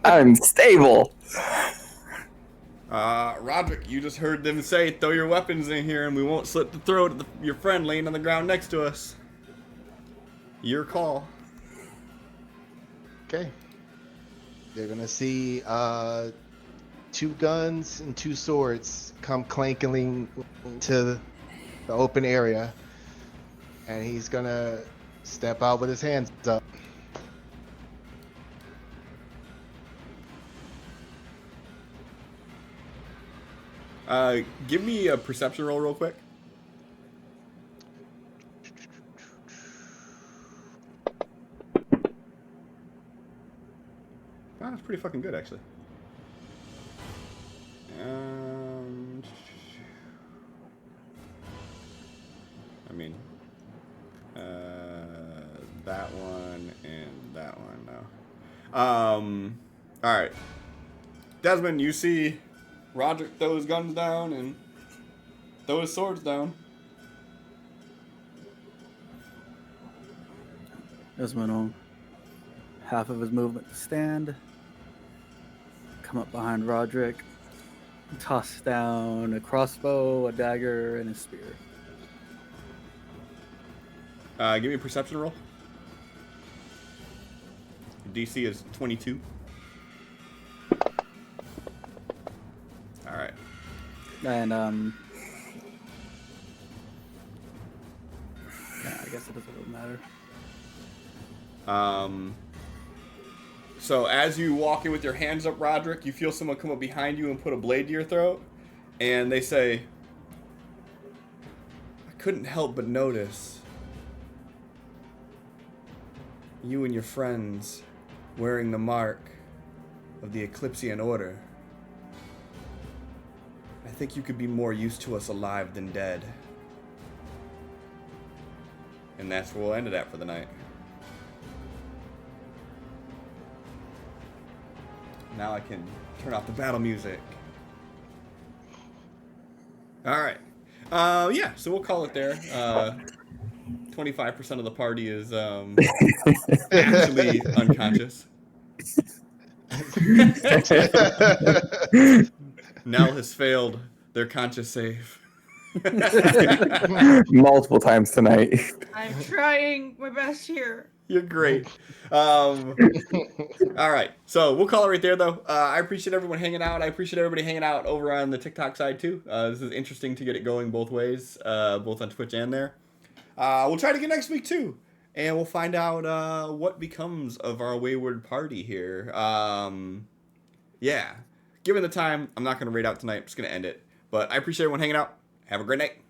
I'm stable. Roderick, you just heard them say, "Throw your weapons in here and we won't slit the throat of your friend laying on the ground next to us." Your call. Okay. They're gonna see 2 guns and 2 swords come clanking to the open area, and he's gonna step out with his hands up. Give me a perception roll real quick. Oh, that's pretty fucking good, actually. I mean, that one and that one, no. All right. Desmond, you see Roderick throw his guns down and throw his swords down. Desmond on half of his movement to stand. Come up behind Roderick. Toss down a crossbow, a dagger, and a spear. Give me a perception roll. DC is 22. All right. And yeah, I guess it doesn't really matter. So as you walk in with your hands up, Roderick, you feel someone come up behind you and put a blade to your throat, and they say, "I couldn't help but notice you and your friends wearing the mark of the Eclipsean Order. I think you could be more used to us alive than dead." And that's where we'll end it at for the night. Now I can turn off the battle music. All right. Yeah, so we'll call it there. 25% of the party is actually unconscious. Nell has failed their conscious save. Multiple times tonight. I'm trying my best here. You're great. All right, so we'll call it right there, though. I appreciate everyone hanging out. I appreciate everybody hanging out over on the TikTok side, too. This is interesting to get it going both ways, both on Twitch and there. We'll try to get next week, too. And we'll find out what becomes of our wayward party here. Yeah. Given the time, I'm not going to raid out tonight. I'm just going to end it. But I appreciate everyone hanging out. Have a great night.